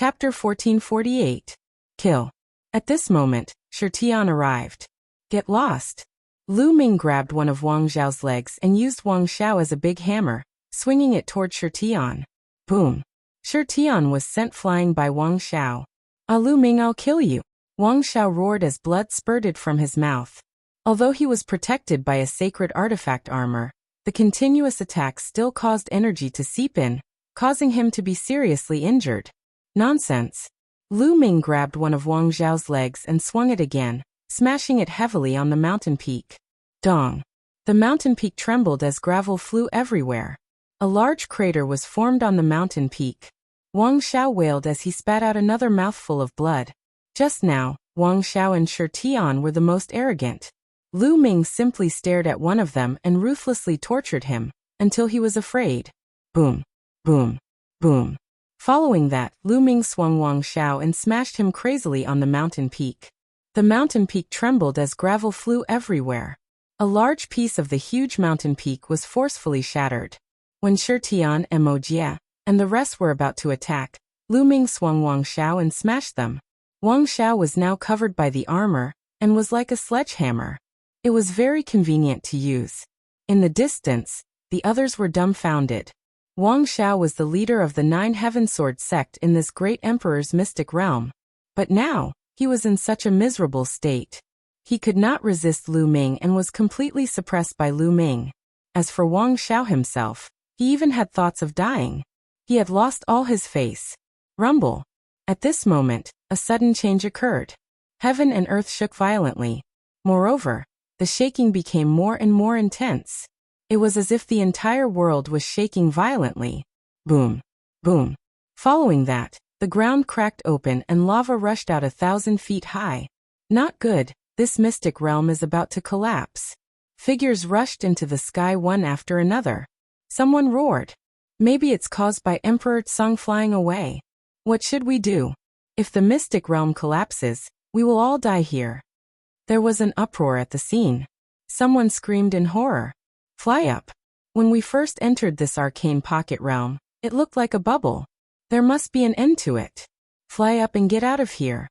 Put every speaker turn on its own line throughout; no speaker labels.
Chapter 1448. Kill. At this moment, Shirtian arrived. Get lost. Lu Ming grabbed one of Wang Zhao's legs and used Wang Xiao as a big hammer, swinging it toward Shirtian. Boom. Shirtian was sent flying by Wang Xiao. Lu Ming, I'll kill you. Wang Xiao roared as blood spurted from his mouth. Although he was protected by a sacred artifact armor, the continuous attacks still caused energy to seep in, causing him to be seriously injured. Nonsense. Lu Ming grabbed one of Wang Zhao's legs and swung it again, smashing it heavily on the mountain peak. Dong. The mountain peak trembled as gravel flew everywhere. A large crater was formed on the mountain peak. Wang Xiao wailed as he spat out another mouthful of blood. Just now, Wang Xiao and Shirtian were the most arrogant. Lu Ming simply stared at one of them and ruthlessly tortured him, until he was afraid. Boom. Boom. Boom. Following that, Lu Ming swung Wang Xiao and smashed him crazily on the mountain peak. The mountain peak trembled as gravel flew everywhere. A large piece of the huge mountain peak was forcefully shattered. When Shirtian and Wuxia and the rest were about to attack, Lu Ming swung Wang Xiao and smashed them. Wang Xiao was now covered by the armor and was like a sledgehammer. It was very convenient to use. In the distance, the others were dumbfounded. Wang Xiao was the leader of the 9 Heaven Sword sect in this great emperor's mystic realm. But now, he was in such a miserable state. He could not resist Lu Ming and was completely suppressed by Lu Ming. As for Wang Xiao himself, he even had thoughts of dying. He had lost all his face. Rumble. At this moment, a sudden change occurred. Heaven and earth shook violently. Moreover, the shaking became more and more intense. It was as if the entire world was shaking violently. Boom. Boom. Following that, the ground cracked open and lava rushed out 1,000 feet high. Not good, this mystic realm is about to collapse. Figures rushed into the sky one after another. Someone roared. Maybe it's caused by Emperor Tsang flying away. What should we do? If the mystic realm collapses, we will all die here. There was an uproar at the scene. Someone screamed in horror. Fly up. When we first entered this arcane pocket realm, it looked like a bubble. There must be an end to it. Fly up and get out of here.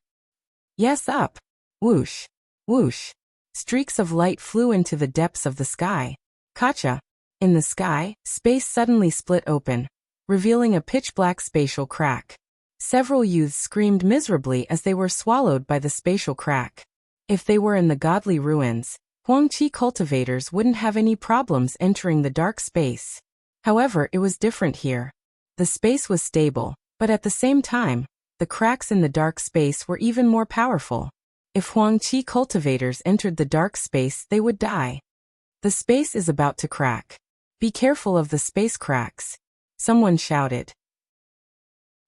Yes, up. Whoosh. Whoosh. Streaks of light flew into the depths of the sky. Kacha. In the sky, space suddenly split open, revealing a pitch-black spatial crack. Several youths screamed miserably as they were swallowed by the spatial crack. If they were in the godly ruins, Huangqi cultivators wouldn't have any problems entering the dark space. However, it was different here. The space was stable, but at the same time, the cracks in the dark space were even more powerful. If Huangqi cultivators entered the dark space, they would die. The space is about to crack. Be careful of the space cracks. Someone shouted.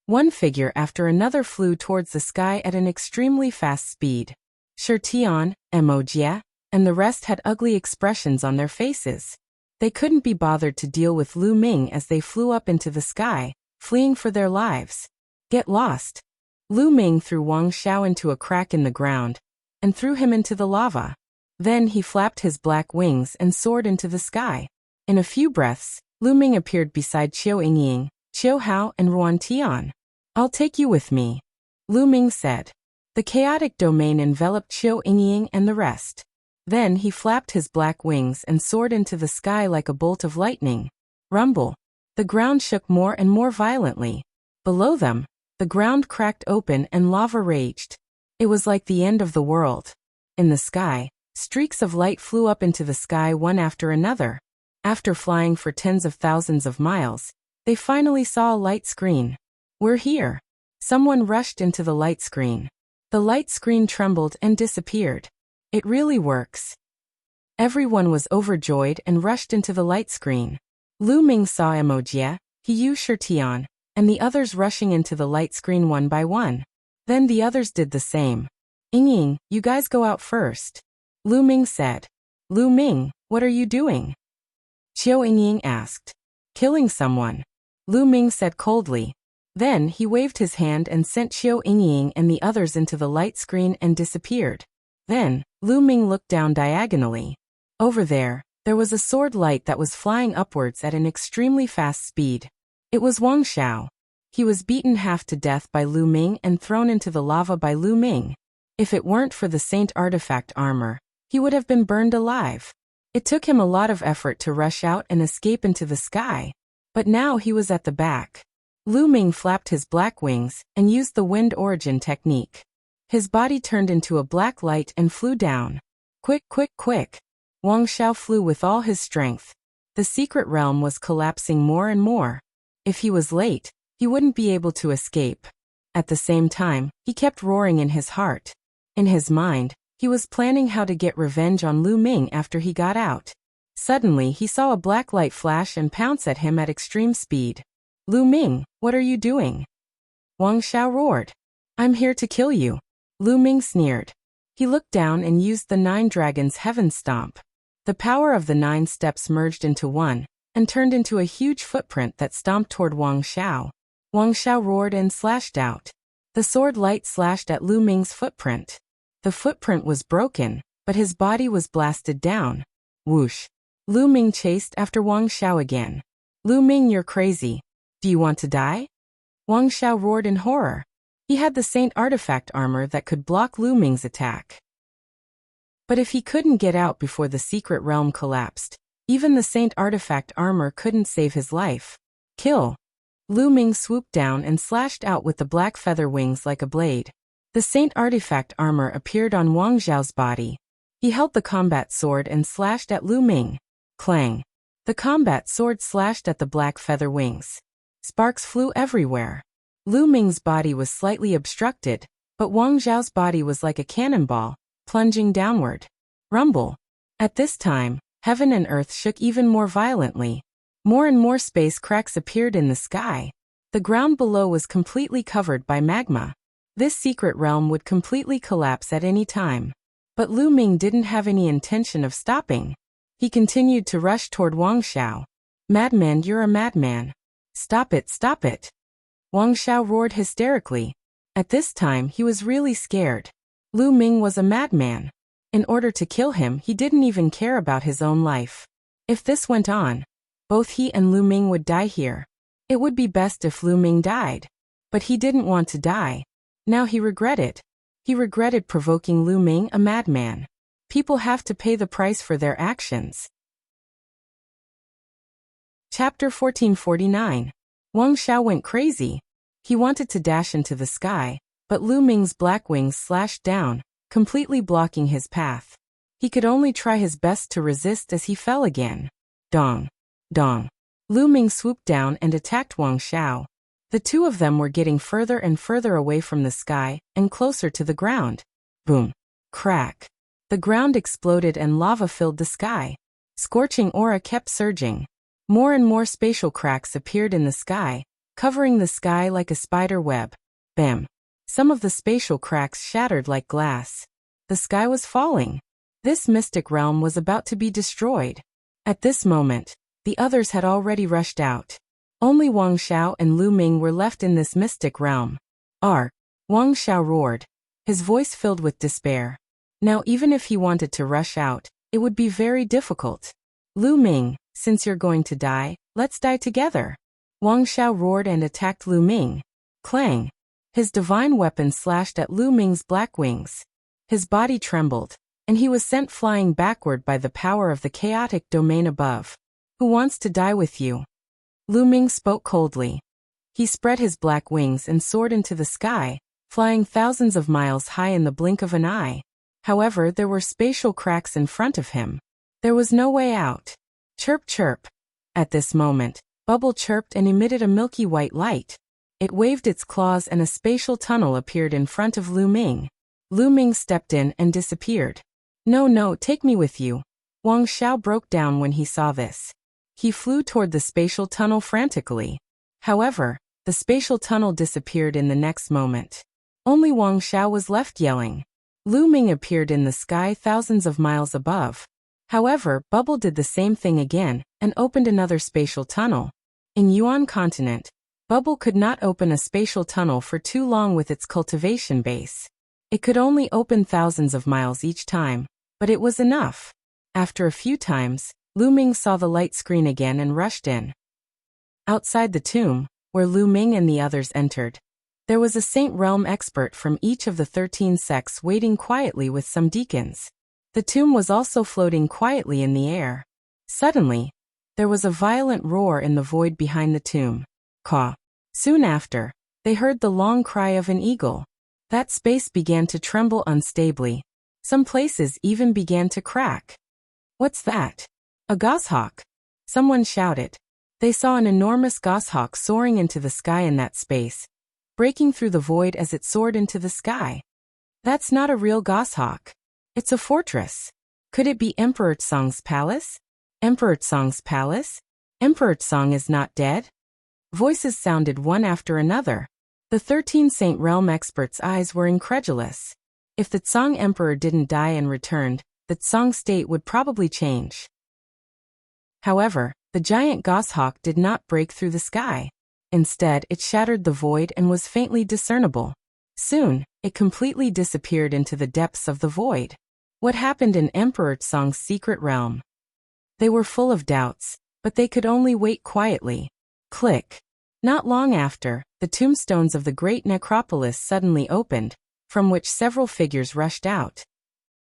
One figure after another flew towards the sky at an extremely fast speed. Shirtian, Wuxia, and the rest had ugly expressions on their faces. They couldn't be bothered to deal with Lu Ming as they flew up into the sky, fleeing for their lives. Get lost. Lu Ming threw Wang Xiao into a crack in the ground, and threw him into the lava. Then he flapped his black wings and soared into the sky. In a few breaths, Lu Ming appeared beside Qiu Yingying, Qiu Hao and Ruan Tian. I'll take you with me. Lu Ming said. The chaotic domain enveloped Qiu Yingying and the rest. Then he flapped his black wings and soared into the sky like a bolt of lightning. Rumble. The ground shook more and more violently. Below them, the ground cracked open and lava raged. It was like the end of the world. In the sky, streaks of light flew up into the sky one after another. After flying for tens of thousands of miles, they finally saw a light screen. We're here. Someone rushed into the light screen. The light screen trembled and disappeared. It really works. Everyone was overjoyed and rushed into the light screen. Lu Ming saw Wuxia, Yu Shirtian, and the others rushing into the light screen one by one. Then the others did the same. Yingying, you guys go out first. Lu Ming said. Lu Ming, what are you doing? Qiu Yingying asked. Killing someone. Lu Ming said coldly. Then he waved his hand and sent Qiu Yingying and the others into the light screen and disappeared. Then, Lu Ming looked down diagonally. Over there was a sword light that was flying upwards at an extremely fast speed. It was Wang Xiao. He was beaten half to death by Lu Ming and thrown into the lava by Lu Ming. If it weren't for the Saint artifact armor, he would have been burned alive. It took him a lot of effort to rush out and escape into the sky, but now he was at the back. Lu Ming flapped his black wings and used the wind origin technique. His body turned into a black light and flew down. Quick, quick, quick! Wang Xiao flew with all his strength. The secret realm was collapsing more and more. If he was late, he wouldn't be able to escape. At the same time, he kept roaring in his heart. In his mind, he was planning how to get revenge on Lu Ming after he got out. Suddenly he saw a black light flash and pounce at him at extreme speed. Lu Ming, what are you doing? Wang Xiao roared. I'm here to kill you. Lu Ming sneered. He looked down and used the 9 Dragons' Heaven Stomp. The power of the 9 steps merged into one, and turned into a huge footprint that stomped toward Wang Xiao. Wang Xiao roared and slashed out. The sword light slashed at Lu Ming's footprint. The footprint was broken, but his body was blasted down. Whoosh! Lu Ming chased after Wang Xiao again. Lu Ming, you're crazy. Do you want to die? Wang Xiao roared in horror. He had the Saint artifact armor that could block Lu Ming's attack. But if he couldn't get out before the secret realm collapsed, even the Saint artifact armor couldn't save his life. Kill! Lu Ming swooped down and slashed out with the black feather wings like a blade. The Saint artifact armor appeared on Wang Xiao's body. He held the combat sword and slashed at Lu Ming. Clang! The combat sword slashed at the black feather wings. Sparks flew everywhere. Lu Ming's body was slightly obstructed, but Wang Xiao's body was like a cannonball, plunging downward. Rumble! At this time, heaven and earth shook even more violently. More and more space cracks appeared in the sky. The ground below was completely covered by magma. This secret realm would completely collapse at any time. But Lu Ming didn't have any intention of stopping. He continued to rush toward Wang Xiao. Madman, you're a madman. Stop it, stop it. Wang Xiao roared hysterically. At this time he was really scared. Lu Ming was a madman. In order to kill him, he didn't even care about his own life. If this went on, both he and Lu Ming would die here. It would be best if Lu Ming died. But he didn't want to die. Now he regretted. He regretted provoking Lu Ming, a madman. People have to pay the price for their actions. Chapter 1449. Wang Xiao went crazy. He wanted to dash into the sky, but Lu Ming's black wings slashed down, completely blocking his path. He could only try his best to resist as he fell again. Dong! Dong! Lu Ming swooped down and attacked Wang Xiao. The two of them were getting further and further away from the sky and closer to the ground. Boom! Crack! The ground exploded and lava filled the sky. Scorching aura kept surging. More and more spatial cracks appeared in the sky, covering the sky like a spider web. Bam! Some of the spatial cracks shattered like glass. The sky was falling. This mystic realm was about to be destroyed. At this moment, the others had already rushed out. Only Wang Xiao and Lu Ming were left in this mystic realm. Arr! Wang Xiao roared, his voice filled with despair. Now even if he wanted to rush out, it would be very difficult. Lu Ming, since you're going to die, let's die together. Wang Xiao roared and attacked Lu Ming. Clang! His divine weapon slashed at Lu Ming's black wings. His body trembled, and he was sent flying backward by the power of the chaotic domain above. Who wants to die with you? Lu Ming spoke coldly. He spread his black wings and soared into the sky, flying thousands of miles high in the blink of an eye. However, there were spatial cracks in front of him. There was no way out. Chirp, chirp. At this moment, Bubble chirped and emitted a milky white light. It waved its claws and a spatial tunnel appeared in front of Lu Ming. Lu Ming stepped in and disappeared. No, no, take me with you. Wang Xiao broke down when he saw this. He flew toward the spatial tunnel frantically. However, the spatial tunnel disappeared in the next moment. Only Wang Xiao was left yelling. Lu Ming appeared in the sky thousands of miles above. However, Bubble did the same thing again and opened another spatial tunnel. In Yuan continent, Bubble could not open a spatial tunnel for too long with its cultivation base. It could only open thousands of miles each time, but it was enough. After a few times, Lu Ming saw the light screen again and rushed in. Outside the tomb, where Lu Ming and the others entered. There was a Saint Realm expert from each of the 13 sects waiting quietly with some deacons. The tomb was also floating quietly in the air. Suddenly, there was a violent roar in the void behind the tomb. Caw. Soon after, they heard the long cry of an eagle. That space began to tremble unstably. Some places even began to crack. What's that? A goshawk? Someone shouted. They saw an enormous goshawk soaring into the sky in that space, breaking through the void as it soared into the sky. That's not a real goshawk. It's a fortress. Could it be Emperor Tsong's palace? Emperor Tsong's palace? Emperor Tsong is not dead? Voices sounded one after another. The 13 Saint Realm experts' eyes were incredulous. If the Tsong Emperor didn't die and returned, the Tsong state would probably change. However, the giant goshawk did not break through the sky. Instead, it shattered the void and was faintly discernible. Soon, it completely disappeared into the depths of the void. What happened in Emperor Tsong's secret realm? They were full of doubts, but they could only wait quietly. Click. Not long after, the tombstones of the great necropolis suddenly opened, from which several figures rushed out.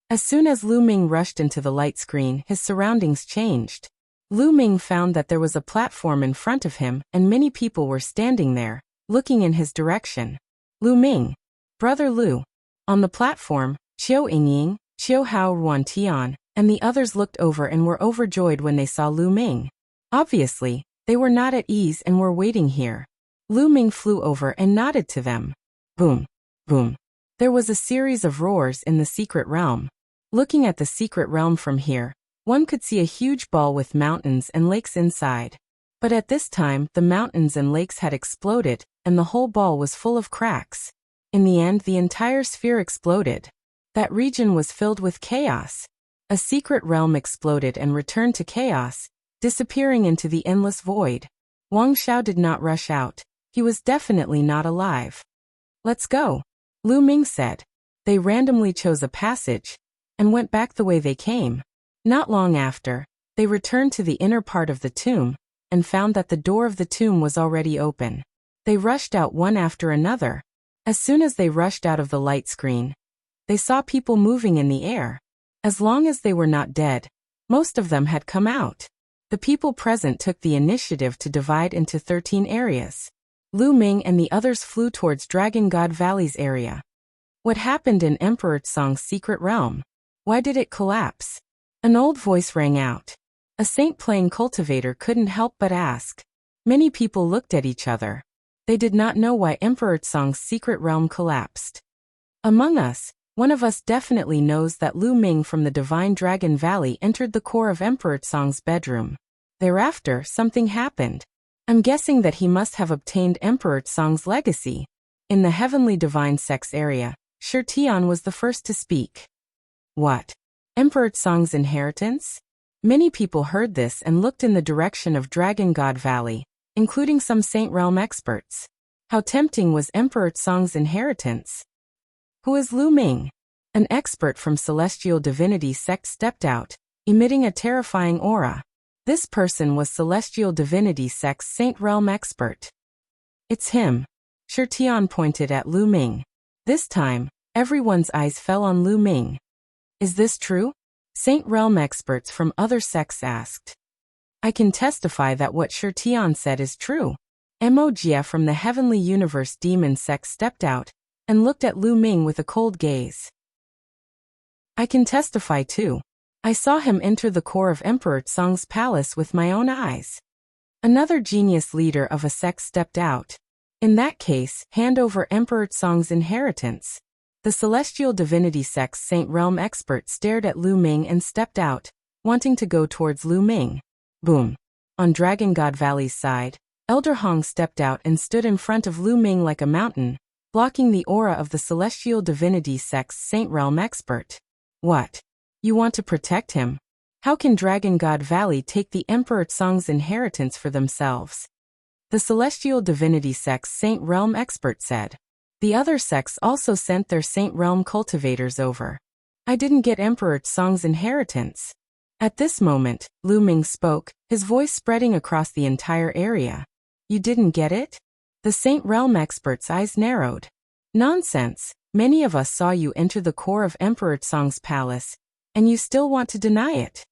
As soon as Lu Ming rushed into the light screen, his surroundings changed. Lu Ming found that there was a platform in front of him and many people were standing there, looking in his direction. Lu Ming. Brother Lu. On the platform, Qiu Yingying, Qiu Hao Ruan Tian, and the others looked over and were overjoyed when they saw Lu Ming. Obviously, they were not at ease and were waiting here. Lu Ming flew over and nodded to them. Boom. Boom. There was a series of roars in the secret realm. Looking at the secret realm from here, one could see a huge ball with mountains and lakes inside. But at this time, the mountains and lakes had exploded, and the whole ball was full of cracks. In the end, the entire sphere exploded. That region was filled with chaos. A secret realm exploded and returned to chaos, disappearing into the endless void. Wang Xiao did not rush out. He was definitely not alive. Let's go, Lu Ming said. They randomly chose a passage and went back the way they came. Not long after, they returned to the inner part of the tomb and found that the door of the tomb was already open. They rushed out one after another. As soon as they rushed out of the light screen, they saw people moving in the air. As long as they were not dead, most of them had come out. The people present took the initiative to divide into 13 areas. Lu Ming and the others flew towards Dragon God Valley's area. What happened in Emperor Tsong's secret realm? Why did it collapse? An old voice rang out. A saint playing cultivator couldn't help but ask. Many people looked at each other. They did not know why Emperor Tsong's secret realm collapsed. Among us, one of us definitely knows that Lu Ming from the Divine Dragon Valley entered the core of Emperor Tsong's bedroom. Thereafter, something happened. I'm guessing that he must have obtained Emperor Tsong's legacy. In the Heavenly Divine Sex area, Shi Tian was the first to speak. What? Emperor Tsong's inheritance? Many people heard this and looked in the direction of Dragon God Valley, including some Saint Realm experts. How tempting was Emperor Tsong's inheritance? Who is Lu Ming? An expert from Celestial Divinity sect stepped out, emitting a terrifying aura. This person was Celestial Divinity sect's Saint Realm expert. It's him. Shi Tian pointed at Lu Ming. This time, everyone's eyes fell on Lu Ming. Is this true? Saint Realm experts from other sects asked. I can testify that what Shi Tian said is true. Wuxia from the Heavenly Universe Demon sect stepped out and looked at Lu Ming with a cold gaze. I can testify too. I saw him enter the core of Emperor Tsong's palace with my own eyes. Another genius leader of a sect stepped out. In that case, hand over Emperor Tsong's inheritance. The Celestial Divinity sect's Saint Realm expert stared at Lu Ming and stepped out, wanting to go towards Lu Ming. Boom. On Dragon God Valley's side, Elder Hong stepped out and stood in front of Lu Ming like a mountain, blocking the aura of the Celestial Divinity sect's Saint Realm expert. What? You want to protect him? How can Dragon God Valley take the Emperor Tsong's inheritance for themselves? The Celestial Divinity sect's Saint Realm expert said. The other sects also sent their Saint Realm cultivators over. I didn't get Emperor Tsong's inheritance. At this moment, Lu Ming spoke, his voice spreading across the entire area. You didn't get it? The Saint Realm expert's eyes narrowed. Nonsense. Many of us saw you enter the core of Emperor Tsong's palace, and you still want to deny it.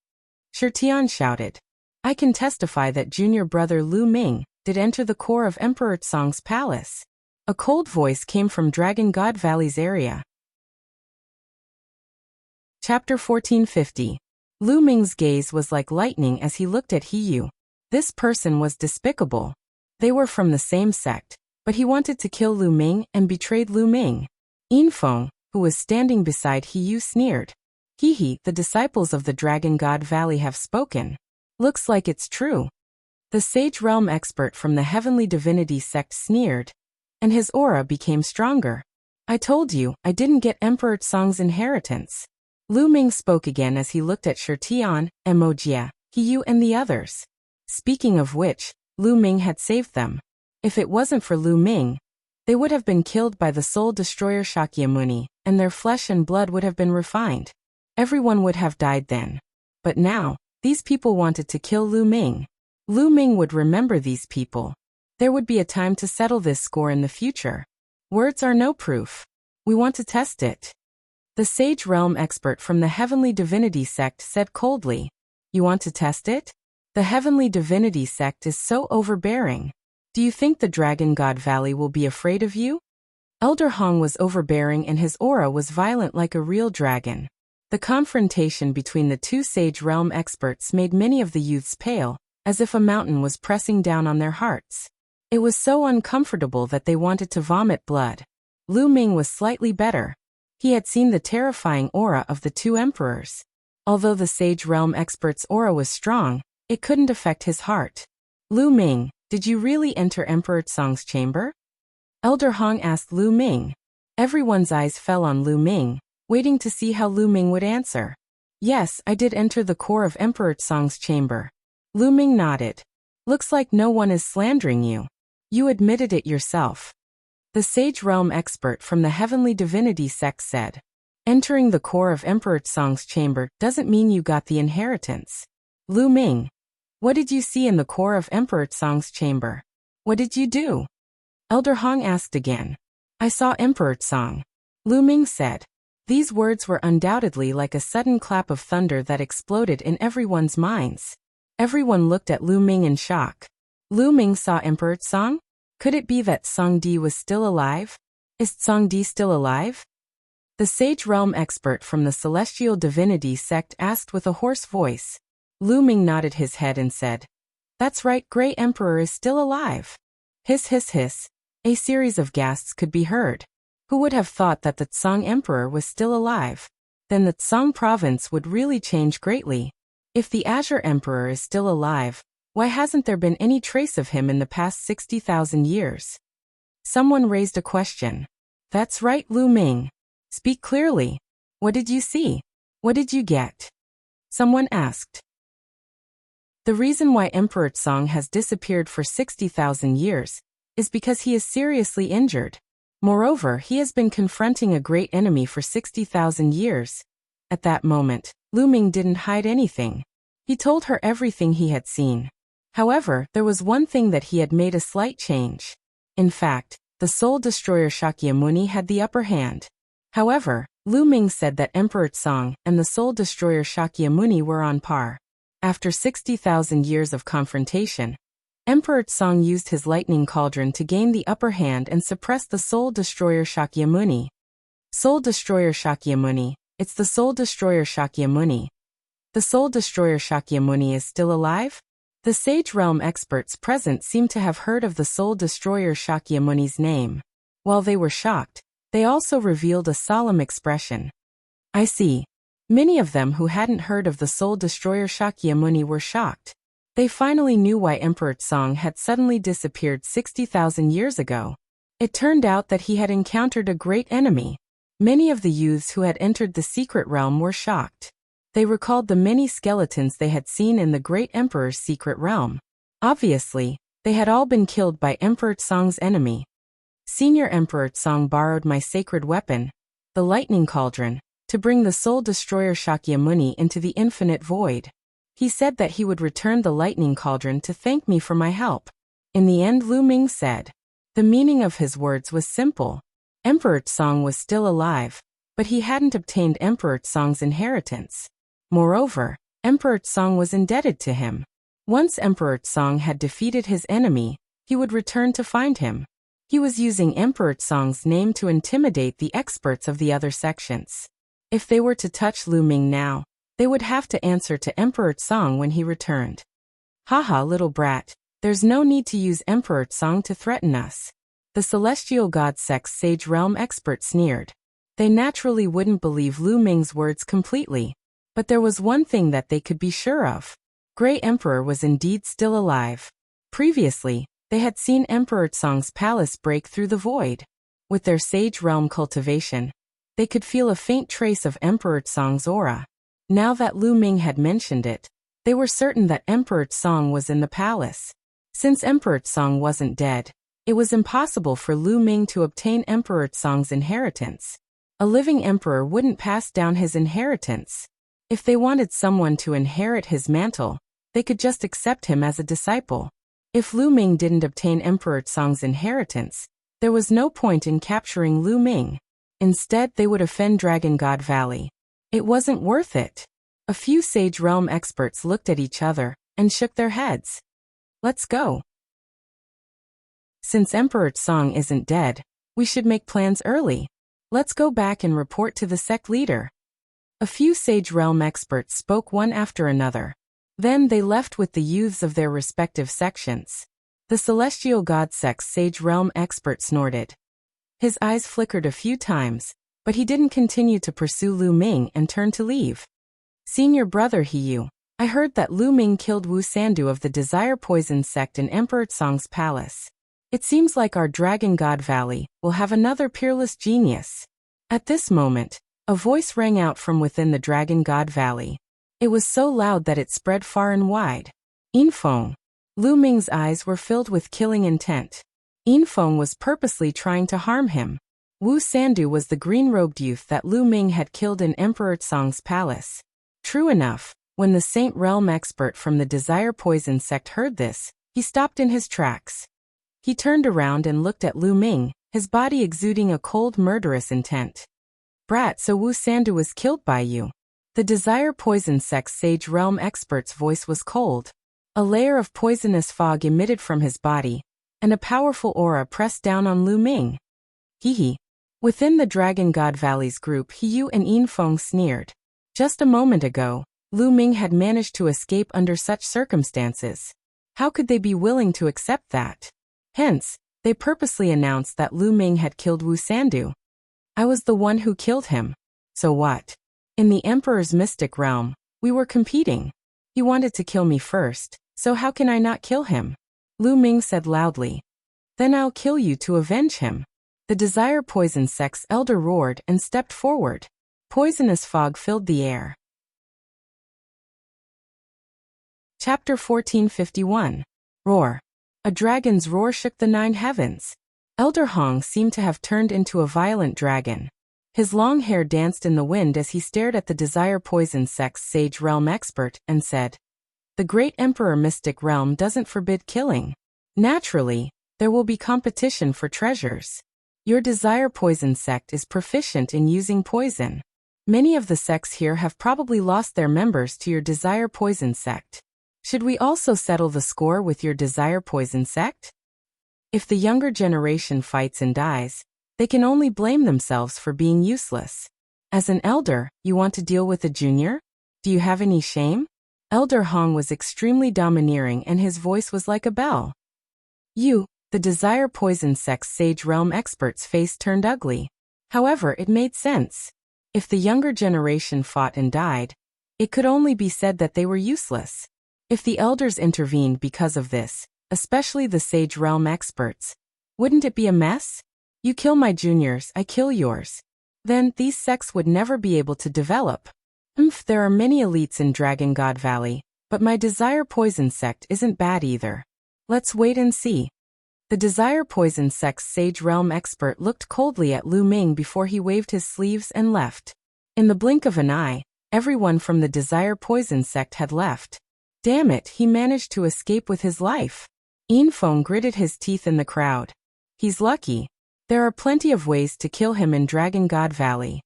Tian shouted. I can testify that junior brother Lu Ming did enter the core of Emperor Tsong's palace. A cold voice came from Dragon God Valley's area. Chapter 1450. Lu Ming's gaze was like lightning as he looked at He Yu. This person was despicable. They were from the same sect, but he wanted to kill Lu Ming and betrayed Lu Ming. Yinfeng, who was standing beside He Yu, sneered. He, the disciples of the Dragon God Valley have spoken. Looks like it's true. The Sage Realm expert from the Heavenly Divinity sect sneered, and his aura became stronger. I told you, I didn't get Emperor Tsong's inheritance. Lu Ming spoke again as he looked at Tian, Wuxia, He Yu and the others. Speaking of which, Lu Ming had saved them. If it wasn't for Lu Ming, they would have been killed by the soul destroyer Shakyamuni, and their flesh and blood would have been refined. Everyone would have died then. But now, these people wanted to kill Lu Ming. Lu Ming would remember these people. There would be a time to settle this score in the future. Words are no proof. We want to test it. The Sage Realm expert from the Heavenly Divinity sect said coldly. You want to test it? The Heavenly Divinity sect is so overbearing. Do you think the Dragon God Valley will be afraid of you? Elder Hong was overbearing and his aura was violent like a real dragon. The confrontation between the two Sage Realm experts made many of the youths pale, as if a mountain was pressing down on their hearts. It was so uncomfortable that they wanted to vomit blood. Lu Ming was slightly better. He had seen the terrifying aura of the two emperors. Although the Sage Realm expert's aura was strong, it couldn't affect his heart. Lu Ming, did you really enter Emperor Tsong's chamber? Elder Hong asked Lu Ming. Everyone's eyes fell on Lu Ming, waiting to see how Lu Ming would answer. Yes, I did enter the core of Emperor Tsong's chamber. Lu Ming nodded. Looks like no one is slandering you. You admitted it yourself. The Sage Realm expert from the Heavenly Divinity sect said. Entering the core of Emperor Tsong's chamber doesn't mean you got the inheritance. Lu Ming, what did you see in the core of Emperor Tsong's chamber? What did you do? Elder Hong asked again. I saw Emperor Tsong. Lu Ming said. These words were undoubtedly like a sudden clap of thunder that exploded in everyone's minds. Everyone looked at Lu Ming in shock. Lu Ming saw Emperor Tsong? Could it be that Tsong Di was still alive? Is Tsong Di still alive? The Sage Realm expert from the Celestial Divinity sect asked with a hoarse voice. Lu Ming nodded his head and said, That's right, Grey Emperor is still alive. Hiss hiss hiss. A series of gasps could be heard. Who would have thought that the Tsong Emperor was still alive? Then the Tsong province would really change greatly. If the Azure Emperor is still alive, why hasn't there been any trace of him in the past 60,000 years? Someone raised a question. That's right, Lu Ming. Speak clearly. What did you see? What did you get? Someone asked. The reason why Emperor Tsong has disappeared for 60,000 years is because he is seriously injured. Moreover, he has been confronting a great enemy for 60,000 years. At that moment, Lu Ming didn't hide anything. He told her everything he had seen. However, there was one thing that he had made a slight change. In fact, the Soul Destroyer Shakyamuni had the upper hand. However, Lu Ming said that Emperor Tsong and the Soul Destroyer Shakyamuni were on par. After 60,000 years of confrontation, Emperor Tsong used his lightning cauldron to gain the upper hand and suppress the Soul Destroyer Shakyamuni. Soul Destroyer Shakyamuni, it's the Soul Destroyer Shakyamuni. The Soul Destroyer Shakyamuni is still alive? The Sage Realm experts present seemed to have heard of the Soul Destroyer Shakyamuni's name. While they were shocked, they also revealed a solemn expression. I see. Many of them who hadn't heard of the Soul Destroyer Shakyamuni were shocked. They finally knew why Emperor Tsong had suddenly disappeared 60,000 years ago. It turned out that he had encountered a great enemy. Many of the youths who had entered the secret realm were shocked. They recalled the many skeletons they had seen in the Great Emperor's secret realm. Obviously, they had all been killed by Emperor Tsong's enemy. Senior Emperor Tsong borrowed my sacred weapon, the lightning cauldron, to bring the Soul Destroyer Shakyamuni into the infinite void. He said that he would return the lightning cauldron to thank me for my help. In the end, Lu Ming said. The meaning of his words was simple. Emperor Tsong was still alive, but he hadn't obtained Emperor Tsong's inheritance. Moreover, Emperor Tsong was indebted to him. Once Emperor Tsong had defeated his enemy, he would return to find him. He was using Emperor Tsong's name to intimidate the experts of the other sections. If they were to touch Lu Ming now, they would have to answer to Emperor Tsong when he returned. Haha, little brat, there's no need to use Emperor Tsong to threaten us. The celestial god sect's sage realm expert sneered. They naturally wouldn't believe Lu Ming's words completely. But there was one thing that they could be sure of. Grey Emperor was indeed still alive. Previously, they had seen Emperor Tsong's palace break through the void. With their sage realm cultivation, they could feel a faint trace of Emperor Tsong's aura. Now that Lu Ming had mentioned it, they were certain that Emperor Tsong was in the palace. Since Emperor Tsong wasn't dead, it was impossible for Lu Ming to obtain Emperor Tsong's inheritance. A living emperor wouldn't pass down his inheritance. If they wanted someone to inherit his mantle, they could just accept him as a disciple. If Lu Ming didn't obtain Emperor Tsong's inheritance, there was no point in capturing Lu Ming. Instead, they would offend Dragon God Valley. It wasn't worth it. A few Sage Realm experts looked at each other and shook their heads. Let's go. Since Emperor Tsong isn't dead, we should make plans early. Let's go back and report to the sect leader. A few Sage Realm experts spoke one after another. Then they left with the youths of their respective sections. The Celestial God sect's Sage Realm expert snorted. His eyes flickered a few times, but he didn't continue to pursue Lu Ming and turned to leave. Senior brother Hiyu, I heard that Lu Ming killed Wu Sandu of the Desire Poison sect in Emperor Tsong's palace. It seems like our Dragon God Valley will have another peerless genius. At this moment, a voice rang out from within the Dragon God Valley. It was so loud that it spread far and wide. Infeng. Lu Ming's eyes were filled with killing intent. Infeng was purposely trying to harm him. Wu Sandu was the green-robed youth that Lu Ming had killed in Emperor Tsong's palace. True enough, when the Saint Realm expert from the Desire Poison sect heard this, he stopped in his tracks. He turned around and looked at Lu Ming, his body exuding a cold, murderous intent. Brat, so Wu Sandu was killed by you. The Desire Poison sect's Sage Realm expert's voice was cold. A layer of poisonous fog emitted from his body, and a powerful aura pressed down on Lu Ming. Hee. Within the Dragon God Valley's group, Hiyu and Infeng sneered. Just a moment ago, Lu Ming had managed to escape under such circumstances. How could they be willing to accept that? Hence, they purposely announced that Lu Ming had killed Wu Sandu. I was the one who killed him. So what? In the Emperor's mystic realm, we were competing. He wanted to kill me first, so how can I not kill him? Lu Ming said loudly. Then I'll kill you to avenge him. The Desire Poison sect's elder roared and stepped forward. Poisonous fog filled the air. Chapter 1451. Roar. A dragon's roar shook the 9 heavens. Elder Hong seemed to have turned into a violent dragon. His long hair danced in the wind as he stared at the Desire Poison sect's Sage Realm expert and said, The Great Emperor Mystic Realm doesn't forbid killing. Naturally, there will be competition for treasures. Your Desire Poison sect is proficient in using poison. Many of the sects here have probably lost their members to your Desire Poison sect. Should we also settle the score with your Desire Poison sect? If the younger generation fights and dies, they can only blame themselves for being useless. As an elder, you want to deal with a junior? Do you have any shame? Elder Hong was extremely domineering and his voice was like a bell. You, the Desire Poison sect's Sage Realm expert's face turned ugly. However, it made sense. If the younger generation fought and died, it could only be said that they were useless. If the elders intervened because of this, especially the Sage Realm experts, wouldn't it be a mess? You kill my juniors, I kill yours. Then, these sects would never be able to develop. There are many elites in Dragon God Valley, but my Desire Poison sect isn't bad either. Let's wait and see. The Desire Poison sect's Sage Realm expert looked coldly at Lu Ming before he waved his sleeves and left. In the blink of an eye, everyone from the Desire Poison sect had left. Damn it, he managed to escape with his life. Infeng gritted his teeth in the crowd. He's lucky. There are plenty of ways to kill him in Dragon God Valley.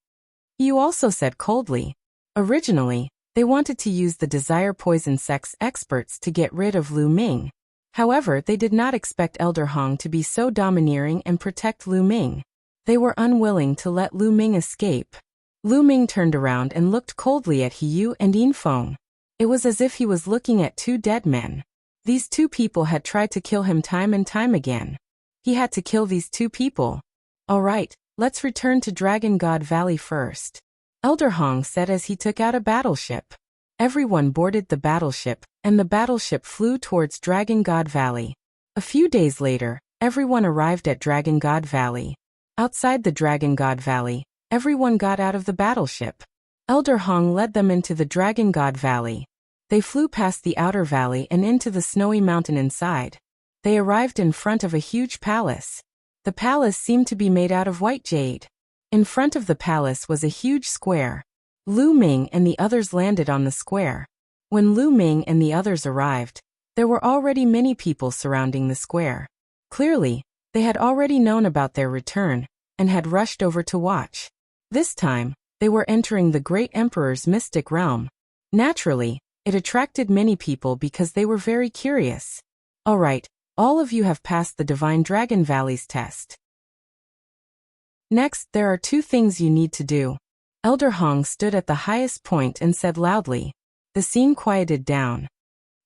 You also said coldly. Originally, they wanted to use the desire poison sex experts to get rid of Lu Ming. However, they did not expect Elder Hong to be so domineering and protect Lu Ming. They were unwilling to let Lu Ming escape. Lu Ming turned around and looked coldly at He Yu and Yin Feng. It was as if he was looking at two dead men. These two people had tried to kill him time and time again. He had to kill these two people. All right, let's return to Dragon God Valley first. Elder Hong said as he took out a battleship. Everyone boarded the battleship, and the battleship flew towards Dragon God Valley. A few days later, everyone arrived at Dragon God Valley. Outside the Dragon God Valley, everyone got out of the battleship. Elder Hong led them into the Dragon God Valley. They flew past the outer valley and into the snowy mountain inside. They arrived in front of a huge palace. The palace seemed to be made out of white jade. In front of the palace was a huge square. Lu Ming and the others landed on the square. When Lu Ming and the others arrived, there were already many people surrounding the square. Clearly, they had already known about their return, and had rushed over to watch. This time, they were entering the Great Emperor's mystic realm. Naturally, it attracted many people because they were very curious. All right, all of you have passed the Divine Dragon Valley's test. Next, there are two things you need to do. Elder Hong stood at the highest point and said loudly. The scene quieted down.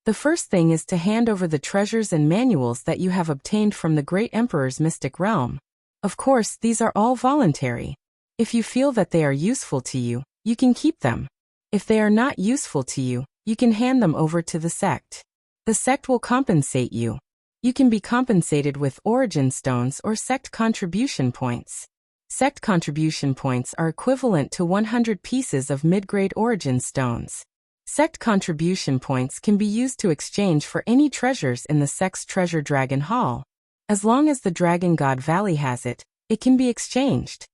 The first thing is to hand over the treasures and manuals that you have obtained from the Great Emperor's mystic realm. Of course, these are all voluntary. If you feel that they are useful to you, you can keep them. If they are not useful to you, you can hand them over to the sect. The sect will compensate you. You can be compensated with origin stones or sect contribution points. Sect contribution points are equivalent to 100 pieces of mid-grade origin stones. Sect contribution points can be used to exchange for any treasures in the sect's treasure dragon hall. As long as the Dragon God Valley has it, it can be exchanged.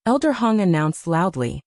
Elder Hong announced loudly.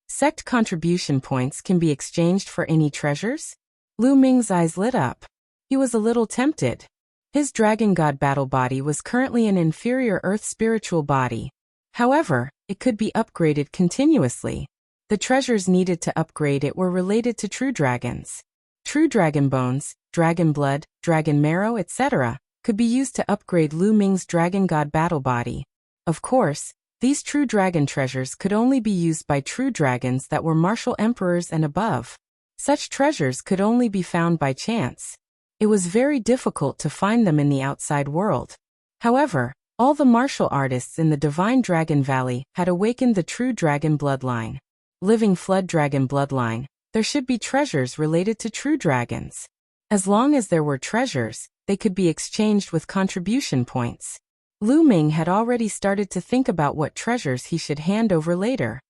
Sect contribution points can be exchanged for any treasures? Lu Ming's eyes lit up. He was a little tempted. His Dragon God battle body was currently an inferior Earth spiritual body. However, it could be upgraded continuously. The treasures needed to upgrade it were related to true dragons. True dragon bones, dragon blood, dragon marrow, etc. could be used to upgrade Lu Ming's Dragon God battle body. Of course, these true dragon treasures could only be used by true dragons that were martial emperors and above. Such treasures could only be found by chance. It was very difficult to find them in the outside world. However, all the martial artists in the Divine Dragon Valley had awakened the true dragon bloodline. Living Flood Dragon bloodline, there should be treasures related to true dragons. As long as there were treasures, they could be exchanged with contribution points. Lu Ming had already started to think about what treasures he should hand over later.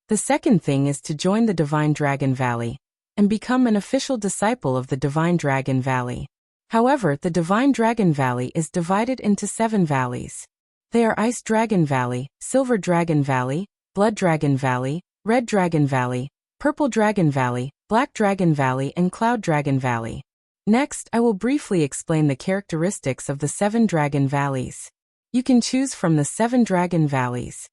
The second thing is to join the Divine Dragon Valley and become an official disciple of the Divine Dragon Valley. However, the Divine Dragon Valley is divided into 7 valleys. They are Ice Dragon Valley, Silver Dragon Valley, Blood Dragon Valley, Red Dragon Valley, Purple Dragon Valley, Black Dragon Valley, and Cloud Dragon Valley. Next, I will briefly explain the characteristics of the 7 Dragon Valleys. You can choose from the 7 Dragon Valleys.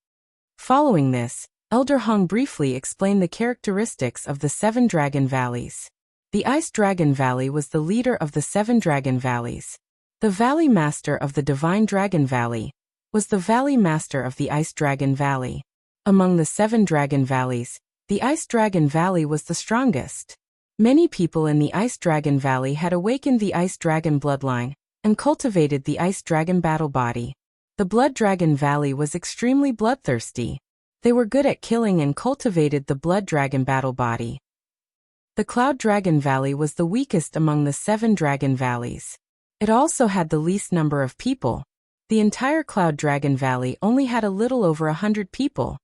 Following this, Elder Hong briefly explained the characteristics of the 7 Dragon Valleys. The Ice Dragon Valley was the leader of the 7 Dragon Valleys. The Valley Master of the Divine Dragon Valley was the Valley Master of the Ice Dragon Valley. Among the 7 Dragon Valleys, the Ice Dragon Valley was the strongest. Many people in the Ice Dragon Valley had awakened the Ice Dragon bloodline and cultivated the Ice Dragon battle body. The Blood Dragon Valley was extremely bloodthirsty. They were good at killing and cultivated the Blood Dragon battle body. The Cloud Dragon Valley was the weakest among the 7 Dragon Valleys. It also had the least number of people. The entire Cloud Dragon Valley only had a little over 100 people.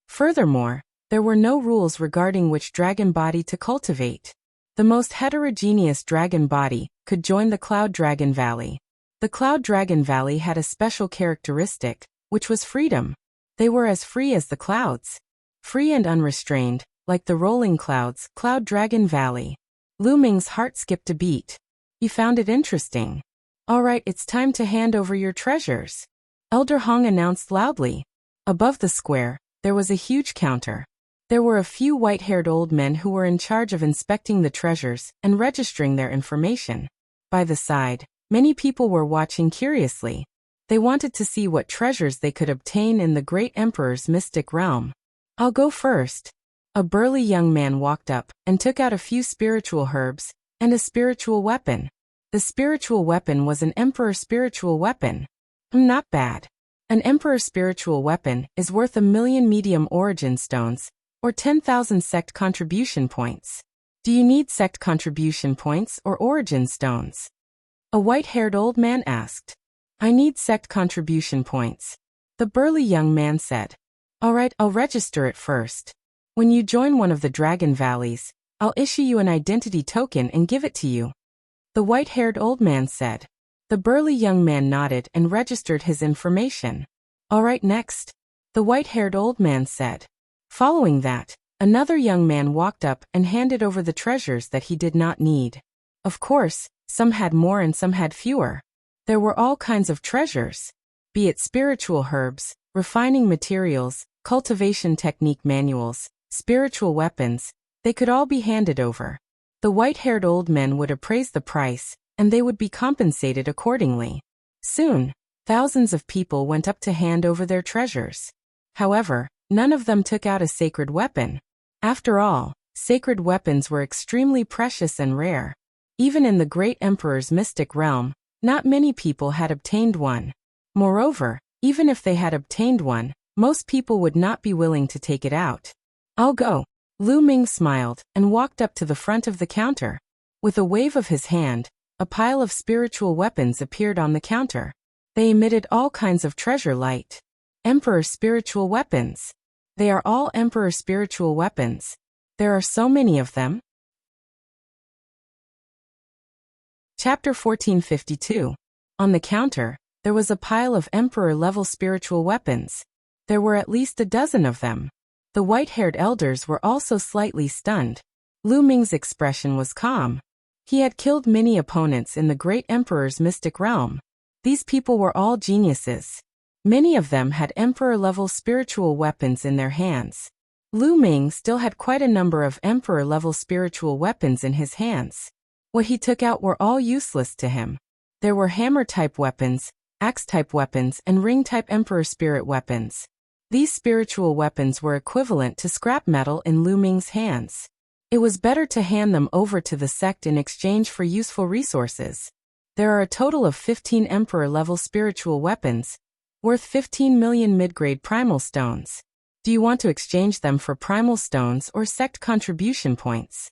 Furthermore, there were no rules regarding which dragon body to cultivate. The most heterogeneous dragon body could join the Cloud Dragon Valley. The Cloud Dragon Valley had a special characteristic, which was freedom. They were as free as the clouds. Free and unrestrained, like the rolling clouds, Cloud Dragon Valley. Lu Ming's heart skipped a beat. He found it interesting. All right, it's time to hand over your treasures. Elder Hong announced loudly. Above the square, there was a huge counter. There were a few white-haired old men who were in charge of inspecting the treasures and registering their information. By the side, many people were watching curiously. They wanted to see what treasures they could obtain in the great emperor's mystic realm. I'll go first. A burly young man walked up and took out a few spiritual herbs and a spiritual weapon. The spiritual weapon was an emperor spiritual weapon. Not bad. An emperor spiritual weapon is worth 1,000,000 medium origin stones, or 10,000 sect contribution points. Do you need sect contribution points or origin stones? A white-haired old man asked. I need sect contribution points. The burly young man said. All right, I'll register it first. When you join one of the Dragon Valleys, I'll issue you an identity token and give it to you. The white-haired old man said. The burly young man nodded and registered his information. All right, next. The white-haired old man said. Following that, another young man walked up and handed over the treasures that he did not need. Of course, some had more and some had fewer. There were all kinds of treasures. Be it spiritual herbs, refining materials, cultivation technique manuals, spiritual weapons, they could all be handed over. The white-haired old men would appraise the price, and they would be compensated accordingly. Soon, thousands of people went up to hand over their treasures. However, none of them took out a sacred weapon. After all, sacred weapons were extremely precious and rare. Even in the great emperor's mystic realm, not many people had obtained one. Moreover, even if they had obtained one, most people would not be willing to take it out. I'll go. Lu Ming smiled and walked up to the front of the counter. With a wave of his hand, a pile of spiritual weapons appeared on the counter. They emitted all kinds of treasure light. Emperor spiritual weapons. They are all Emperor spiritual weapons. There are so many of them. Chapter 1452. On the counter, there was a pile of Emperor-level spiritual weapons. There were at least a dozen of them. The white-haired elders were also slightly stunned. Lu Ming's expression was calm. He had killed many opponents in the great emperor's mystic realm. These people were all geniuses. Many of them had emperor-level spiritual weapons in their hands. Lu Ming still had quite a number of emperor-level spiritual weapons in his hands. What he took out were all useless to him. There were hammer-type weapons, axe-type weapons, and ring-type emperor spirit weapons. These spiritual weapons were equivalent to scrap metal in Lu Ming's hands. It was better to hand them over to the sect in exchange for useful resources. There are a total of 15 emperor-level spiritual weapons, worth 15 million mid-grade primal stones. Do you want to exchange them for primal stones or sect contribution points?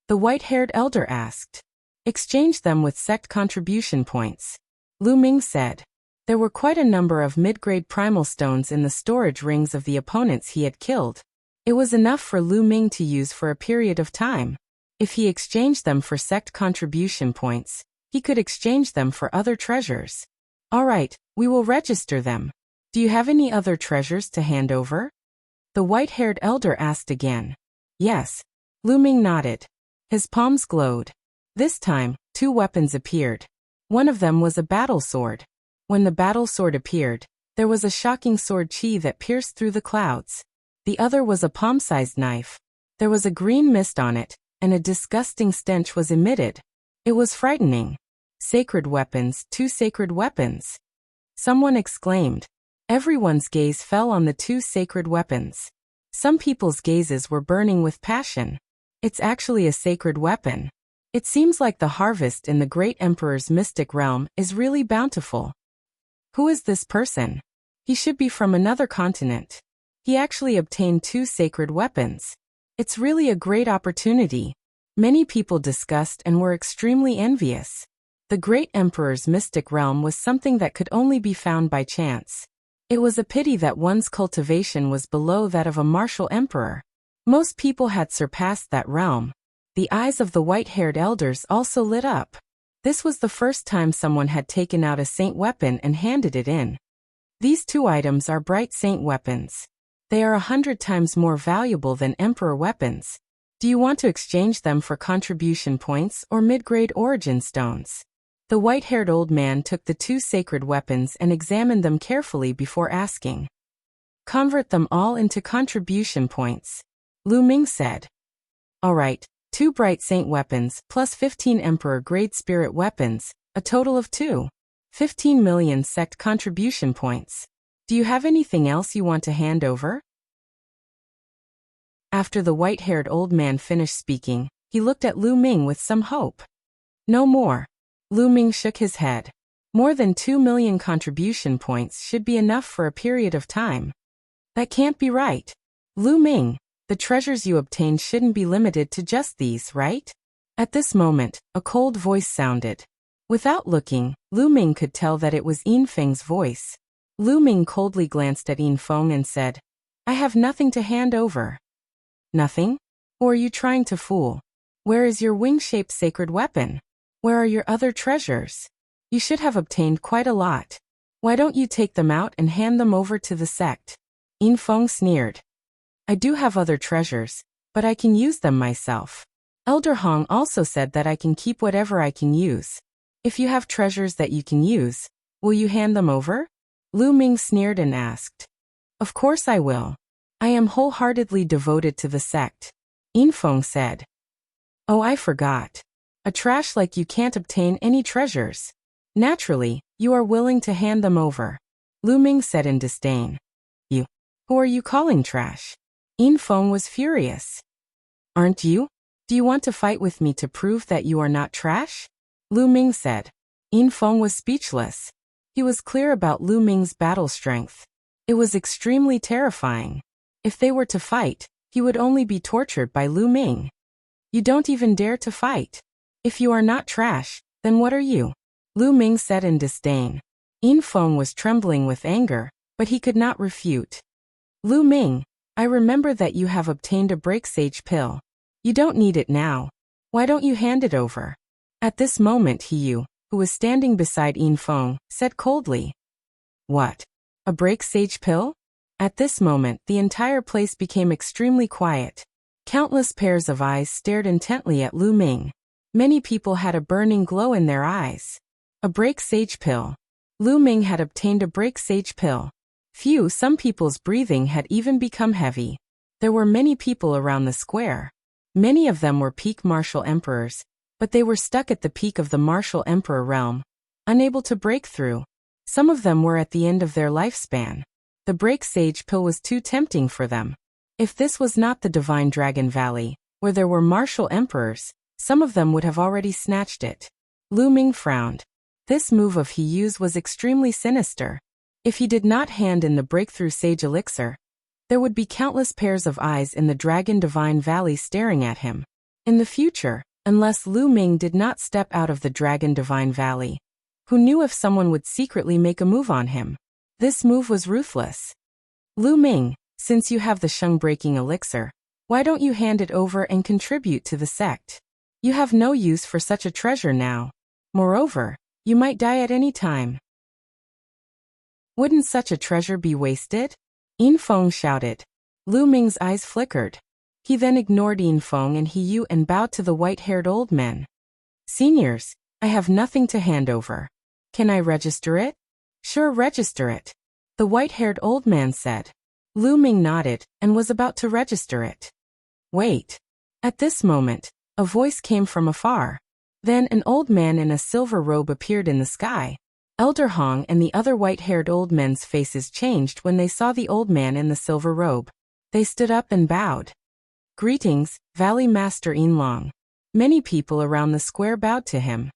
The white-haired elder asked. Exchange them with sect contribution points. Lu Ming said. There were quite a number of mid-grade primal stones in the storage rings of the opponents he had killed. It was enough for Lu Ming to use for a period of time. If he exchanged them for sect contribution points, he could exchange them for other treasures. All right, we will register them. Do you have any other treasures to hand over? The white-haired elder asked again. Yes. Lu Ming nodded. His palms glowed. This time, 2 weapons appeared. One of them was a battle sword. When the battle sword appeared, there was a shocking sword chi that pierced through the clouds. The other was a palm-sized knife. There was a green mist on it, and a disgusting stench was emitted. It was frightening. Sacred weapons, 2 sacred weapons. Someone exclaimed. Everyone's gaze fell on the 2 sacred weapons. Some people's gazes were burning with passion. It's actually a sacred weapon. It seems like the harvest in the great emperor's mystic realm is really bountiful. Who is this person? He should be from another continent. He actually obtained 2 sacred weapons. It's really a great opportunity. Many people discussed and were extremely envious. The great emperor's mystic realm was something that could only be found by chance. It was a pity that one's cultivation was below that of a martial emperor. Most people had surpassed that realm. The eyes of the white-haired elders also lit up. This was the first time someone had taken out a saint weapon and handed it in. These 2 items are bright saint weapons. They are 100 times more valuable than emperor weapons. Do you want to exchange them for contribution points or mid-grade origin stones? The white-haired old man took the two sacred weapons and examined them carefully before asking. Convert them all into contribution points, Lu Ming said. All right, 2 bright saint weapons plus 15 emperor-grade spirit weapons, a total of 15 million sect contribution points. Do you have anything else you want to hand over? After the white-haired old man finished speaking, he looked at Lu Ming with some hope. No more. Lu Ming shook his head. More than 2 million contribution points should be enough for a period of time. That can't be right. Lu Ming, the treasures you obtained shouldn't be limited to just these, right? At this moment, a cold voice sounded. Without looking, Lu Ming could tell that it was Yin Feng's voice. Lu Ming coldly glanced at Yin Feng and said, I have nothing to hand over. Nothing? Or are you trying to fool? Where is your wing-shaped sacred weapon? Where are your other treasures? You should have obtained quite a lot. Why don't you take them out and hand them over to the sect? Yin Feng sneered. I do have other treasures, but I can use them myself. Elder Hong also said that I can keep whatever I can use. If you have treasures that you can use, will you hand them over? Lu Ming sneered and asked. Of course I will. I am wholeheartedly devoted to the sect, Yin Feng said. Oh, I forgot. A trash like you can't obtain any treasures. Naturally, you are willing to hand them over, Lu Ming said in disdain. You. Who are you calling trash? Yin Feng was furious. Aren't you? Do you want to fight with me to prove that you are not trash? Lu Ming said. Yin Feng was speechless. He was clear about Lu Ming's battle strength. It was extremely terrifying. If they were to fight, he would only be tortured by Lu Ming. You don't even dare to fight. If you are not trash, then what are you? Lu Ming said in disdain. Yin Feng was trembling with anger, but he could not refute. Lu Ming, I remember that you have obtained a break sage pill. You don't need it now. Why don't you hand it over? At this moment Yu, who was standing beside Yin Feng, said coldly. What? A break sage pill? At this moment the entire place became extremely quiet. Countless pairs of eyes stared intently at Lu Ming. Many people had a burning glow in their eyes. A break sage pill. Lu Ming had obtained a break sage pill. Some people's breathing had even become heavy. There were many people around the square. Many of them were peak martial emperors, but they were stuck at the peak of the martial emperor realm, unable to break through. Some of them were at the end of their lifespan. The break sage pill was too tempting for them. If this was not the Divine Dragon Valley, where there were martial emperors, some of them would have already snatched it. Lu Ming frowned. This move of Yu's was extremely sinister. If he did not hand in the breakthrough sage elixir, there would be countless pairs of eyes in the Dragon Divine Valley staring at him. In the future, unless Lu Ming did not step out of the Dragon Divine Valley, who knew if someone would secretly make a move on him? This move was ruthless. Lu Ming, since you have the Sheng-breaking elixir, why don't you hand it over and contribute to the sect? You have no use for such a treasure now. Moreover, you might die at any time. Wouldn't such a treasure be wasted? Yin Feng shouted. Lu Ming's eyes flickered. He then ignored Yin Feng and Yu and bowed to the white-haired old men. Seniors, I have nothing to hand over. Can I register it? Sure, register it, the white-haired old man said. Lu Ming nodded and was about to register it. Wait. At this moment, a voice came from afar. Then an old man in a silver robe appeared in the sky. Elder Hong and the other white-haired old men's faces changed when they saw the old man in the silver robe. They stood up and bowed. Greetings, Valley Master Yin Long. Many people around the square bowed to him.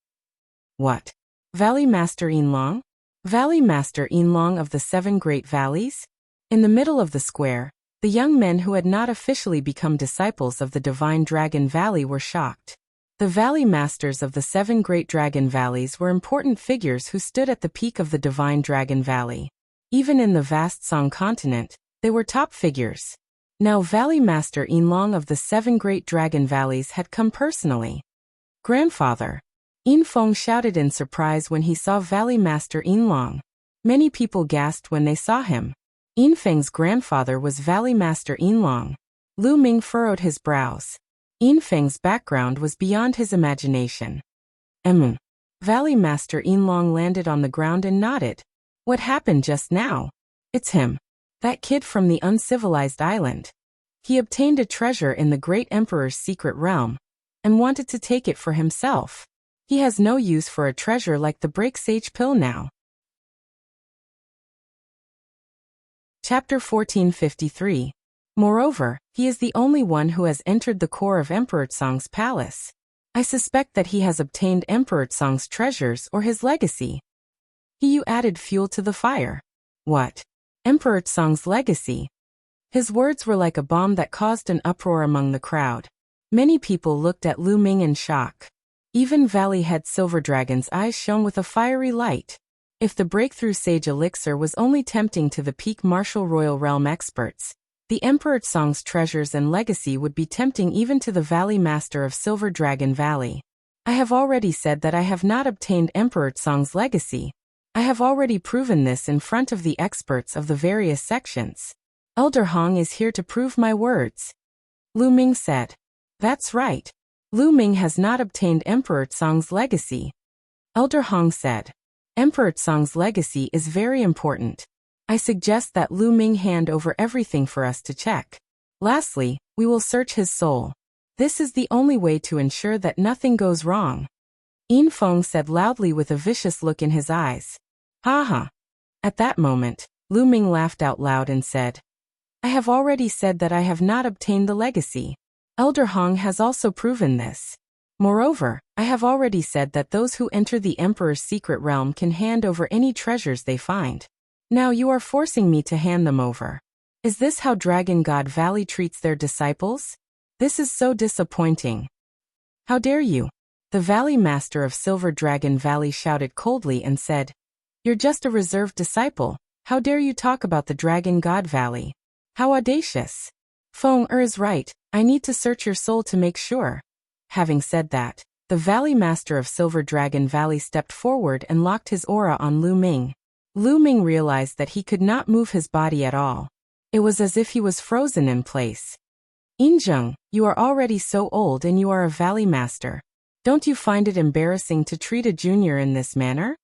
What? Valley Master Yin Long? Valley Master Yin Long of the 7 Great Valleys? In the middle of the square, the young men who had not officially become disciples of the Divine Dragon Valley were shocked. The Valley Masters of the 7 Great Dragon Valleys were important figures who stood at the peak of the Divine Dragon Valley. Even in the vast Song continent, they were top figures. Now Valley Master Yin Long of the 7 Great Dragon Valleys had come personally. Grandfather! Yin Feng shouted in surprise when he saw Valley Master Yin Long. Many people gasped when they saw him. Yin Feng's grandfather was Valley Master Yin Long. Lu Ming furrowed his brows. Yin Feng's background was beyond his imagination. Valley Master Yinlong landed on the ground and nodded. What happened just now? It's him. That kid from the uncivilized island. He obtained a treasure in the great emperor's secret realm and wanted to take it for himself. He has no use for a treasure like the break sage pill now. Chapter 1453. Moreover, he is the only one who has entered the core of Emperor Tsong's palace. I suspect that he has obtained Emperor Tsong's treasures or his legacy. He added fuel to the fire. What? Emperor Tsong's legacy? His words were like a bomb that caused an uproar among the crowd. Many people looked at Lu Ming in shock. Even Valley Head Silver Dragon's eyes shone with a fiery light. If the breakthrough sage elixir was only tempting to the peak martial royal realm experts, the Emperor Tsong's treasures and legacy would be tempting even to the Valley Master of Silver Dragon Valley. I have already said that I have not obtained Emperor Tsong's legacy. I have already proven this in front of the experts of the various sections. Elder Hong is here to prove my words. Lu Ming said. That's right. Lu Ming has not obtained Emperor Tsong's legacy. Elder Hong said. Emperor Tsong's legacy is very important. I suggest that Lu Ming hand over everything for us to check. Lastly, we will search his soul. This is the only way to ensure that nothing goes wrong. Yin Feng said loudly with a vicious look in his eyes. Ha ha. At that moment, Lu Ming laughed out loud and said, I have already said that I have not obtained the legacy. Elder Hong has also proven this. Moreover, I have already said that those who enter the Emperor's secret realm can hand over any treasures they find. Now you are forcing me to hand them over. Is this how Dragon God Valley treats their disciples? This is so disappointing. How dare you? The Valley Master of Silver Dragon Valley shouted coldly and said, You're just a reserved disciple. How dare you talk about the Dragon God Valley? How audacious. Feng is right, I need to search your soul to make sure. Having said that, the Valley Master of Silver Dragon Valley stepped forward and locked his aura on Lu Ming. Lu Ming realized that he could not move his body at all. It was as if he was frozen in place. Yinzheng, you are already so old and you are a Valley Master. Don't you find it embarrassing to treat a junior in this manner?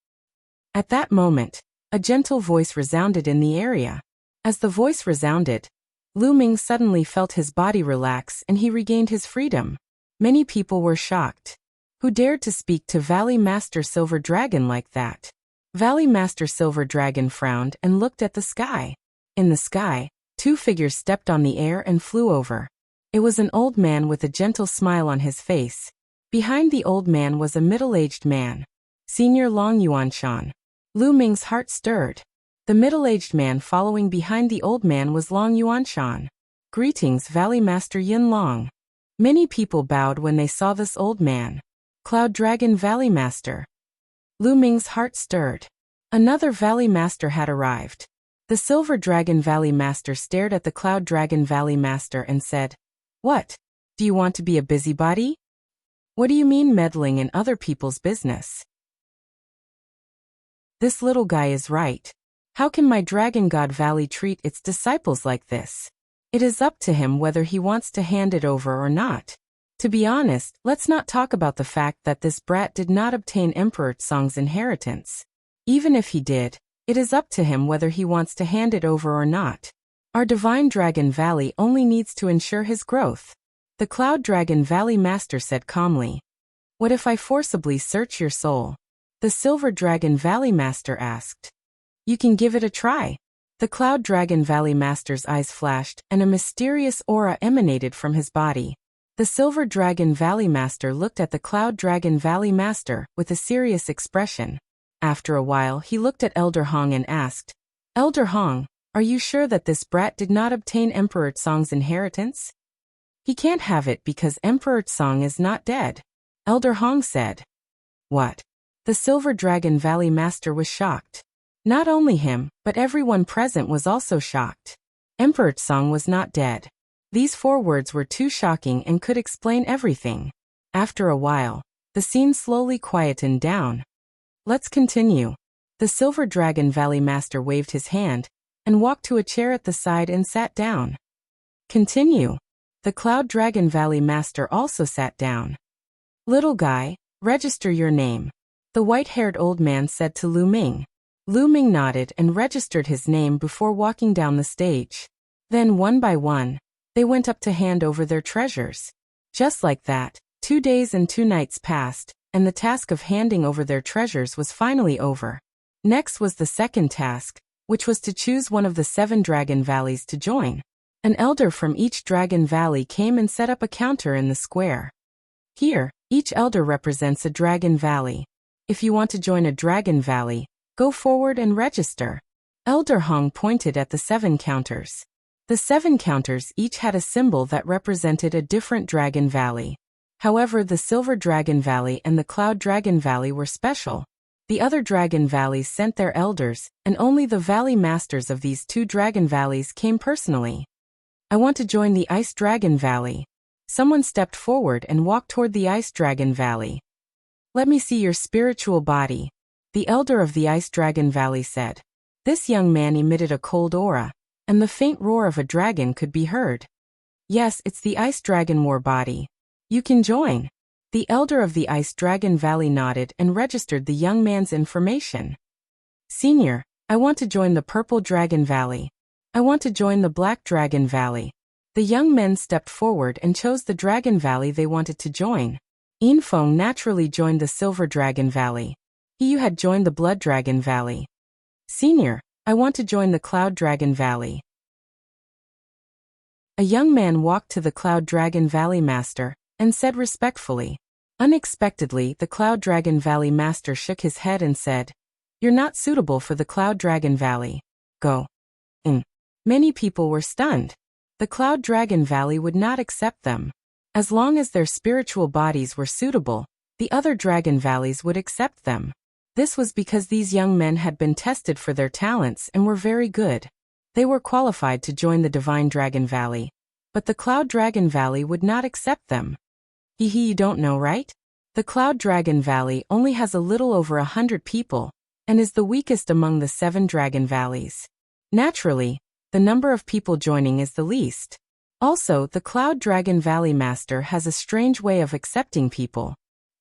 At that moment, a gentle voice resounded in the area. As the voice resounded, Lu Ming suddenly felt his body relax and he regained his freedom. Many people were shocked. Who dared to speak to Valley Master Silver Dragon like that? Valley Master Silver Dragon frowned and looked at the sky. In the sky, two figures stepped on the air and flew over. It was an old man with a gentle smile on his face. Behind the old man was a middle-aged man. Senior Long Yuanshan. Lu Ming's heart stirred. The middle-aged man following behind the old man was Long Yuanshan. Greetings, Valley Master Yin Long. Many people bowed when they saw this old man. Cloud Dragon Valley Master. Lu Ming's heart stirred. Another Valley Master had arrived. The Silver Dragon Valley Master stared at the Cloud Dragon Valley Master and said, What? Do you want to be a busybody? What do you mean meddling in other people's business? This little guy is right. How can my Dragon God Valley treat its disciples like this? It is up to him whether he wants to hand it over or not. To be honest, let's not talk about the fact that this brat did not obtain Emperor Tsong's inheritance. Even if he did, it is up to him whether he wants to hand it over or not. Our Divine Dragon Valley only needs to ensure his growth. The Cloud Dragon Valley Master said calmly. What if I forcibly search your soul? The Silver Dragon Valley Master asked. You can give it a try. The Cloud Dragon Valley Master's eyes flashed and a mysterious aura emanated from his body. The Silver Dragon Valley Master looked at the Cloud Dragon Valley Master with a serious expression. After a while he looked at Elder Hong and asked, Elder Hong, are you sure that this brat did not obtain Emperor Tsong's inheritance? He can't have it because Emperor Tsong is not dead. Elder Hong said. What? The Silver Dragon Valley Master was shocked. Not only him, but everyone present was also shocked. Emperor Tsong was not dead. These 4 words were too shocking and could explain everything. After a while, the scene slowly quietened down. Let's continue. The Silver Dragon Valley Master waved his hand and walked to a chair at the side and sat down. Continue. The Cloud Dragon Valley Master also sat down. Little guy, register your name. the white-haired old man said to Lu Ming. Lu Ming nodded and registered his name before walking down the stage. Then one by one, they went up to hand over their treasures. Just like that, 2 days and 2 nights passed, and the task of handing over their treasures was finally over. Next was the second task, which was to choose one of the 7 dragon valleys to join. An elder from each dragon valley came and set up a counter in the square. Here, each elder represents a dragon valley. If you want to join a dragon valley, go forward and register. Elder Hong pointed at the 7 counters. The 7 counters each had a symbol that represented a different dragon valley. However, the Silver Dragon Valley and the Cloud Dragon Valley were special. The other dragon valleys sent their elders, and only the valley masters of these 2 dragon valleys came personally. I want to join the Ice Dragon Valley. Someone stepped forward and walked toward the Ice Dragon Valley. Let me see your spiritual body, the elder of the Ice Dragon Valley said. This young man emitted a cold aura, and the faint roar of a dragon could be heard. Yes, it's the Ice Dragon War body. You can join. The elder of the Ice Dragon Valley nodded and registered the young man's information. Senior, I want to join the Purple Dragon Valley. I want to join the Black Dragon Valley. The young men stepped forward and chose the Dragon Valley they wanted to join. Yin Feng naturally joined the Silver Dragon Valley. He had joined the Blood Dragon Valley. Senior, I want to join the Cloud Dragon Valley. A young man walked to the Cloud Dragon Valley Master and said respectfully. Unexpectedly, the Cloud Dragon Valley Master shook his head and said, "You're not suitable for the Cloud Dragon Valley. Go." Many people were stunned. The Cloud Dragon Valley would not accept them. As long as their spiritual bodies were suitable, the other dragon valleys would accept them. This was because these young men had been tested for their talents and were very good. They were qualified to join the Divine Dragon Valley, but the Cloud Dragon Valley would not accept them. You don't know, right? The Cloud Dragon Valley only has a little over 100 people, and is the weakest among the 7 dragon valleys. Naturally, the number of people joining is the least. Also, the Cloud Dragon Valley Master has a strange way of accepting people.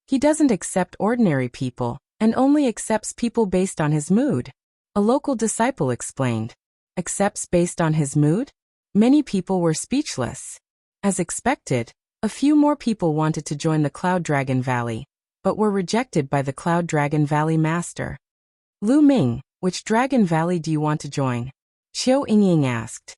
He doesn't accept ordinary people, and only accepts people based on his mood. A local disciple explained. Accepts based on his mood? Many people were speechless. As expected, a few more people wanted to join the Cloud Dragon Valley, but were rejected by the Cloud Dragon Valley Master. Lu Ming, which Dragon Valley do you want to join? Qiu Yingying asked.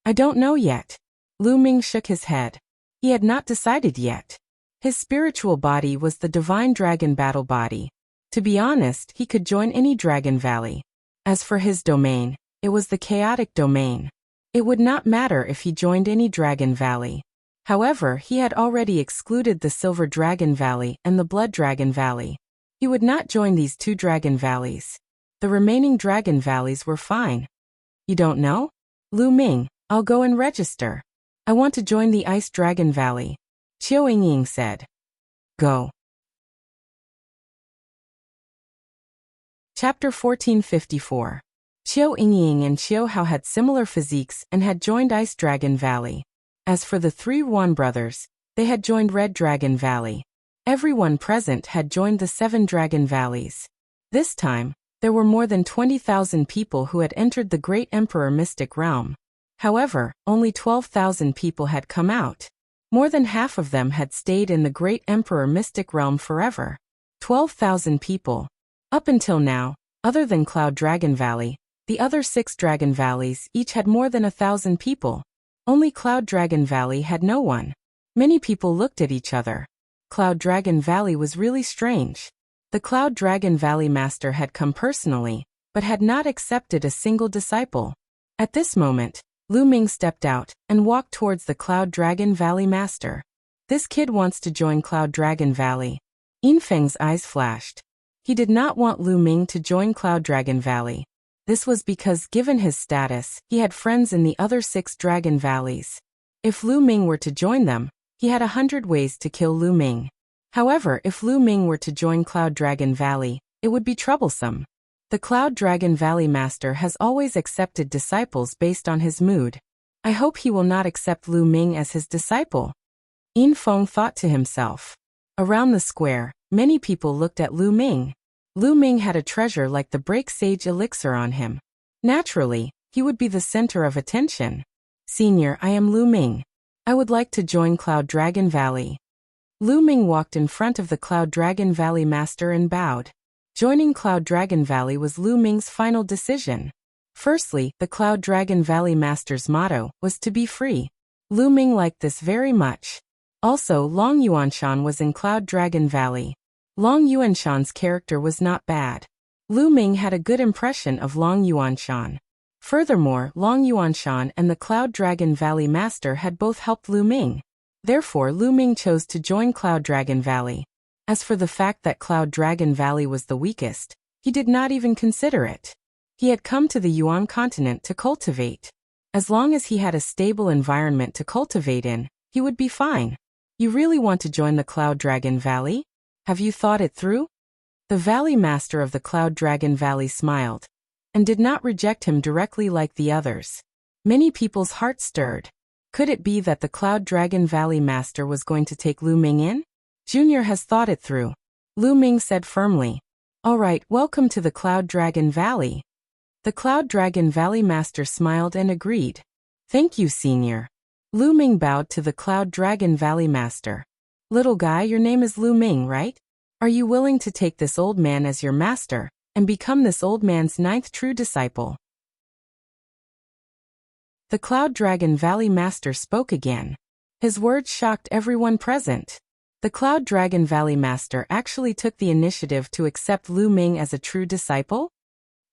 I don't know yet. Lu Ming shook his head. He had not decided yet. His spiritual body was the Divine Dragon Battle Body. To be honest, he could join any Dragon Valley. As for his domain, it was the Chaotic Domain. It would not matter if he joined any Dragon Valley. However, he had already excluded the Silver Dragon Valley and the Blood Dragon Valley. He would not join these 2 Dragon Valleys. The remaining Dragon Valleys were fine. You don't know? Lu Ming, I'll go and register. I want to join the Ice Dragon Valley. Qiu Yingying said. Go. Chapter 1454. Qiu Yingying and Qiu Hao had similar physiques and had joined Ice Dragon Valley. As for the 3 Yuan brothers, they had joined Red Dragon Valley. Everyone present had joined the 7 Dragon Valleys. This time, there were more than 20,000 people who had entered the Great Emperor Mystic Realm. However, only 12,000 people had come out. More than half of them had stayed in the Great Emperor Mystic Realm forever. 12,000 people. Up until now, other than Cloud Dragon Valley, the other 6 Dragon Valleys each had more than 1,000 people. Only Cloud Dragon Valley had no one. Many people looked at each other. Cloud Dragon Valley was really strange. The Cloud Dragon Valley Master had come personally, but had not accepted a single disciple. At this moment, Lu Ming stepped out and walked towards the Cloud Dragon Valley Master. This kid wants to join Cloud Dragon Valley. Yin Feng's eyes flashed. He did not want Lu Ming to join Cloud Dragon Valley. This was because, given his status, he had friends in the other 6 Dragon Valleys. If Lu Ming were to join them, he had 100 ways to kill Lu Ming. However, if Lu Ming were to join Cloud Dragon Valley, it would be troublesome. The Cloud Dragon Valley Master has always accepted disciples based on his mood. I hope he will not accept Lu Ming as his disciple. Yin Feng thought to himself. Around the square, many people looked at Lu Ming. Lu Ming had a treasure like the Break Sage elixir on him. Naturally, he would be the center of attention. Senior, I am Lu Ming. I would like to join Cloud Dragon Valley. Lu Ming walked in front of the Cloud Dragon Valley master and bowed. Joining Cloud Dragon Valley was Lu Ming's final decision. Firstly, the Cloud Dragon Valley master's motto was to be free. Lu Ming liked this very much. Also, Long Yuanshan was in Cloud Dragon Valley. Long Yuanshan's character was not bad. Lu Ming had a good impression of Long Yuanshan. Furthermore, Long Yuanshan and the Cloud Dragon Valley master had both helped Lu Ming. Therefore, Lu Ming chose to join Cloud Dragon Valley. As for the fact that Cloud Dragon Valley was the weakest, he did not even consider it. He had come to the Yuan continent to cultivate. As long as he had a stable environment to cultivate in, he would be fine. You really want to join the Cloud Dragon Valley? Have you thought it through? The Valley Master of the Cloud Dragon Valley smiled, and did not reject him directly like the others. Many people's hearts stirred. Could it be that the Cloud Dragon Valley Master was going to take Lu Ming in? Junior has thought it through. Lu Ming said firmly. All right, welcome to the Cloud Dragon Valley. The Cloud Dragon Valley Master smiled and agreed. Thank you, Senior. Lu Ming bowed to the Cloud Dragon Valley Master. Little guy, your name is Lu Ming, right? Are you willing to take this old man as your master, and become this old man's 9th true disciple? The Cloud Dragon Valley Master spoke again. His words shocked everyone present. The Cloud Dragon Valley Master actually took the initiative to accept Lu Ming as a true disciple?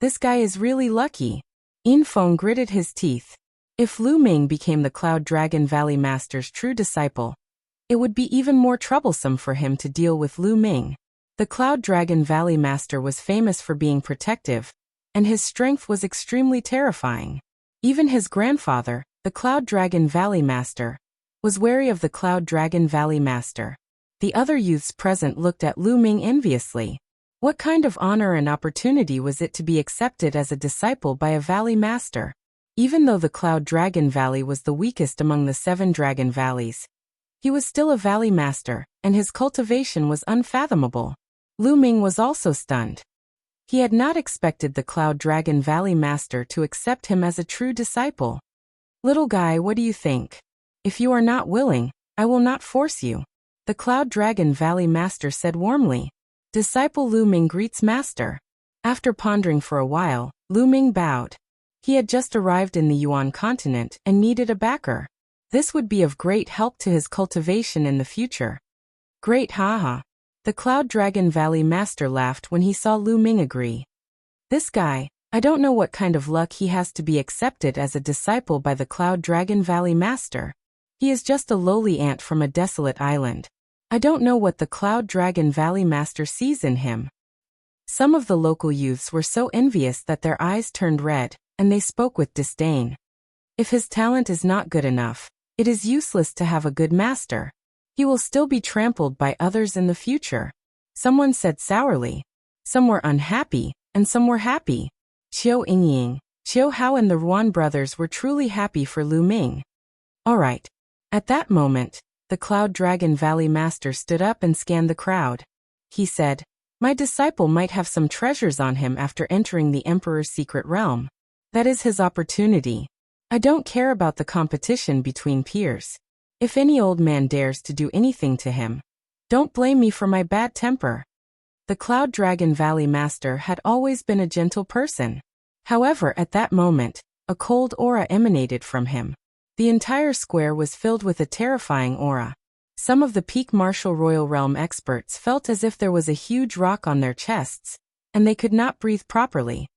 This guy is really lucky. Yin Feng gritted his teeth. If Lu Ming became the Cloud Dragon Valley Master's true disciple, it would be even more troublesome for him to deal with Lu Ming. The Cloud Dragon Valley Master was famous for being protective, and his strength was extremely terrifying. Even his grandfather, the Cloud Dragon Valley Master, was wary of the Cloud Dragon Valley Master. The other youths present looked at Lu Ming enviously. What kind of honor and opportunity was it to be accepted as a disciple by a Valley Master? Even though the Cloud Dragon Valley was the weakest among the 7 Dragon Valleys, he was still a Valley Master, and his cultivation was unfathomable. Lu Ming was also stunned. He had not expected the Cloud Dragon Valley Master to accept him as a true disciple. Little guy, what do you think? If you are not willing, I will not force you. The Cloud Dragon Valley Master said warmly. Disciple Lu Ming greets Master. After pondering for a while, Lu Ming bowed. He had just arrived in the Yuan continent and needed a backer. This would be of great help to his cultivation in the future. Great, haha. The Cloud Dragon Valley Master laughed when he saw Lu Ming agree. This guy, I don't know what kind of luck he has to be accepted as a disciple by the Cloud Dragon Valley Master. He is just a lowly ant from a desolate island. I don't know what the Cloud Dragon Valley Master sees in him. Some of the local youths were so envious that their eyes turned red, and they spoke with disdain. If his talent is not good enough, it is useless to have a good master. He will still be trampled by others in the future. Someone said sourly. Some were unhappy, and some were happy. Qiu Yingying, Qiu Hao and the Ruan brothers were truly happy for Lu Ming. All right. At that moment, the Cloud Dragon Valley Master stood up and scanned the crowd. He said, my disciple might have some treasures on him after entering the Emperor's secret realm. That is his opportunity. I don't care about the competition between peers. If any old man dares to do anything to him, don't blame me for my bad temper. The Cloud Dragon Valley Master had always been a gentle person. However, at that moment, a cold aura emanated from him. The entire square was filled with a terrifying aura. Some of the peak martial royal realm experts felt as if there was a huge rock on their chests, and they could not breathe properly.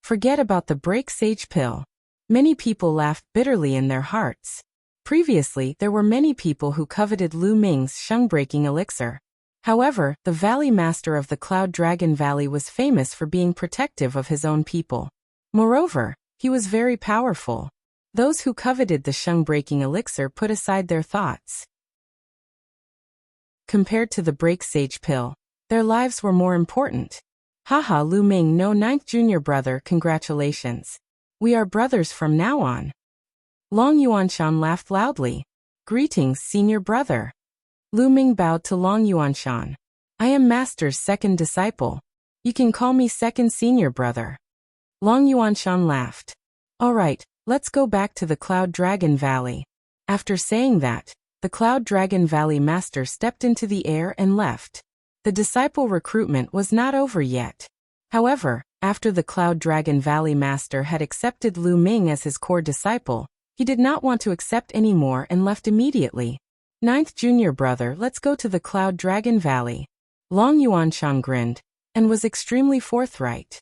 Forget about the Break Sage pill. Many people laughed bitterly in their hearts. Previously, there were many people who coveted Lu Ming's sheng-breaking elixir. However, the Valley Master of the Cloud Dragon Valley was famous for being protective of his own people. Moreover, he was very powerful. Those who coveted the sheng-breaking elixir put aside their thoughts. Compared to the Break Sage pill, their lives were more important. Haha, Lu Ming, no 9th junior brother, congratulations. We are brothers from now on. Long Yuanshan laughed loudly. Greetings, senior brother. Lu Ming bowed to Long Yuanshan. I am Master's 2nd disciple. You can call me second senior brother. Long Yuanshan laughed. All right, let's go back to the Cloud Dragon Valley. After saying that, the Cloud Dragon Valley master stepped into the air and left. The disciple recruitment was not over yet. However, after the Cloud Dragon Valley master had accepted Lu Ming as his core disciple, he did not want to accept any more and left immediately. Ninth junior brother, let's go to the Cloud Dragon Valley. Long Yuanshan grinned and was extremely forthright.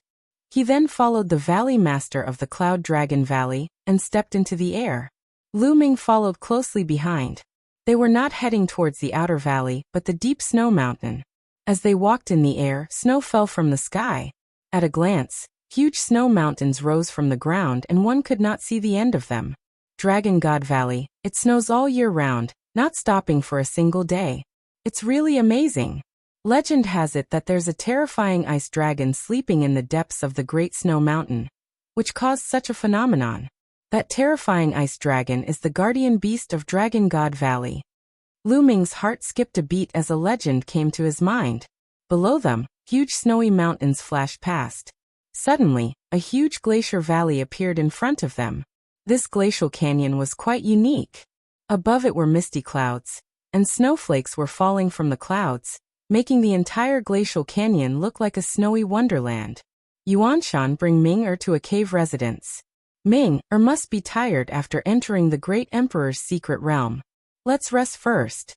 He then followed the valley master of the Cloud Dragon Valley and stepped into the air. Lu Ming followed closely behind. They were not heading towards the outer valley but the deep snow mountain. As they walked in the air, snow fell from the sky. At a glance, huge snow mountains rose from the ground and one could not see the end of them. Dragon God Valley, it snows all year round, not stopping for a single day. It's really amazing. Legend has it that there's a terrifying ice dragon sleeping in the depths of the Great Snow Mountain, which caused such a phenomenon. That terrifying ice dragon is the guardian beast of Dragon God Valley. Lu Ming's heart skipped a beat as a legend came to his mind. Below them, huge snowy mountains flashed past. Suddenly, a huge glacier valley appeared in front of them. This glacial canyon was quite unique. Above it were misty clouds, and snowflakes were falling from the clouds, making the entire glacial canyon look like a snowy wonderland. Yuanshan, bring Ming-er to a cave residence. Ming-er must be tired after entering the great emperor's secret realm. Let's rest first.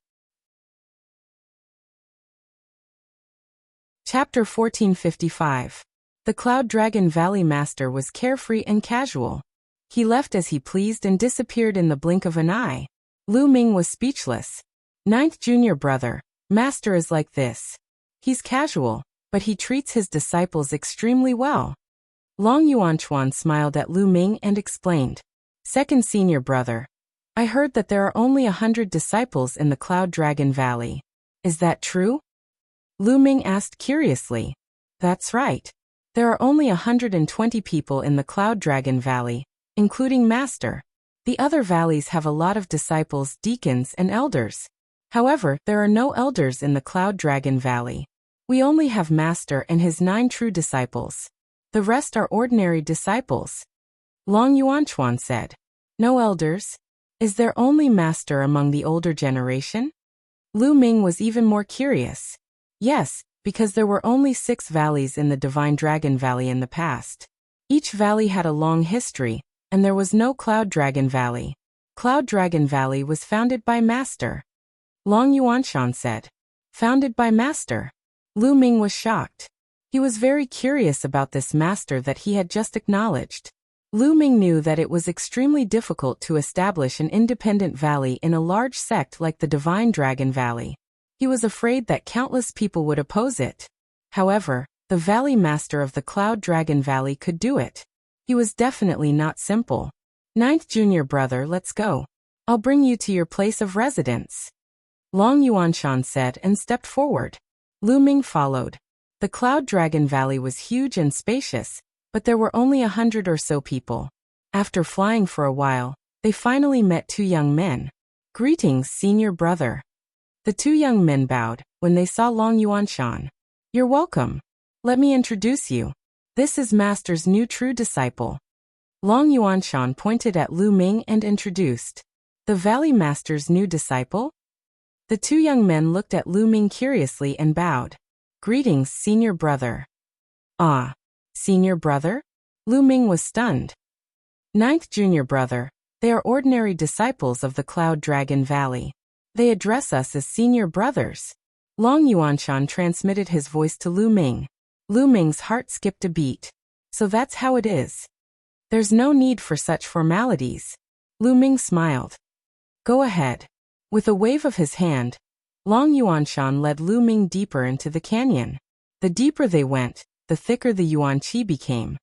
Chapter 1455. The Cloud Dragon Valley Master was carefree and casual. He left as he pleased and disappeared in the blink of an eye. Lu Ming was speechless. Ninth junior brother, Master is like this. He's casual, but he treats his disciples extremely well. Long Yuanchuan smiled at Lu Ming and explained. Second senior brother, I heard that there are only 100 disciples in the Cloud Dragon Valley. Is that true? Lu Ming asked curiously. That's right. There are only 120 people in the Cloud Dragon Valley, including Master. The other valleys have a lot of disciples, deacons, and elders. However, there are no elders in the Cloud Dragon Valley. We only have Master and his 9 true disciples. The rest are ordinary disciples. Long Yuanchuan said. No elders? Is there only Master among the older generation? Lu Ming was even more curious. Yes, because there were only 6 valleys in the Divine Dragon Valley in the past. Each valley had a long history, and there was no Cloud Dragon Valley. Cloud Dragon Valley was founded by Master. Long Yuanshan said. Founded by Master. Lu Ming was shocked. He was very curious about this Master that he had just acknowledged. Lu Ming knew that it was extremely difficult to establish an independent valley in a large sect like the Divine Dragon Valley. He was afraid that countless people would oppose it. However, the Valley Master of the Cloud Dragon Valley could do it. He was definitely not simple. Ninth junior brother, let's go. I'll bring you to your place of residence. Long Yuanshan said and stepped forward. Lu Ming followed. The Cloud Dragon Valley was huge and spacious, but there were only 100 or so people. After flying for a while, they finally met 2 young men. Greetings, senior brother. The 2 young men bowed when they saw Long Yuanshan. You're welcome. Let me introduce you. This is Master's new true disciple. Long Yuanshan pointed at Lu Ming and introduced. The Valley Master's new disciple? The 2 young men looked at Lu Ming curiously and bowed. Greetings, senior brother. Ah, senior brother? Lu Ming was stunned. Ninth junior brother, they are ordinary disciples of the Cloud Dragon Valley. They address us as senior brothers. Long Yuanshan transmitted his voice to Lu Ming. Lu Ming's heart skipped a beat. So that's how it is. There's no need for such formalities. Lu Ming smiled. Go ahead. With a wave of his hand, Long Yuanshan led Lu Ming deeper into the canyon. The deeper they went, the thicker the yuan qi became.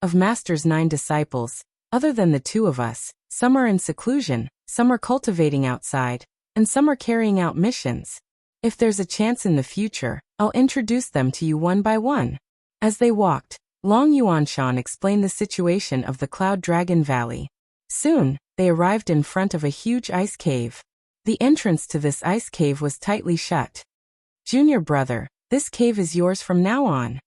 Of Master's 9 disciples, other than the 2 of us, some are in seclusion, some are cultivating outside, and some are carrying out missions. If there's a chance in the future, I'll introduce them to you one by one. As they walked, Long Yuanshan explained the situation of the Cloud Dragon Valley. Soon, they arrived in front of a huge ice cave. The entrance to this ice cave was tightly shut. Junior brother, this cave is yours from now on.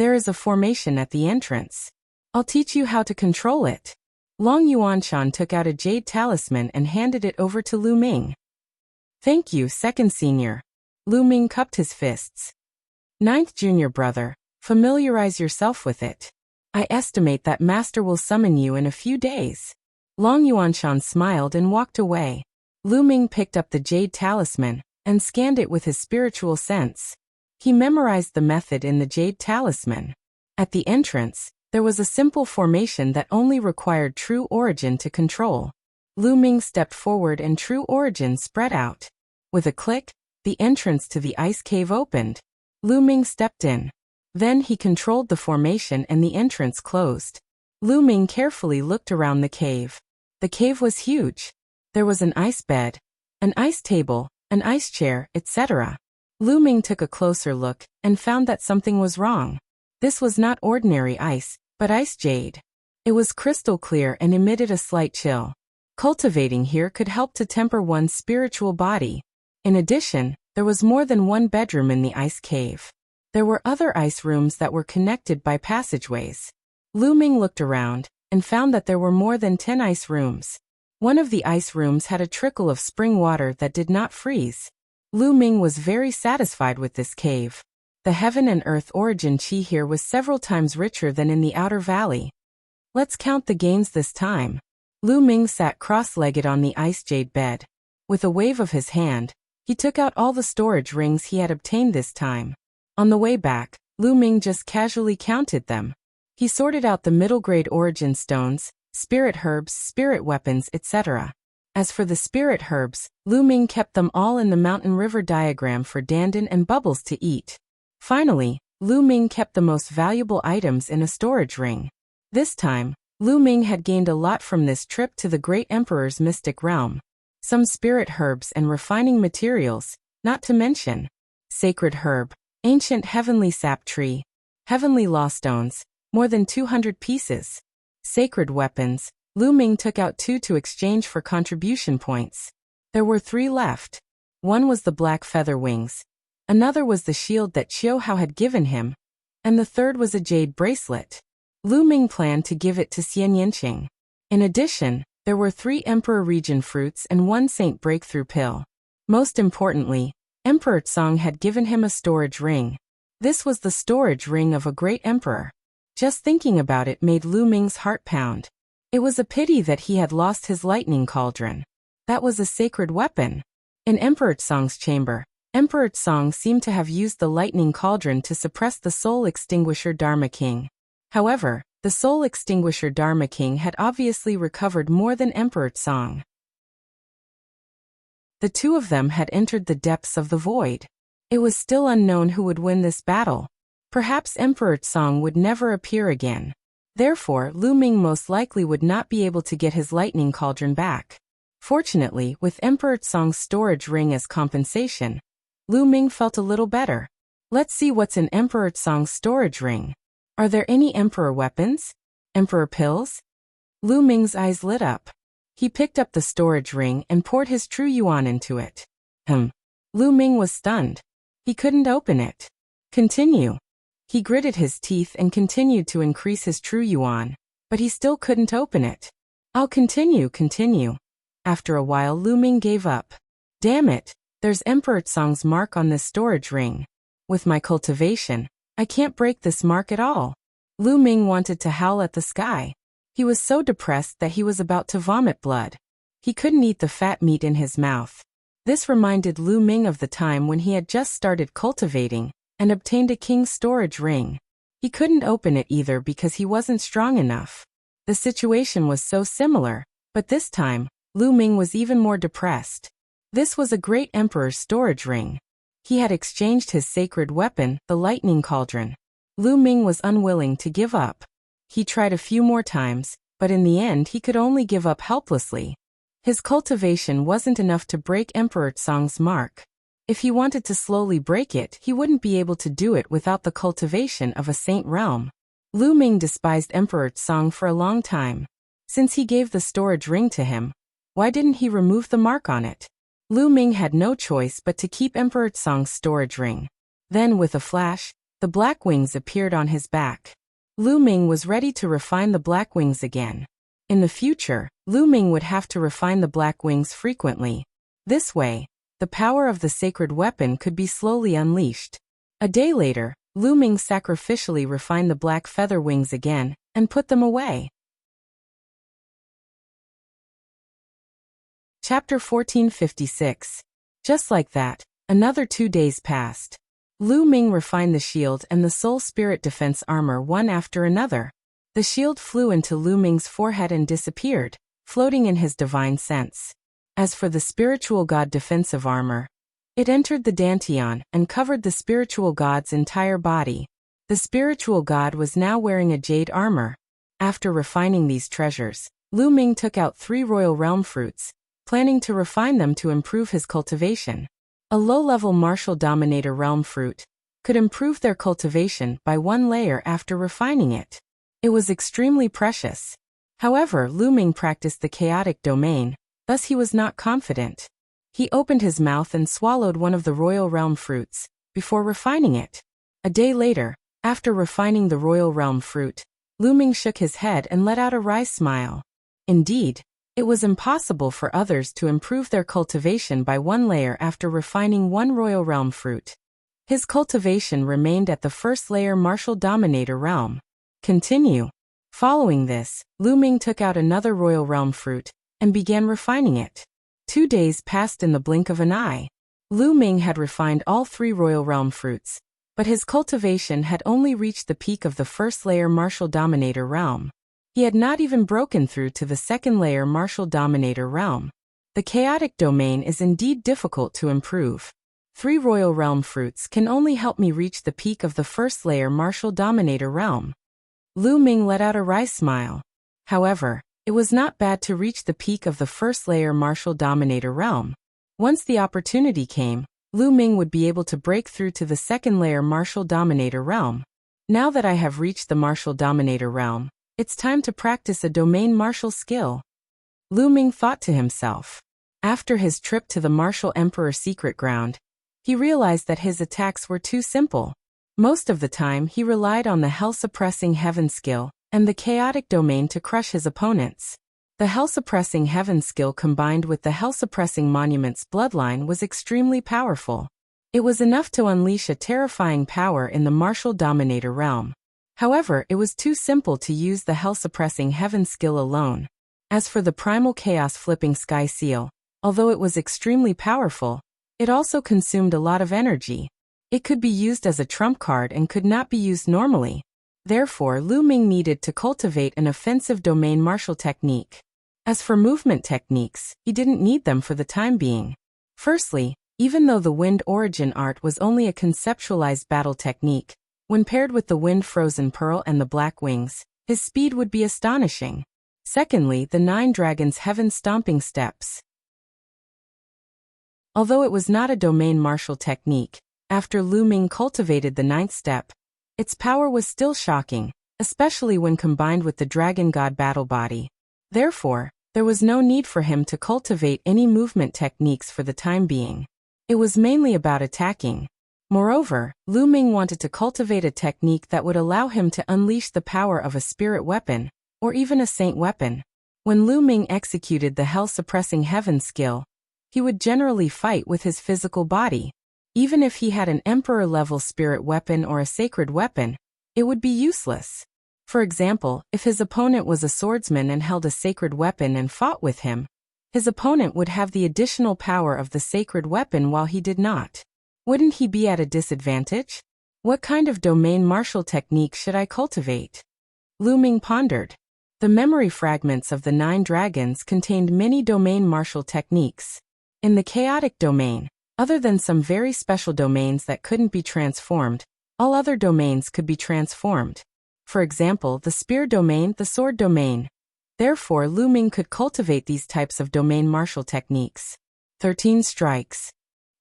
There is a formation at the entrance. I'll teach you how to control it. Long Yuanshan took out a jade talisman and handed it over to Lu Ming. Thank you, second senior. Lu Ming cupped his fists. Ninth junior brother, familiarize yourself with it. I estimate that master will summon you in a few days. Long Yuanshan smiled and walked away. Lu Ming picked up the jade talisman and scanned it with his spiritual sense. He memorized the method in the jade talisman. At the entrance, there was a simple formation that only required true origin to control. Lu Ming stepped forward and true origin spread out. With a click, the entrance to the ice cave opened. Lu Ming stepped in. Then he controlled the formation and the entrance closed. Lu Ming carefully looked around the cave. The cave was huge. There was an ice bed, an ice table, an ice chair, etc. Lu Ming took a closer look and found that something was wrong. This was not ordinary ice, but ice jade. It was crystal clear and emitted a slight chill. Cultivating here could help to temper one's spiritual body. In addition, there was more than one bedroom in the ice cave. There were other ice rooms that were connected by passageways. Lu Ming looked around and found that there were more than 10 ice rooms. One of the ice rooms had a trickle of spring water that did not freeze. Lu Ming was very satisfied with this cave. The heaven and earth origin chi here was several times richer than in the outer valley. Let's count the gains this time. Lu Ming sat cross-legged on the ice jade bed. With a wave of his hand, he took out all the storage rings he had obtained this time. On the way back, Lu Ming just casually counted them. He sorted out the middle-grade origin stones, spirit herbs, spirit weapons, etc. As for the spirit herbs, Lu Ming kept them all in the mountain river diagram for Dandan and Bubbles to eat. Finally, Lu Ming kept the most valuable items in a storage ring. This time, Lu Ming had gained a lot from this trip to the Great Emperor's mystic realm. Some spirit herbs and refining materials, not to mention sacred herb, ancient heavenly sap tree, heavenly law stones, more than 200 pieces. Sacred weapons, Lu Ming took out 2 to exchange for contribution points. There were 3 left. One was the black feather wings, another was the shield that Chiu Hao had given him, and the third was a jade bracelet. Lu Ming planned to give it to Xian Yinqing. In addition, there were 3 Emperor Region fruits and 1 Saint Breakthrough pill. Most importantly, Emperor Tsong had given him a storage ring. This was the storage ring of a great emperor. Just thinking about it made Lu Ming's heart pound. It was a pity that he had lost his lightning cauldron. That was a sacred weapon. In Emperor Tsong's chamber, Emperor Tsong seemed to have used the lightning cauldron to suppress the soul extinguisher Dharma King. However, the soul extinguisher Dharma King had obviously recovered more than Emperor Tsong. The 2 of them had entered the depths of the void. It was still unknown who would win this battle. Perhaps Emperor Tsong would never appear again. Therefore, Lu Ming most likely would not be able to get his lightning cauldron back. Fortunately, with Emperor Tsong's storage ring as compensation, Lu Ming felt a little better. Let's see what's in Emperor Tsong's storage ring. Are there any emperor weapons? Emperor pills? Lu Ming's eyes lit up. He picked up the storage ring and poured his true yuan into it. Lu Ming was stunned. He couldn't open it. Continue. He gritted his teeth and continued to increase his true yuan, but he still couldn't open it. I'll continue. After a while, Lu Ming gave up. Damn it, there's Emperor Tsong's mark on this storage ring. With my cultivation, I can't break this mark at all. Lu Ming wanted to howl at the sky. He was so depressed that he was about to vomit blood. He couldn't eat the fat meat in his mouth. This reminded Lu Ming of the time when he had just started cultivating and obtained a king's storage ring. He couldn't open it either because he wasn't strong enough. The situation was so similar, but this time, Lu Ming was even more depressed. This was a great emperor's storage ring. He had exchanged his sacred weapon, the lightning cauldron. Lu Ming was unwilling to give up. He tried a few more times, but in the end he could only give up helplessly. His cultivation wasn't enough to break Emperor Tsong's mark. If he wanted to slowly break it, he wouldn't be able to do it without the cultivation of a saint realm. Lu Ming despised Emperor Tsong for a long time. Since he gave the storage ring to him, why didn't he remove the mark on it? Lu Ming had no choice but to keep Emperor Tsong's storage ring. Then with a flash, The black wings appeared on his back. Lu Ming was ready to refine the black wings again. In the future, Lu Ming would have to refine the black wings frequently. This way, the power of the sacred weapon could be slowly unleashed. A day later, Lu Ming sacrificially refined the black feather wings again and put them away. Chapter 1456. Just like that, another 2 days passed. Lu Ming refined the shield and the soul spirit defense armor one after another. The shield flew into Lu Ming's forehead and disappeared, floating in his divine sense. As for the spiritual god defensive armor, it entered the dantian and covered the spiritual god's entire body. The spiritual god was now wearing a jade armor. After refining these treasures, Lu Ming took out 3 royal realm fruits, planning to refine them to improve his cultivation. A low-level martial dominator realm fruit could improve their cultivation by 1 layer after refining it. It was extremely precious. However, Lu Ming practiced the chaotic domain, thus he was not confident. He opened his mouth and swallowed one of the royal realm fruits, before refining it. A day later, after refining the royal realm fruit, Lu Ming shook his head and let out a wry smile. Indeed, it was impossible for others to improve their cultivation by 1 layer after refining 1 royal realm fruit. His cultivation remained at the first layer martial dominator realm. Continue. Following this, Lu Ming took out another royal realm fruit and began refining it. 2 days passed in the blink of an eye. Lu Ming had refined all 3 royal realm fruits, but his cultivation had only reached the peak of the first layer martial dominator realm. He had not even broken through to the second layer martial dominator realm. The chaotic domain is indeed difficult to improve. 3 royal realm fruits can only help me reach the peak of the first layer martial dominator realm. Lu Ming let out a wry smile. However, it was not bad to reach the peak of the first layer martial dominator realm. Once the opportunity came, Lu Ming would be able to break through to the second layer martial dominator realm. Now that I have reached the martial dominator realm, it's time to practice a domain martial skill. Lu Ming thought to himself. After his trip to the martial emperor secret ground, he realized that his attacks were too simple. Most of the time he relied on the hell-suppressing heaven skill and the chaotic domain to crush his opponents. The hell-suppressing heaven skill combined with the hell-suppressing monument's bloodline was extremely powerful. It was enough to unleash a terrifying power in the martial dominator realm. However, it was too simple to use the hell-suppressing heaven skill alone. As for the primal chaos flipping sky seal, although it was extremely powerful, it also consumed a lot of energy. It could be used as a trump card and could not be used normally. Therefore, Lu Ming needed to cultivate an offensive domain martial technique. As for movement techniques, he didn't need them for the time being. Firstly, even though the wind origin art was only a conceptualized battle technique, when paired with the wind frozen pearl and the black wings, his speed would be astonishing. Secondly, the 9 dragons heaven stomping steps. Although it was not a domain martial technique, after Lu Ming cultivated the 9th step, its power was still shocking, especially when combined with the dragon god battle body. Therefore, there was no need for him to cultivate any movement techniques for the time being. It was mainly about attacking. Moreover, Lu Ming wanted to cultivate a technique that would allow him to unleash the power of a spirit weapon, or even a saint weapon. When Lu Ming executed the hell-suppressing heaven skill, he would generally fight with his physical body. Even if he had an emperor-level spirit weapon or a sacred weapon, it would be useless. For example, if his opponent was a swordsman and held a sacred weapon and fought with him, his opponent would have the additional power of the sacred weapon while he did not. Wouldn't he be at a disadvantage? What kind of domain martial technique should I cultivate? Lu Ming pondered. The memory fragments of the 9 dragons contained many domain martial techniques. In the chaotic domain, other than some very special domains that couldn't be transformed, all other domains could be transformed. For example, the spear domain, the sword domain. Therefore, Lu Ming could cultivate these types of domain martial techniques. 13 strikes.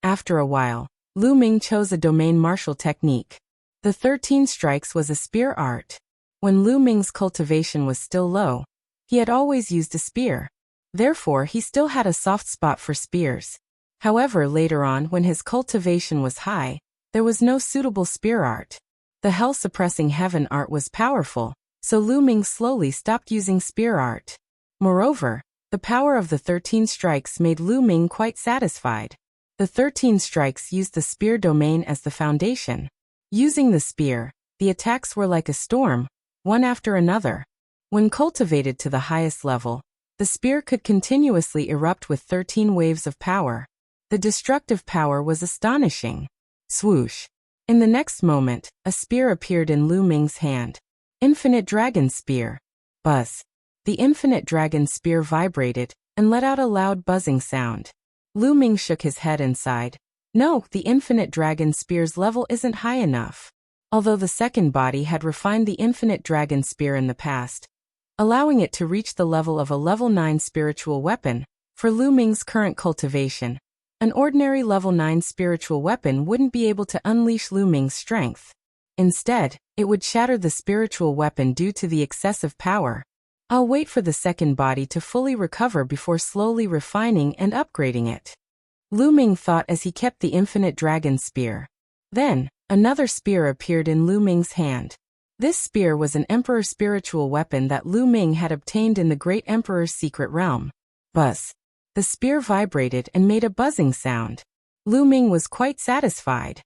After a while, Lu Ming chose a domain martial technique. The 13 strikes was a spear art. When Lu Ming's cultivation was still low, he had always used a spear. Therefore, he still had a soft spot for spears. However, later on, when his cultivation was high, there was no suitable spear art. The hell-suppressing heaven art was powerful, so Lu Ming slowly stopped using spear art. Moreover, the power of the 13 strikes made Lu Ming quite satisfied. The 13 strikes used the spear domain as the foundation. Using the spear, the attacks were like a storm, one after another. When cultivated to the highest level, the spear could continuously erupt with 13 waves of power. The destructive power was astonishing. Swoosh! In the next moment, a spear appeared in Lu Ming's hand. Infinite Dragon Spear. Buzz. The Infinite Dragon Spear vibrated and let out a loud buzzing sound. Lu Ming shook his head and sighed. No, the Infinite Dragon Spear's level isn't high enough. Although the second body had refined the Infinite Dragon Spear in the past, allowing it to reach the level of a level 9 spiritual weapon, for Lu Ming's current cultivation, an ordinary level 9 spiritual weapon wouldn't be able to unleash Lu Ming's strength. Instead, it would shatter the spiritual weapon due to the excessive power. I'll wait for the second body to fully recover before slowly refining and upgrading it. Lu Ming thought as he kept the Infinite Dragon Spear. Then, another spear appeared in Lu Ming's hand. This spear was an Emperor spiritual weapon that Lu Ming had obtained in the Great Emperor's secret realm. Buzz. The spear vibrated and made a buzzing sound. Lu Ming was quite satisfied.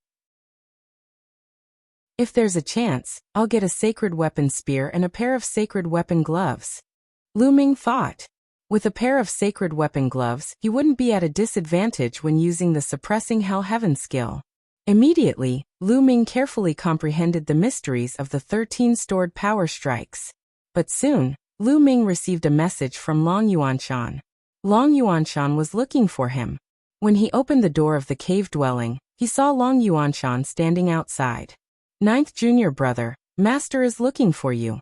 If there's a chance, I'll get a sacred weapon spear and a pair of sacred weapon gloves. Lu Ming thought. With a pair of sacred weapon gloves, he wouldn't be at a disadvantage when using the suppressing hell heaven skill. Immediately, Lu Ming carefully comprehended the mysteries of the 13 stored power strikes. But soon, Lu Ming received a message from Long Yuanshan. Long Yuanshan was looking for him. When he opened the door of the cave dwelling, he saw Long Yuanshan standing outside. Ninth junior brother, Master is looking for you.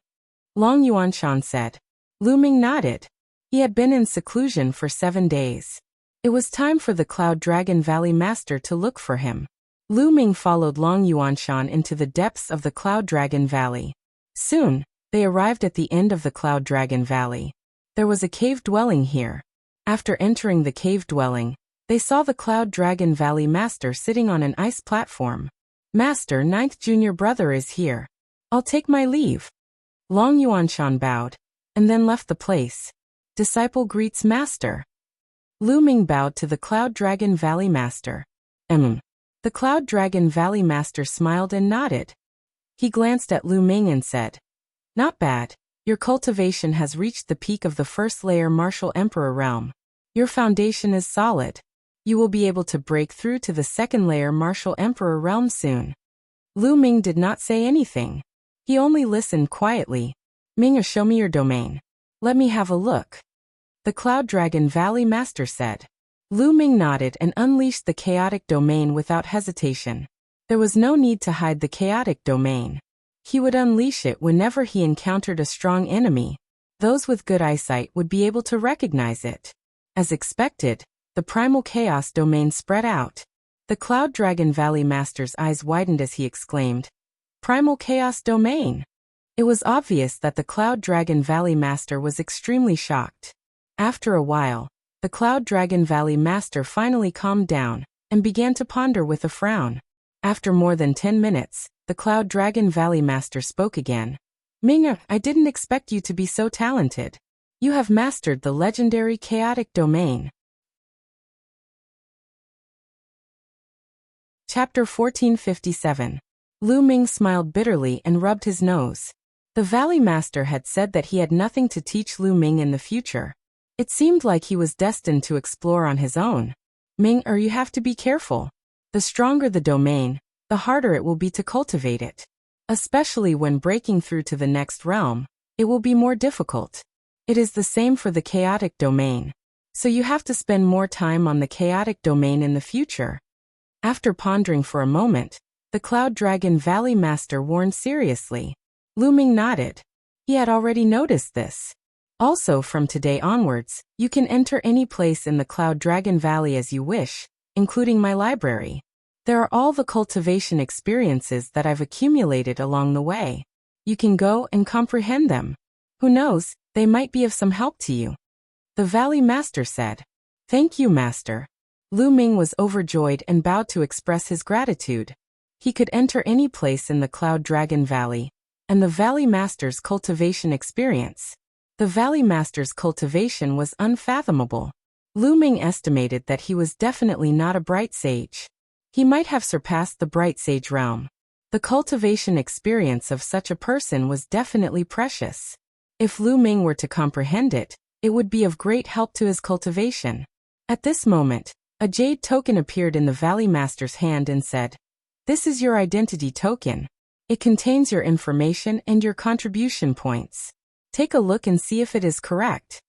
Long Yuanshan said. Lu Ming nodded. He had been in seclusion for 7 days. It was time for the Cloud Dragon Valley Master to look for him. Lu Ming followed Long Yuanshan into the depths of the Cloud Dragon Valley. Soon, they arrived at the end of the Cloud Dragon Valley. There was a cave dwelling here. After entering the cave dwelling, they saw the Cloud Dragon Valley Master sitting on an ice platform. Master, ninth junior brother is here. I'll take my leave. Long Yuanshan bowed, and then left the place. Disciple greets Master. Lu Ming bowed to the Cloud Dragon Valley Master. The Cloud Dragon Valley Master smiled and nodded. He glanced at Lu Ming and said, Not bad. Your cultivation has reached the peak of the first layer Martial Emperor realm. Your foundation is solid. You will be able to break through to the second layer Martial Emperor realm soon. Lu Ming did not say anything. He only listened quietly. Ming, show me your domain. Let me have a look. The Cloud Dragon Valley Master said. Lu Ming nodded and unleashed the chaotic domain without hesitation. There was no need to hide the chaotic domain. He would unleash it whenever he encountered a strong enemy. Those with good eyesight would be able to recognize it. As expected, the primal chaos domain spread out. The Cloud Dragon Valley Master's eyes widened as he exclaimed, Primal chaos domain! It was obvious that the Cloud Dragon Valley Master was extremely shocked. After a while, the Cloud Dragon Valley Master finally calmed down and began to ponder with a frown. After more than 10 minutes, the Cloud Dragon Valley Master spoke again. Ming, I didn't expect you to be so talented. You have mastered the legendary chaotic domain. Chapter 1457. Lu Ming smiled bitterly and rubbed his nose. The Valley Master had said that he had nothing to teach Lu Ming in the future. It seemed like he was destined to explore on his own. Ming, you have to be careful. The stronger the domain, the harder it will be to cultivate it. Especially when breaking through to the next realm, it will be more difficult. It is the same for the chaotic domain. So you have to spend more time on the chaotic domain in the future. After pondering for a moment, the Cloud Dragon Valley Master warned seriously. Lu Ming nodded. He had already noticed this. Also, from today onwards, you can enter any place in the Cloud Dragon Valley as you wish, including my library. There are all the cultivation experiences that I've accumulated along the way. You can go and comprehend them. Who knows, they might be of some help to you. The Valley Master said. Thank you, Master. Lu Ming was overjoyed and bowed to express his gratitude. He could enter any place in the Cloud Dragon Valley, and the Valley Master's cultivation experience. The Valley Master's cultivation was unfathomable. Lu Ming estimated that he was definitely not a bright sage. He might have surpassed the bright sage realm. The cultivation experience of such a person was definitely precious. If Lu Ming were to comprehend it, it would be of great help to his cultivation. At this moment, a jade token appeared in the Valley Master's hand and said, "This is your identity token. It contains your information and your contribution points. Take a look and see if it is correct."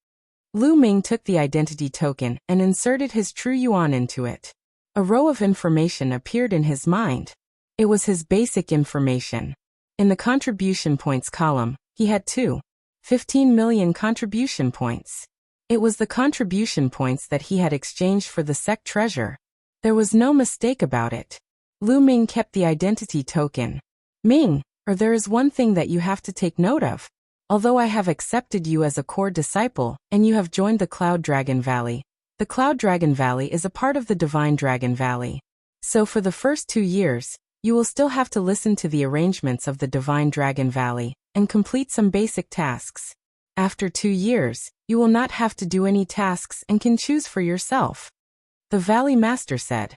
Lu Ming took the identity token and inserted his true yuan into it. A row of information appeared in his mind. It was his basic information. In the contribution points column, he had 15 million contribution points. It was the contribution points that he had exchanged for the sect treasure. There was no mistake about it. Lu Ming kept the identity token. "Ming, there is one thing that you have to take note of. Although I have accepted you as a core disciple, and you have joined the Cloud Dragon Valley, the Cloud Dragon Valley is a part of the Divine Dragon Valley. So for the first 2 years, you will still have to listen to the arrangements of the Divine Dragon Valley, and complete some basic tasks. After 2 years, you will not have to do any tasks and can choose for yourself," the Valley Master said.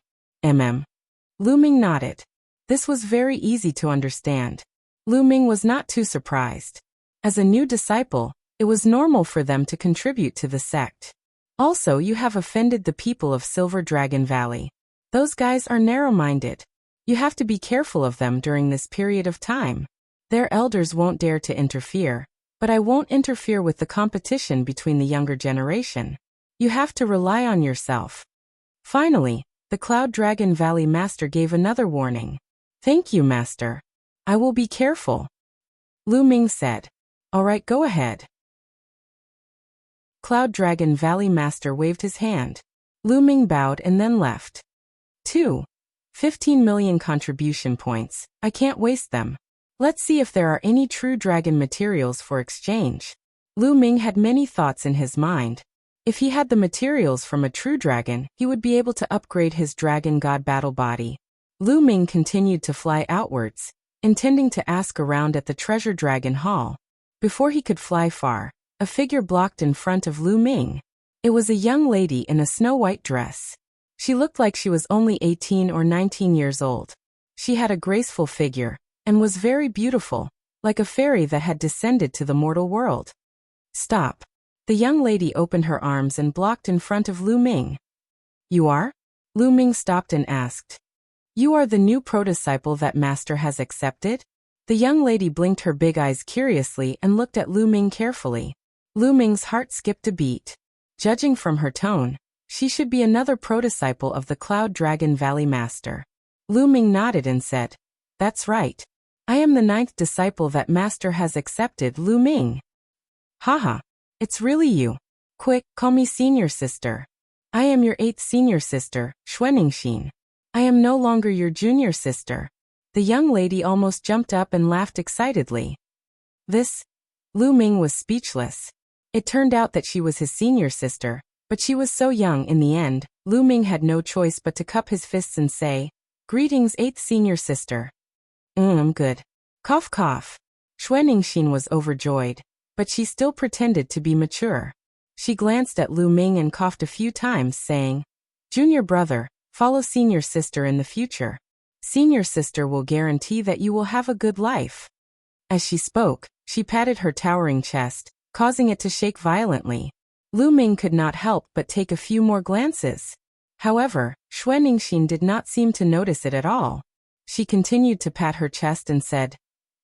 Lu Ming nodded. This was very easy to understand. Lu Ming was not too surprised. As a new disciple, it was normal for them to contribute to the sect. Also, you have offended the people of Silver Dragon Valley. Those guys are narrow-minded. You have to be careful of them during this period of time. Their elders won't dare to interfere, but I won't interfere with the competition between the younger generation. You have to rely on yourself. Finally, the Cloud Dragon Valley Master gave another warning. "Thank you, Master. I will be careful," Lu Ming said. "All right, go ahead." Cloud Dragon Valley Master waved his hand. Lu Ming bowed and then left. 15 million contribution points. I can't waste them. Let's see if there are any true dragon materials for exchange. Lu Ming had many thoughts in his mind. If he had the materials from a true dragon, he would be able to upgrade his dragon god battle body. Lu Ming continued to fly outwards, intending to ask around at the Treasure Dragon Hall. Before he could fly far, a figure blocked in front of Lu Ming. It was a young lady in a snow-white dress. She looked like she was only 18 or 19 years old. She had a graceful figure, and was very beautiful, like a fairy that had descended to the mortal world. "Stop." The young lady opened her arms and blocked in front of Lu Ming. "You are?" Lu Ming stopped and asked. "You are the new pro-disciple that Master has accepted?" The young lady blinked her big eyes curiously and looked at Lu Ming carefully. Lu Ming's heart skipped a beat. Judging from her tone, she should be another pro-disciple of the Cloud Dragon Valley Master. Lu Ming nodded and said, "That's right. I am the 9th disciple that Master has accepted, Lu Ming." "Haha. It's really you. Quick, call me senior sister. I am your 8th senior sister, Xuanixin. I am no longer your junior sister." The young lady almost jumped up and laughed excitedly. Lu Ming was speechless. It turned out that she was his senior sister, but she was so young in the end, Lu Ming had no choice but to cup his fists and say, "Greetings, 8th senior sister." Good. Cough cough. Xuanixin was overjoyed, but she still pretended to be mature. She glanced at Lu Ming and coughed a few times, saying, "Junior brother, follow senior sister in the future. Senior sister will guarantee that you will have a good life." As she spoke, she patted her towering chest, causing it to shake violently. Lu Ming could not help but take a few more glances. However, Xuanixin did not seem to notice it at all. She continued to pat her chest and said,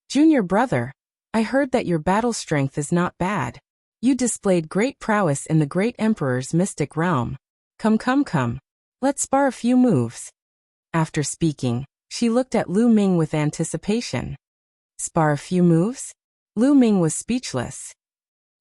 "Junior brother, I heard that your battle strength is not bad. You displayed great prowess in the Great Emperor's mystic realm. Come. Let's spar a few moves." After speaking, she looked at Lu Ming with anticipation. Spar a few moves? Lu Ming was speechless.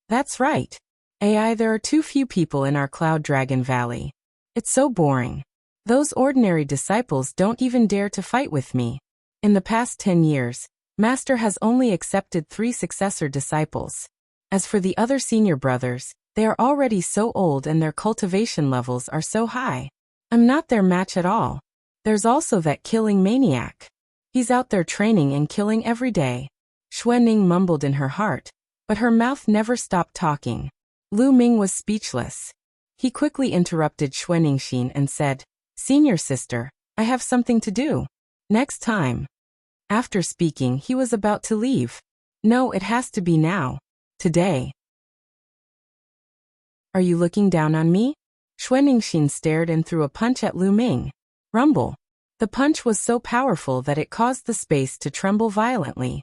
"That's right. There are too few people in our Cloud Dragon Valley. It's so boring. Those ordinary disciples don't even dare to fight with me. In the past 10 years, Master has only accepted 3 successor disciples. As for the other senior brothers, they are already so old and their cultivation levels are so high. I'm not their match at all. There's also that killing maniac. He's out there training and killing every day. Xuanning mumbled in her heart, but her mouth never stopped talking. Lu Ming was speechless. He quickly interrupted Xuanning and said, "Senior sister, I have something to do. Next time." After speaking, he was about to leave. "No, it has to be now. Today." "Are you looking down on me?" Xuanning stared and threw a punch at Lu Ming. Rumble. The punch was so powerful that it caused the space to tremble violently.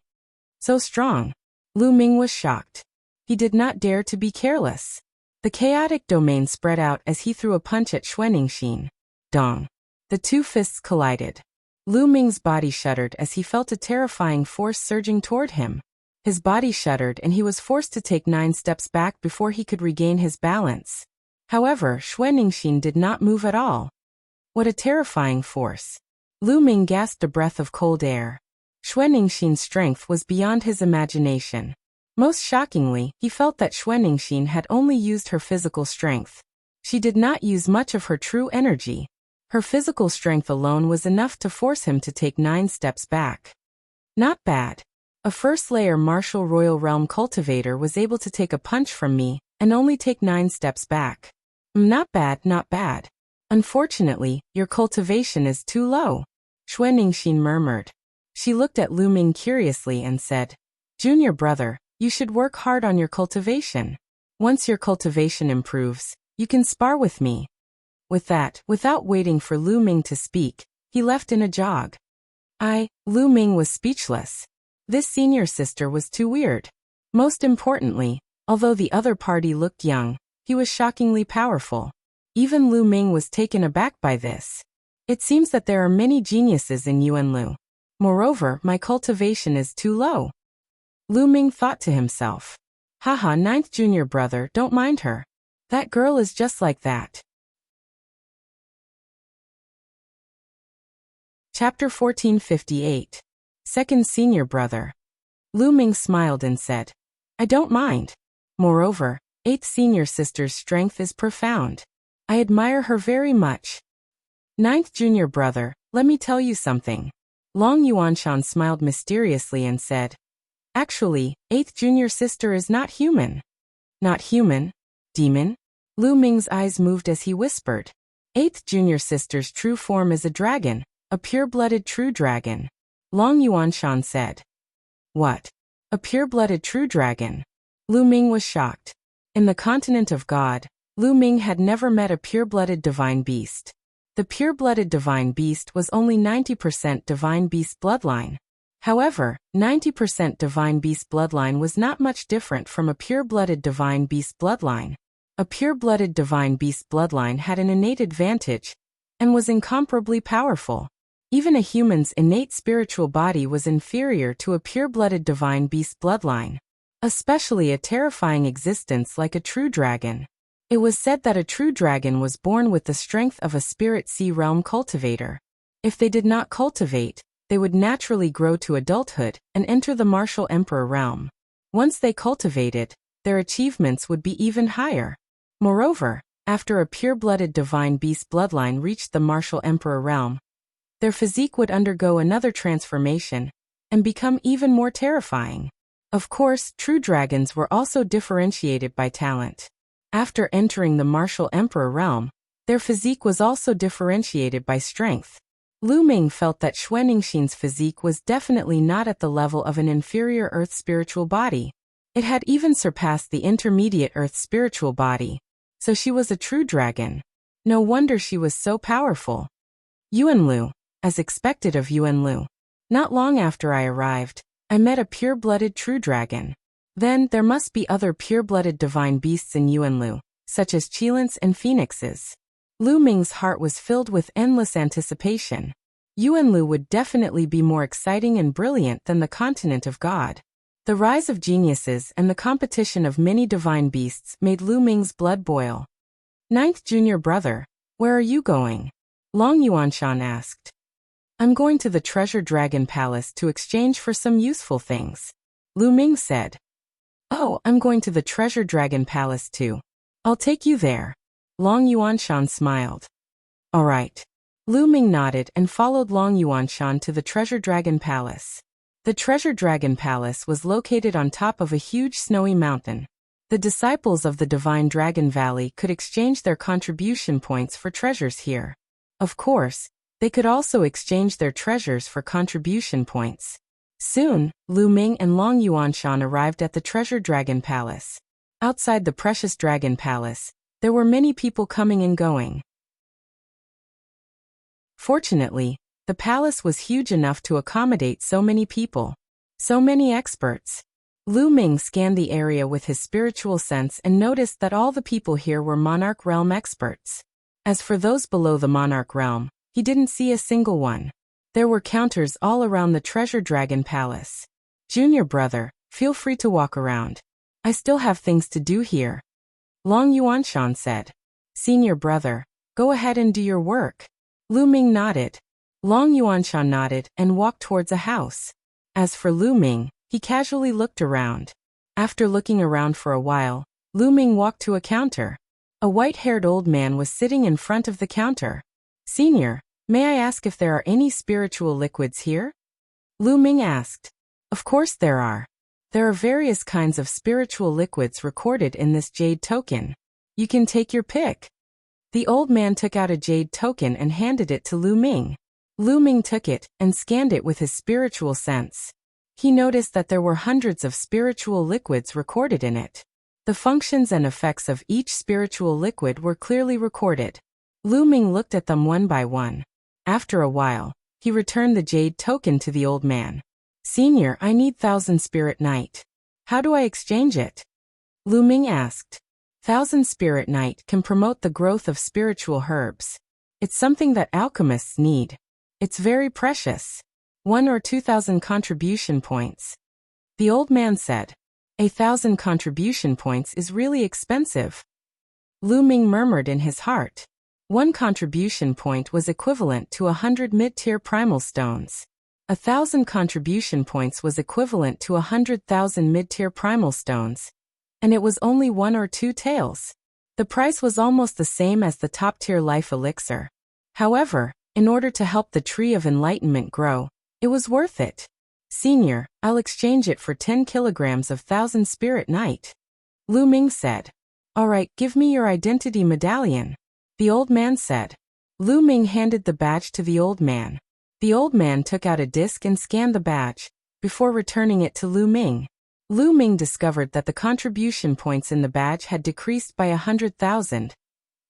So strong. Lu Ming was shocked. He did not dare to be careless. The chaotic domain spread out as he threw a punch at Xuanning. Dong. The two fists collided. Lu Ming's body shuddered as he felt a terrifying force surging toward him. His body shuddered and he was forced to take 9 steps back before he could regain his balance. However, Xuanning did not move at all. What a terrifying force. Lu Ming gasped a breath of cold air. Xuanningshin's strength was beyond his imagination. Most shockingly, he felt that Xuanningshin had only used her physical strength. She did not use much of her true energy. Her physical strength alone was enough to force him to take 9 steps back. Not bad. A first-layer martial royal realm cultivator was able to take a punch from me and only take 9 steps back. Not bad, not bad. Unfortunately, your cultivation is too low, Xuanningshin murmured. She looked at Lu Ming curiously and said, "Junior brother, you should work hard on your cultivation. Once your cultivation improves, you can spar with me." With that, without waiting for Lu Ming to speak, he left in a jog. Lu Ming was speechless. This senior sister was too weird. Most importantly, although the other party looked young, he was shockingly powerful. Even Lu Ming was taken aback by this. It seems that there are many geniuses in Yuanlu. Moreover, my cultivation is too low. Lu Ming thought to himself. Haha, 9th junior brother, don't mind her. That girl is just like that. Chapter 1458. Second senior brother. Lu Ming smiled and said, "I don't mind. Moreover, 8th senior sister's strength is profound. I admire her very much. 9th junior brother, let me tell you something." Long Yuanshan smiled mysteriously and said, "Actually, 8th junior sister is not human." "Not human? Demon?" Lu Ming's eyes moved as he whispered. 8th junior sister's true form is a dragon, a pure-blooded true dragon. Long Yuanshan said. "What? A pure-blooded true dragon?" Lu Ming was shocked. In the continent of God, Lu Ming had never met a pure-blooded divine beast. The pure-blooded divine beast was only 90% divine beast bloodline. However, 90% divine beast bloodline was not much different from a pure-blooded divine beast bloodline. A pure-blooded divine beast bloodline had an innate advantage and was incomparably powerful. Even a human's innate spiritual body was inferior to a pure-blooded divine beast bloodline, especially a terrifying existence like a true dragon. It was said that a true dragon was born with the strength of a spirit sea realm cultivator. If they did not cultivate, they would naturally grow to adulthood and enter the martial emperor realm. Once they cultivated, their achievements would be even higher. Moreover, after a pure-blooded divine beast bloodline reached the martial emperor realm, their physique would undergo another transformation and become even more terrifying. Of course, true dragons were also differentiated by talent. After entering the martial emperor realm, their physique was also differentiated by strength. Lu Ming felt that Xuanningshin's physique was definitely not at the level of an inferior earth spiritual body. It had even surpassed the intermediate earth spiritual body. So she was a true dragon. No wonder she was so powerful. Yuanlu, as expected of Yuanlu. Not long after I arrived, I met a pure-blooded true dragon. Then, there must be other pure-blooded divine beasts in Yuanlu, such as Qilins and phoenixes. Lu Ming's heart was filled with endless anticipation. Yuanlu would definitely be more exciting and brilliant than the continent of God. The rise of geniuses and the competition of many divine beasts made Lu Ming's blood boil. 9th junior brother, where are you going? Long Yuanshan asked. I'm going to the Treasure Dragon Palace to exchange for some useful things. Lu Ming said. Oh, I'm going to the Treasure Dragon Palace too. I'll take you there. Long Yuanshan smiled. All right. Lu Ming nodded and followed Long Yuanshan to the Treasure Dragon Palace. The Treasure Dragon Palace was located on top of a huge snowy mountain. The disciples of the Divine Dragon Valley could exchange their contribution points for treasures here. Of course, they could also exchange their treasures for contribution points. Soon, Lu Ming and Long Yuanshan arrived at the Treasure Dragon Palace. Outside the Precious Dragon Palace, there were many people coming and going. Fortunately, the palace was huge enough to accommodate so many people. So many experts. Lu Ming scanned the area with his spiritual sense and noticed that all the people here were Monarch Realm experts. As for those below the Monarch Realm, he didn't see a single one. There were counters all around the Treasure Dragon Palace. Junior brother, feel free to walk around. I still have things to do here. Long Yuanshan said. Senior brother, go ahead and do your work. Lu Ming nodded. Long Yuanshan nodded and walked towards a house. As for Lu Ming, he casually looked around. After looking around for a while, Lu Ming walked to a counter. A white-haired old man was sitting in front of the counter. Senior, may I ask if there are any spiritual liquids here? Lu Ming asked. Of course there are. There are various kinds of spiritual liquids recorded in this jade token. You can take your pick. The old man took out a jade token and handed it to Lu Ming. Lu Ming took it and scanned it with his spiritual sense. He noticed that there were hundreds of spiritual liquids recorded in it. The functions and effects of each spiritual liquid were clearly recorded. Lu Ming looked at them one by one. After a while, he returned the jade token to the old man. Senior, I need 1,000 Spirit Night. How do I exchange it? Lu Ming asked. 1,000 Spirit Night can promote the growth of spiritual herbs. It's something that alchemists need. It's very precious. 1 or 2,000 contribution points. The old man said. 1,000 contribution points is really expensive. Lu Ming murmured in his heart. 1 contribution point was equivalent to 100 mid-tier primal stones. 1,000 contribution points was equivalent to 100,000 mid-tier primal stones. And it was only 1 or 2 taels. The price was almost the same as the top-tier life elixir. However, in order to help the Tree of Enlightenment grow, it was worth it. Senior, I'll exchange it for 10 kilograms of 1,000 Spirit Night. Lu Ming said. Alright, give me your identity medallion. The old man said. Lu Ming handed the badge to the old man. The old man took out a disc and scanned the badge, before returning it to Lu Ming. Lu Ming discovered that the contribution points in the badge had decreased by 100,000,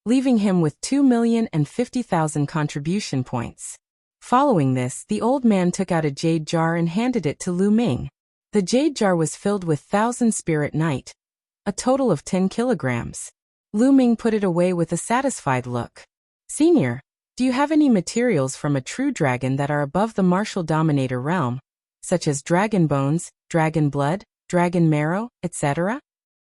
leaving him with 2,050,000 contribution points. Following this, the old man took out a jade jar and handed it to Lu Ming. The jade jar was filled with 1,000 Spirit Night, a total of 10 kilograms. Lu Ming put it away with a satisfied look. Senior, do you have any materials from a true dragon that are above the martial dominator realm, such as dragon bones, dragon blood, dragon marrow, etc.?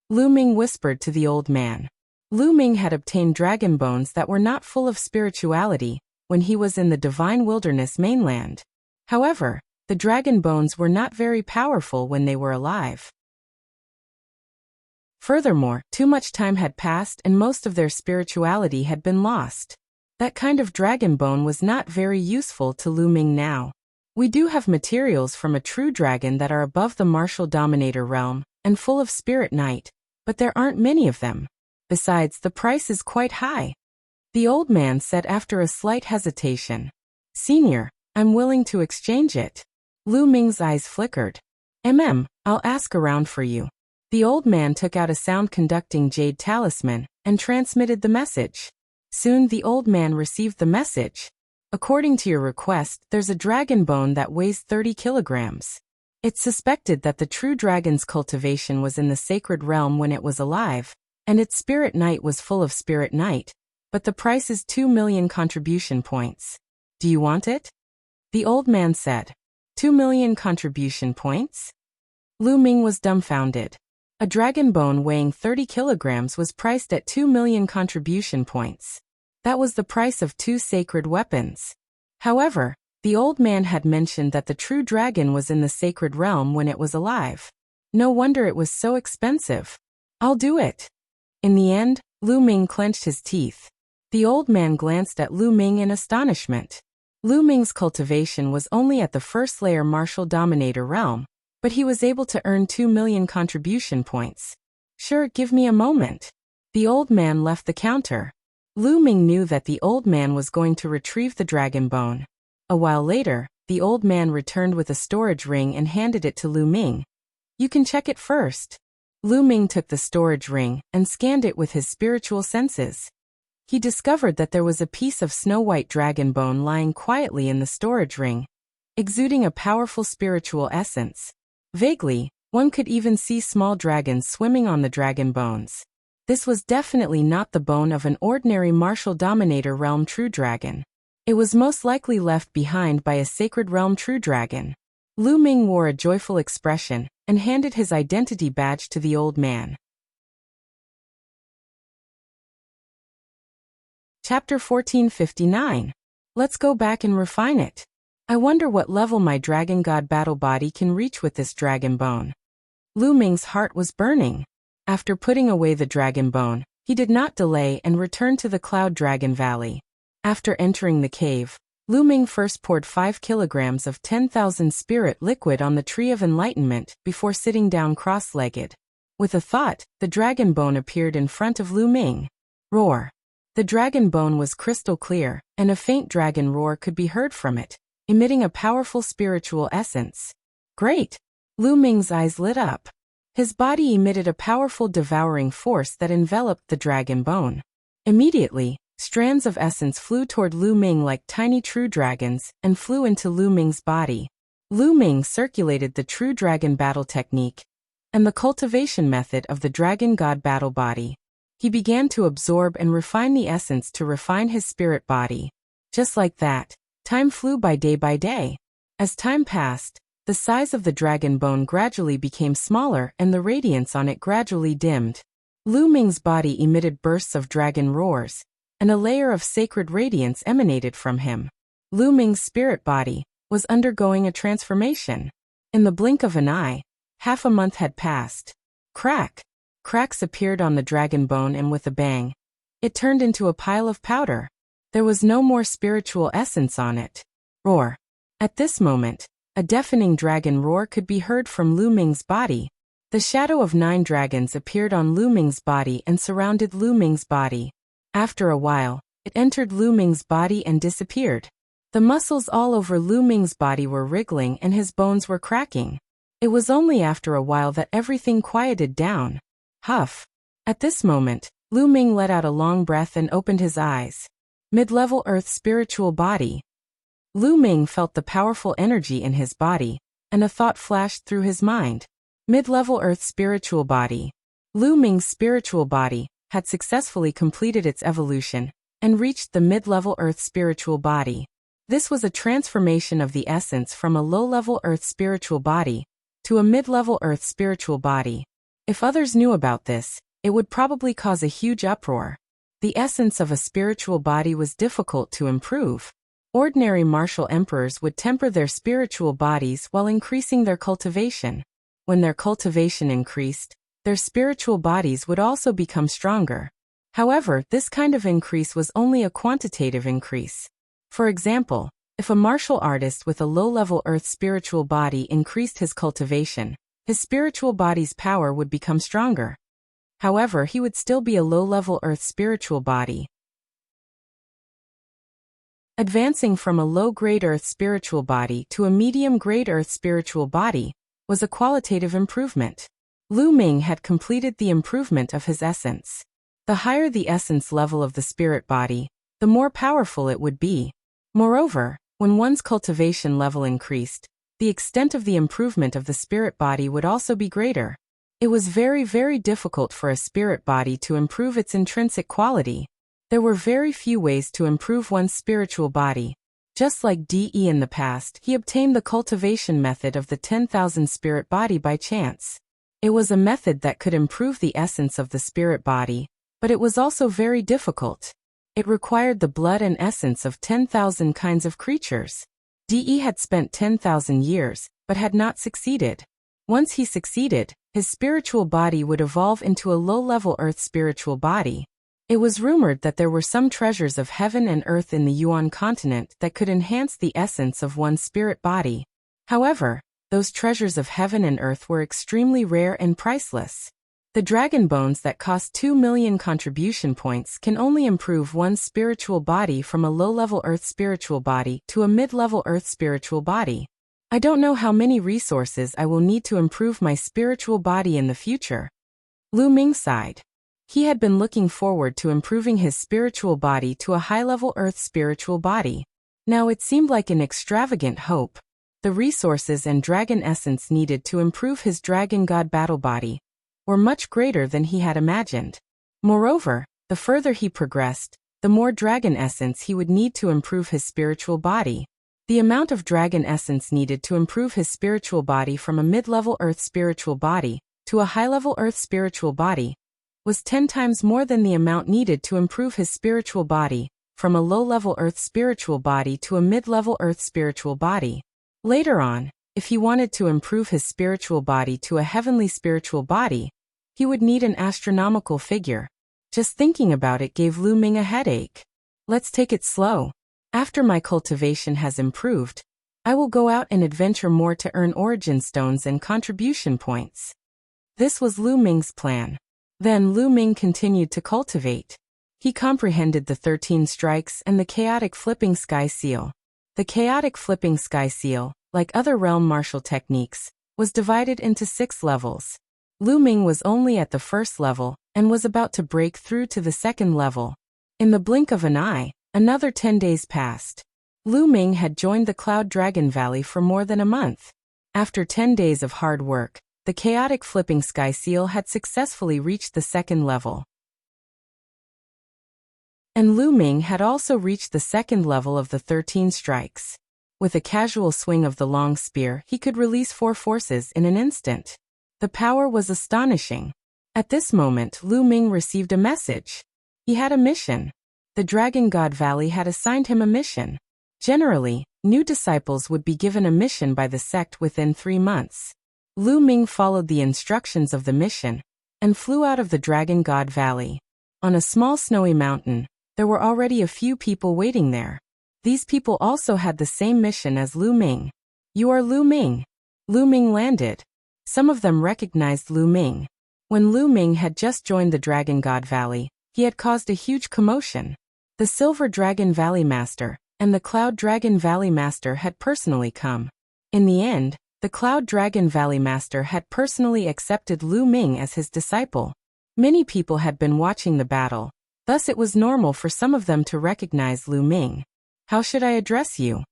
Lu Ming whispered to the old man. Lu Ming had obtained dragon bones that were not full of spirituality when he was in the Divine Wilderness mainland. However, the dragon bones were not very powerful when they were alive. Furthermore, too much time had passed and most of their spirituality had been lost. That kind of dragon bone was not very useful to Lu Ming now. We do have materials from a true dragon that are above the martial dominator realm and full of Spirit Night, but there aren't many of them. Besides, the price is quite high. The old man said after a slight hesitation. Senior, I'm willing to exchange it. Lu Ming's eyes flickered. I'll ask around for you. The old man took out a sound-conducting jade talisman and transmitted the message. Soon the old man received the message. According to your request, there's a dragon bone that weighs 30 kilograms. It's suspected that the true dragon's cultivation was in the sacred realm when it was alive, and its Spirit Night was full of Spirit Night, but the price is 2 million contribution points. Do you want it? The old man said. 2 million contribution points? Lu Ming was dumbfounded. A dragon bone weighing 30 kilograms was priced at 2 million contribution points. That was the price of 2 sacred weapons. However, the old man had mentioned that the true dragon was in the sacred realm when it was alive. No wonder it was so expensive. I'll do it. In the end, Lu Ming clenched his teeth. The old man glanced at Lu Ming in astonishment. Lu Ming's cultivation was only at the first layer martial dominator realm, but he was able to earn 2 million contribution points. Sure, give me a moment. The old man left the counter. Lu Ming knew that the old man was going to retrieve the dragon bone. A while later, the old man returned with a storage ring and handed it to Lu Ming. You can check it first. Lu Ming took the storage ring and scanned it with his spiritual senses. He discovered that there was a piece of snow-white dragon bone lying quietly in the storage ring, exuding a powerful spiritual essence. Vaguely, one could even see small dragons swimming on the dragon bones. This was definitely not the bone of an ordinary martial dominator realm true dragon. It was most likely left behind by a sacred realm true dragon. Lu Ming wore a joyful expression and handed his identity badge to the old man. Chapter 1459. Let's go back and refine it. I wonder what level my dragon god battle body can reach with this dragon bone. Lu Ming's heart was burning. After putting away the dragon bone, he did not delay and returned to the Cloud Dragon Valley. After entering the cave, Lu Ming first poured 5 kilograms of 10,000 spirit liquid on the Tree of Enlightenment before sitting down cross-legged. With a thought, the dragon bone appeared in front of Lu Ming. Roar. The dragon bone was crystal clear, and a faint dragon roar could be heard from it, emitting a powerful spiritual essence. Great! Lu Ming's eyes lit up. His body emitted a powerful devouring force that enveloped the dragon bone. Immediately, strands of essence flew toward Lu Ming like tiny true dragons and flew into Lu Ming's body. Lu Ming circulated the true dragon battle technique and the cultivation method of the dragon god battle body. He began to absorb and refine the essence to refine his spirit body. Just like that, time flew by day. As time passed, the size of the dragon bone gradually became smaller and the radiance on it gradually dimmed. Lu Ming's body emitted bursts of dragon roars, and a layer of sacred radiance emanated from him. Lu Ming's spirit body was undergoing a transformation. In the blink of an eye, half a month had passed. Crack! Cracks appeared on the dragon bone and with a bang, it turned into a pile of powder. There was no more spiritual essence on it. Roar! At this moment, a deafening dragon roar could be heard from Lu Ming's body. The shadow of 9 dragons appeared on Lu Ming's body and surrounded Lu Ming's body. After a while, it entered Lu Ming's body and disappeared. The muscles all over Lu Ming's body were wriggling and his bones were cracking. It was only after a while that everything quieted down. Huff. At this moment, Lu Ming let out a long breath and opened his eyes. Mid-level Earth spiritual body. Lu Ming felt the powerful energy in his body, and a thought flashed through his mind. Mid-level Earth spiritual body. Lu Ming's spiritual body had successfully completed its evolution and reached the mid-level Earth spiritual body. This was a transformation of the essence from a low-level Earth spiritual body to a mid-level Earth spiritual body. If others knew about this, it would probably cause a huge uproar. The essence of a spiritual body was difficult to improve. Ordinary martial emperors would temper their spiritual bodies while increasing their cultivation. When their cultivation increased, their spiritual bodies would also become stronger. However, this kind of increase was only a quantitative increase. For example, if a martial artist with a low-level Earth spiritual body increased his cultivation, his spiritual body's power would become stronger. However, he would still be a low-level Earth spiritual body. Advancing from a low-grade Earth spiritual body to a medium-grade Earth spiritual body was a qualitative improvement. Lu Ming had completed the improvement of his essence. The higher the essence level of the spirit body, the more powerful it would be. Moreover, when one's cultivation level increased, the extent of the improvement of the spirit body would also be greater. It was very difficult for a spirit body to improve its intrinsic quality. There were very few ways to improve one's spiritual body. Just like DE in the past, he obtained the cultivation method of the 10,000 spirit body by chance. It was a method that could improve the essence of the spirit body, but it was also very difficult. It required the blood and essence of 10,000 kinds of creatures. DE had spent 10,000 years, but had not succeeded. Once he succeeded, his spiritual body would evolve into a low-level Earth spiritual body. It was rumored that there were some treasures of heaven and earth in the Yuan continent that could enhance the essence of one's spirit body. However, those treasures of heaven and earth were extremely rare and priceless. The dragon bones that cost 2 million contribution points can only improve one's spiritual body from a low-level earth spiritual body to a mid-level earth spiritual body. I don't know how many resources I will need to improve my spiritual body in the future. Lu Ming sighed. He had been looking forward to improving his spiritual body to a high-level earth spiritual body. Now it seemed like an extravagant hope. The resources and dragon essence needed to improve his dragon god battle body were much greater than he had imagined. Moreover, the further he progressed, the more dragon essence he would need to improve his spiritual body. The amount of dragon essence needed to improve his spiritual body from a mid-level earth spiritual body to a high-level earth spiritual body was 10 times more than the amount needed to improve his spiritual body from a low-level earth spiritual body to a mid-level earth spiritual body. Later on, if he wanted to improve his spiritual body to a heavenly spiritual body, he would need an astronomical figure. Just thinking about it gave Lu Ming a headache. Let's take it slow. After my cultivation has improved, I will go out and adventure more to earn origin stones and contribution points. This was Lu Ming's plan. Then Lu Ming continued to cultivate. He comprehended the 13 strikes and the chaotic flipping sky seal. The chaotic flipping sky seal, like other realm martial techniques, was divided into 6 levels. Lu Ming was only at the first level and was about to break through to the second level. In the blink of an eye, another 10 days passed. Lu Ming had joined the Cloud Dragon Valley for more than a month. After 10 days of hard work, the chaotic flipping sky seal had successfully reached the second level. And Lu Ming had also reached the second level of the 13 strikes. With a casual swing of the long spear, he could release 4 forces in an instant. The power was astonishing. At this moment, Lu Ming received a message. He had a mission. The Dragon God Valley had assigned him a mission. Generally, new disciples would be given a mission by the sect within 3 months. Lu Ming followed the instructions of the mission and flew out of the Dragon God Valley. On a small snowy mountain, there were already a few people waiting there. These people also had the same mission as Lu Ming. "You are Lu Ming." Lu Ming landed. Some of them recognized Lu Ming. When Lu Ming had just joined the Dragon God Valley, he had caused a huge commotion. The Silver Dragon Valley Master and the Cloud Dragon Valley Master had personally come. In the end, the Cloud Dragon Valley Master had personally accepted Lu Ming as his disciple. Many people had been watching the battle, thus it was normal for some of them to recognize Lu Ming. "How should I address you?"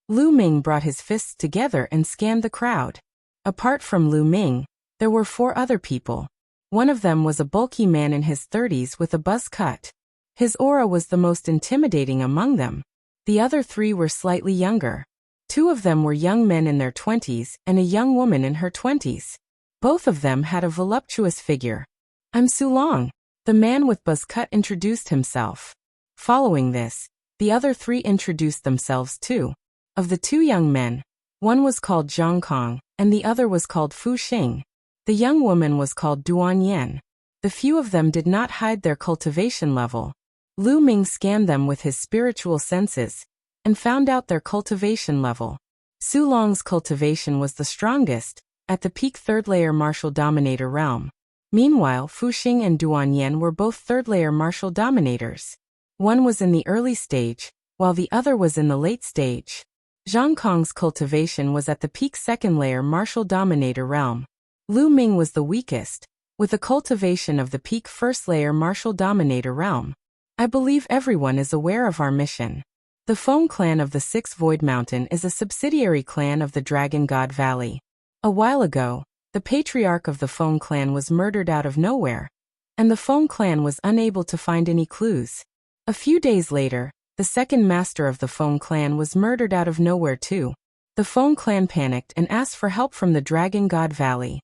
Lu Ming brought his fists together and scanned the crowd. Apart from Lu Ming, there were 4 other people. One of them was a bulky man in his 30s with a buzz cut. His aura was the most intimidating among them. The other 3 were slightly younger. 2 of them were young men in their 20s and a young woman in her 20s. Both of them had a voluptuous figure. "I'm Sulong." The man with buzz cut introduced himself. Following this, the other 3 introduced themselves too. Of the 2 young men, one was called Zhang Kong, and the other was called Fu Xing. The young woman was called Duan Yan. The few of them did not hide their cultivation level. Lu Ming scanned them with his spiritual senses and found out their cultivation level. Sulong's cultivation was the strongest, at the peak 3rd-layer martial dominator realm. Meanwhile, Fu Xing and Duan Yan were both 3rd-layer martial dominators. One was in the early stage, while the other was in the late stage. Zhang Kong's cultivation was at the peak 2nd-layer martial dominator realm. Lu Ming was the weakest, with a cultivation of the peak 1st-layer martial dominator realm. I believe everyone is aware of our mission. The Feng clan of the 6th Void Mountain is a subsidiary clan of the Dragon God Valley. A while ago, the patriarch of the Feng clan was murdered out of nowhere, and the Feng clan was unable to find any clues. A few days later, the 2nd master of the Feng clan was murdered out of nowhere too. The Feng clan panicked and asked for help from the Dragon God Valley.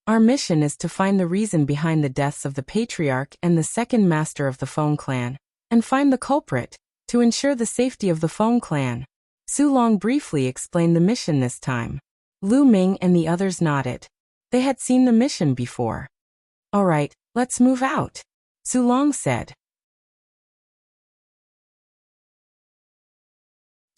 Our mission is to find the reason behind the deaths of the patriarch and the 2nd master of the Feng clan, and find the culprit, to ensure the safety of the Feng clan. Sulong briefly explained the mission this time. Lu Ming and the others nodded. They had seen the mission before. "All right, let's move out," Sulong said.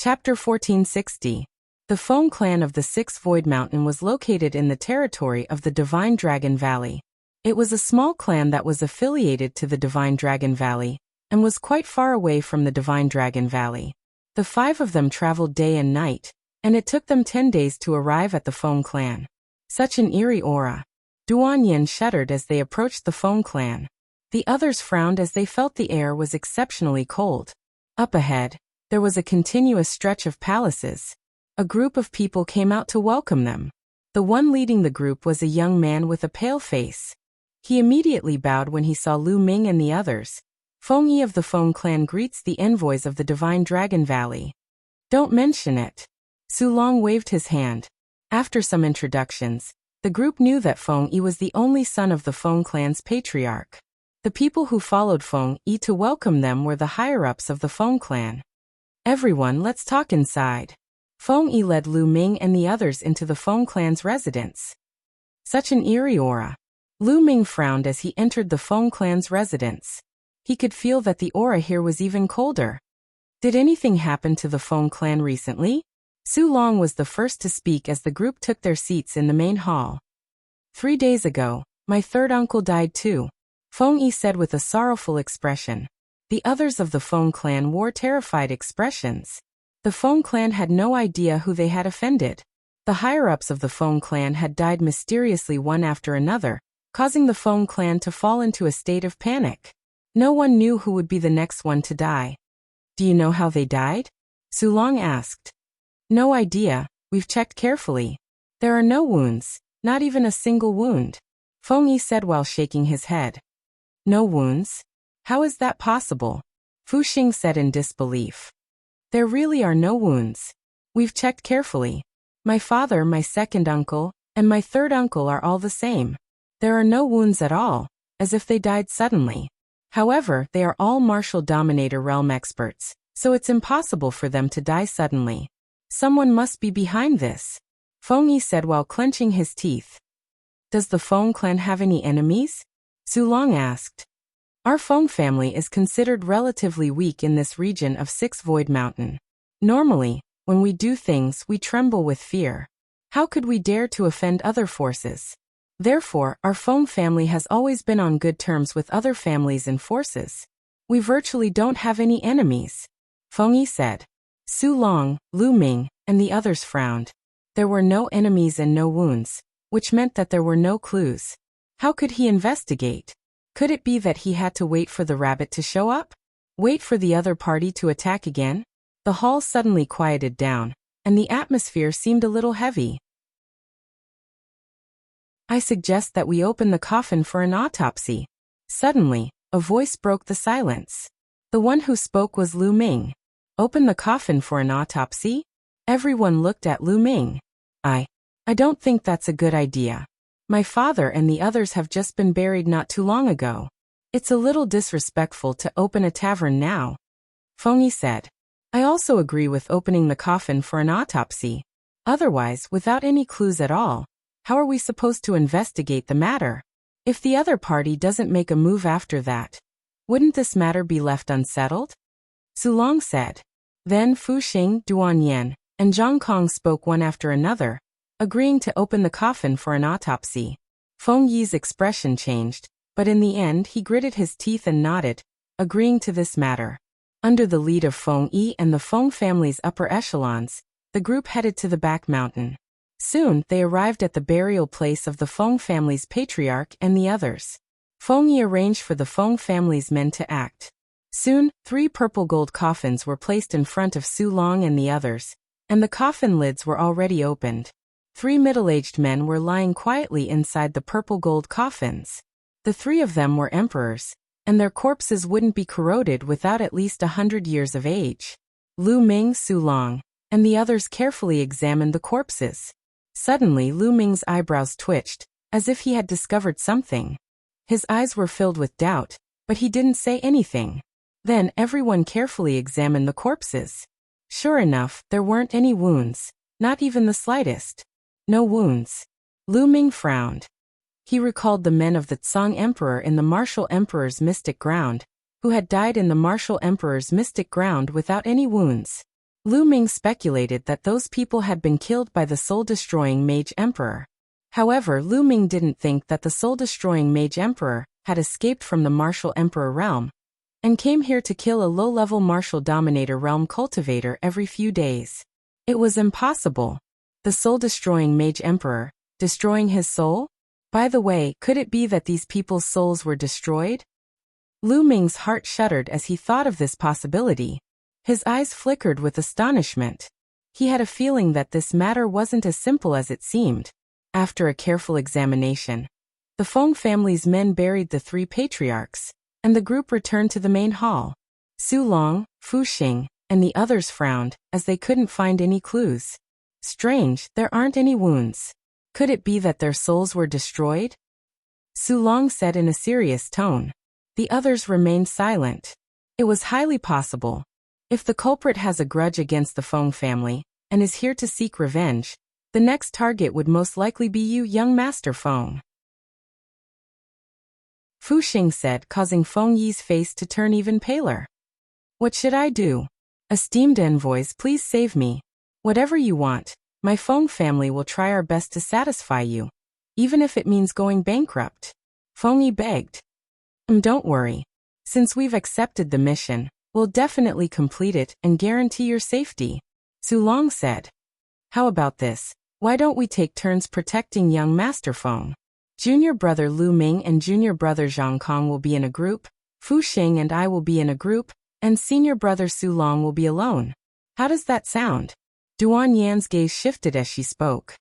Chapter 1460. The Feng clan of the Sixth Void Mountain was located in the territory of the Divine Dragon Valley. It was a small clan that was affiliated to the Divine Dragon Valley, and was quite far away from the Divine Dragon Valley. The 5 of them traveled day and night, and it took them 10 days to arrive at the Feng clan. Such an eerie aura. Duan Yin shuddered as they approached the Feng clan. The others frowned as they felt the air was exceptionally cold. Up ahead, there was a continuous stretch of palaces. A group of people came out to welcome them. The one leading the group was a young man with a pale face. He immediately bowed when he saw Lu Ming and the others. Feng Yi of the Feng clan greets the envoys of the Divine Dragon Valley. Don't mention it. Su Long waved his hand. After some introductions, the group knew that Feng Yi was the only son of the Feng clan's patriarch. The people who followed Feng Yi to welcome them were the higher-ups of the Feng clan. Everyone, let's talk inside. Feng Yi led Lu Ming and the others into the Feng clan's residence. Such an eerie aura. Lu Ming frowned as he entered the Feng clan's residence. He could feel that the aura here was even colder. Did anything happen to the Feng clan recently? Su Long was the first to speak as the group took their seats in the main hall. 3 days ago, my third uncle died too, Feng Yi said with a sorrowful expression. The others of the Feng clan wore terrified expressions. The Feng clan had no idea who they had offended. The higher-ups of the Feng clan had died mysteriously one after another, causing the Feng clan to fall into a state of panic. No one knew who would be the next one to die. Do you know how they died? Su Long asked. No idea, we've checked carefully. There are no wounds, not even a single wound, Feng Yi said while shaking his head. No wounds? How is that possible? Fu Xing said in disbelief. There really are no wounds. We've checked carefully. My father, my second uncle, and my third uncle are all the same. There are no wounds at all, as if they died suddenly. However, they are all martial dominator realm experts, so it's impossible for them to die suddenly. Someone must be behind this, Feng Yi said while clenching his teeth. Does the Feng clan have any enemies? Su Long asked. Our Feng family is considered relatively weak in this region of Six Void Mountain. Normally, when we do things, we tremble with fear. How could we dare to offend other forces? Therefore, our Feng family has always been on good terms with other families and forces. We virtually don't have any enemies, Feng Yi said. Su Long, Lu Ming, and the others frowned. There were no enemies and no wounds, which meant that there were no clues. How could he investigate? Could it be that he had to wait for the rabbit to show up? Wait for the other party to attack again? The hall suddenly quieted down, and the atmosphere seemed a little heavy. I suggest that we open the coffin for an autopsy. Suddenly, a voice broke the silence. The one who spoke was Lu Ming. Open the coffin for an autopsy? Everyone looked at Lu Ming. I don't think that's a good idea. My father and the others have just been buried not too long ago. It's a little disrespectful to open a tavern now, Feng Yi said. I also agree with opening the coffin for an autopsy. Otherwise, without any clues at all, how are we supposed to investigate the matter? If the other party doesn't make a move after that, wouldn't this matter be left unsettled? Su Long said. Then Fu Xing, Duan Yin, and Zhang Kong spoke one after another, agreeing to open the coffin for an autopsy. Feng Yi's expression changed, but in the end he gritted his teeth and nodded, agreeing to this matter. Under the lead of Feng Yi and the Feng family's upper echelons, the group headed to the back mountain. Soon, they arrived at the burial place of the Feng family's patriarch and the others. Feng Yi arranged for the Feng family's men to act. Soon, 3 purple gold coffins were placed in front of Su Long and the others, and the coffin lids were already opened. 3 middle-aged men were lying quietly inside the purple gold coffins. The 3 of them were emperors, and their corpses wouldn't be corroded without at least 100 years of age. Lu Ming, Su Long, and the others carefully examined the corpses. Suddenly Lu Ming's eyebrows twitched, as if he had discovered something. His eyes were filled with doubt, but he didn't say anything. Then everyone carefully examined the corpses. Sure enough, there weren't any wounds, not even the slightest. No wounds. Lu Ming frowned. He recalled the men of the Tsang Emperor in the Martial Emperor's mystic ground, who had died in the Martial Emperor's mystic ground without any wounds. Lu Ming speculated that those people had been killed by the soul-destroying Mage Emperor. However, Lu Ming didn't think that the soul-destroying Mage Emperor had escaped from the Martial Emperor realm and came here to kill a low-level Martial Dominator realm cultivator every few days. It was impossible. The soul-destroying Mage Emperor, destroying his soul? By the way, could it be that these people's souls were destroyed? Lu Ming's heart shuddered as he thought of this possibility. His eyes flickered with astonishment. He had a feeling that this matter wasn't as simple as it seemed. After a careful examination, the Feng family's men buried the 3 patriarchs, and the group returned to the main hall. Su Long, Fu Xing, and the others frowned, as they couldn't find any clues. Strange, there aren't any wounds. Could it be that their souls were destroyed? Su Long said in a serious tone. The others remained silent. It was highly possible. If the culprit has a grudge against the Feng family, and is here to seek revenge, the next target would most likely be you, young Master Feng. Fu Xing said, causing Feng Yi's face to turn even paler. What should I do? Esteemed envoys, please save me. Whatever you want, my Feng family will try our best to satisfy you, even if it means going bankrupt. Feng Yi begged. Don't worry. Since we've accepted the mission, we'll definitely complete it and guarantee your safety. Su Long said. How about this? Why don't we take turns protecting young Master Feng? Junior brother Lu Ming and junior brother Zhang Kong will be in a group, Fu Xing and I will be in a group, and senior brother Su Long will be alone. How does that sound? Duan Yan's gaze shifted as she spoke.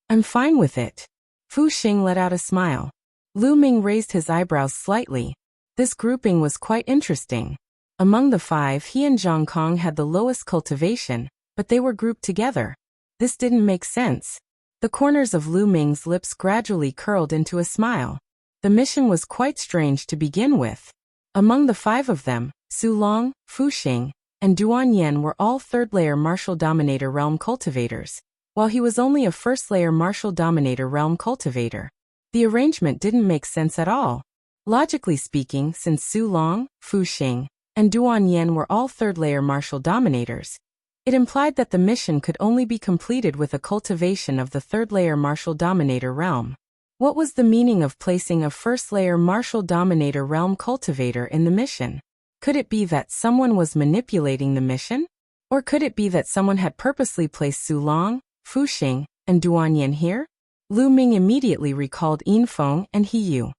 I'm fine with it. Fu Xing let out a smile. Lu Ming raised his eyebrows slightly. This grouping was quite interesting. Among the 5, he and Zhang Kong had the lowest cultivation, but they were grouped together. This didn't make sense. The corners of Lu Ming's lips gradually curled into a smile. The mission was quite strange to begin with. Among the 5 of them, Su Long, Fu Xing, and Duan Yan were all 3rd-layer Martial Dominator realm cultivators, while he was only a 1st-layer Martial Dominator realm cultivator. The arrangement didn't make sense at all. Logically speaking, since Su Long, Fu Xing, and Duan Yan were all 3rd-layer Martial Dominators, it implied that the mission could only be completed with a cultivation of the 3rd-layer Martial Dominator realm. What was the meaning of placing a 1st-layer Martial Dominator realm cultivator in the mission? Could it be that someone was manipulating the mission? Or could it be that someone had purposely placed Su Long, Fu Xing, and Duan Yan here? Lu Ming immediately recalled Yin Feng and He Yu.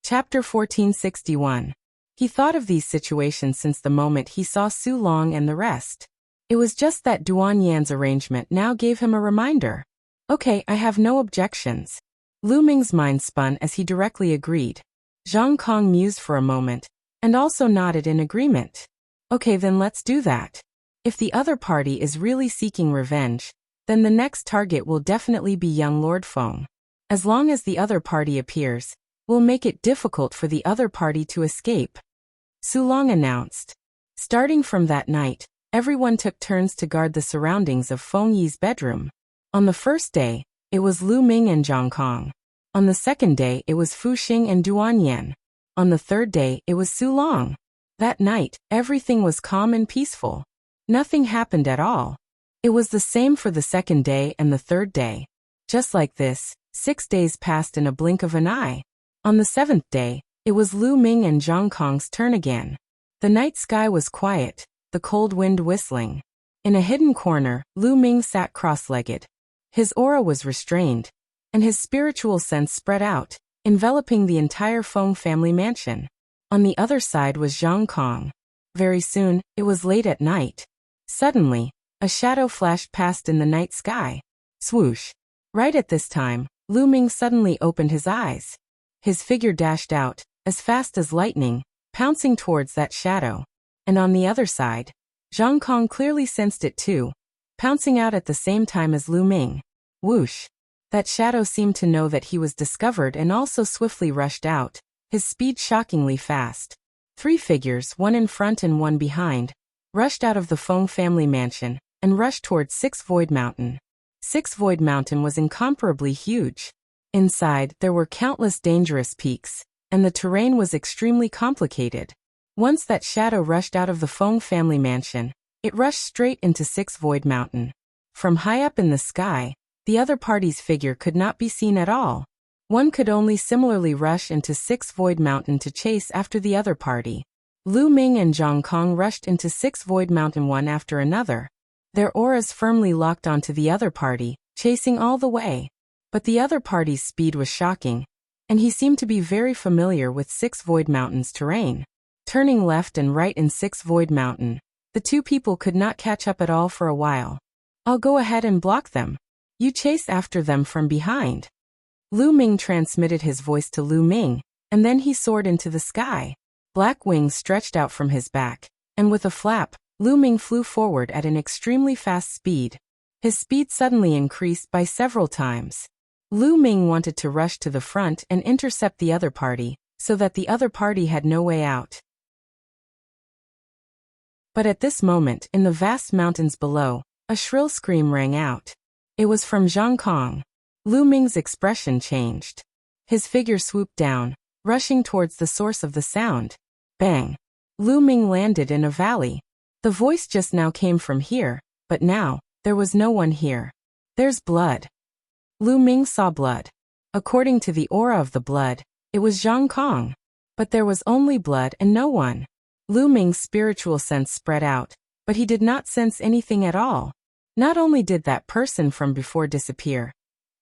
Chapter 1461. He thought of these situations since the moment he saw Su Long and the rest. It was just that Duan Yan's arrangement now gave him a reminder. Okay, I have no objections. Lu Ming's mind spun as he directly agreed. Zhang Kong mused for a moment, and also nodded in agreement. Okay, then let's do that. If the other party is really seeking revenge, then the next target will definitely be young Lord Feng. As long as the other party appears, we'll make it difficult for the other party to escape. Su Long announced. Starting from that night, everyone took turns to guard the surroundings of Feng Yi's bedroom. On the first day, it was Lu Ming and Zhang Kong. On the second day, it was Fu Xing and Duan Yan. On the third day, it was Su Long. That night, everything was calm and peaceful. Nothing happened at all. It was the same for the second day and the third day. Just like this, 6 days passed in a blink of an eye. On the 7th day, it was Lu Ming and Zhang Kong's turn again. The night sky was quiet, the cold wind whistling. In a hidden corner, Lu Ming sat cross-legged. His aura was restrained, and his spiritual sense spread out, enveloping the entire Feng family mansion. On the other side was Zhang Kong. Very soon, it was late at night. Suddenly, a shadow flashed past in the night sky. Swoosh! Right at this time, Lu Ming suddenly opened his eyes. His figure dashed out, as fast as lightning, pouncing towards that shadow. And on the other side, Zhang Kong clearly sensed it too, pouncing out at the same time as Lu Ming. Whoosh! That shadow seemed to know that he was discovered and also swiftly rushed out, his speed shockingly fast. 3 figures, one in front and one behind, rushed out of the Feng family mansion and rushed towards 6 Void Mountain. 6 Void Mountain was incomparably huge. Inside, there were countless dangerous peaks, and the terrain was extremely complicated. Once that shadow rushed out of the Feng family mansion, it rushed straight into Six Void Mountain. From high up in the sky, the other party's figure could not be seen at all. One could only similarly rush into Six Void Mountain to chase after the other party. Lu Ming and Zhang Kong rushed into Six Void Mountain one after another. Their auras firmly locked onto the other party, chasing all the way. But the other party's speed was shocking, and he seemed to be very familiar with Six Void Mountain's terrain. Turning left and right in Six Void Mountain, the two people could not catch up at all for a while. I'll go ahead and block them. You chase after them from behind. Lu Ming transmitted his voice to Lu Ming, and then he soared into the sky. Black wings stretched out from his back, and with a flap, Lu Ming flew forward at an extremely fast speed. His speed suddenly increased by several times. Lu Ming wanted to rush to the front and intercept the other party, so that the other party had no way out. But at this moment, in the vast mountains below, a shrill scream rang out. It was from Zhang Kong. Lu Ming's expression changed. His figure swooped down, rushing towards the source of the sound. Bang! Lu Ming landed in a valley. The voice just now came from here, but now, there was no one here. There's blood. Lu Ming saw blood. According to the aura of the blood, it was Zhang Kong. But there was only blood and no one. Lu Ming's spiritual sense spread out, but he did not sense anything at all. Not only did that person from before disappear,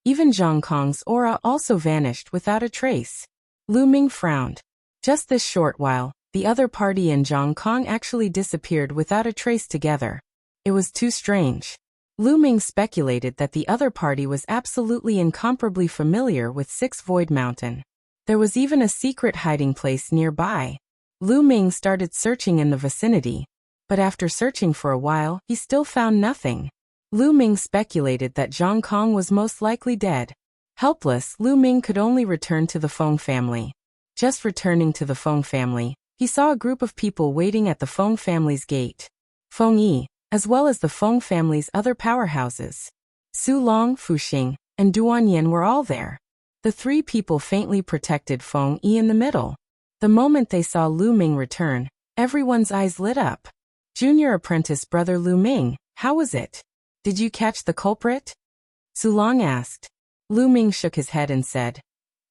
even Zhang Kong's aura also vanished without a trace. Lu Ming frowned. Just this short while, the other party and Zhang Kong actually disappeared without a trace together. It was too strange. Lu Ming speculated that the other party was absolutely incomparably familiar with Six Void Mountain. There was even a secret hiding place nearby. Lu Ming started searching in the vicinity, but after searching for a while, he still found nothing. Lu Ming speculated that Zhang Kong was most likely dead. Helpless, Lu Ming could only return to the Feng family. Just returning to the Feng family, he saw a group of people waiting at the Feng family's gate. Feng Yi, as well as the Feng family's other powerhouses. Su Long, Fu Xing, and Duan Yin were all there. The three people faintly protected Feng Yi in the middle. The moment they saw Lu Ming return, everyone's eyes lit up. Junior apprentice brother Lu Ming, how was it? Did you catch the culprit? Su Long asked. Lu Ming shook his head and said,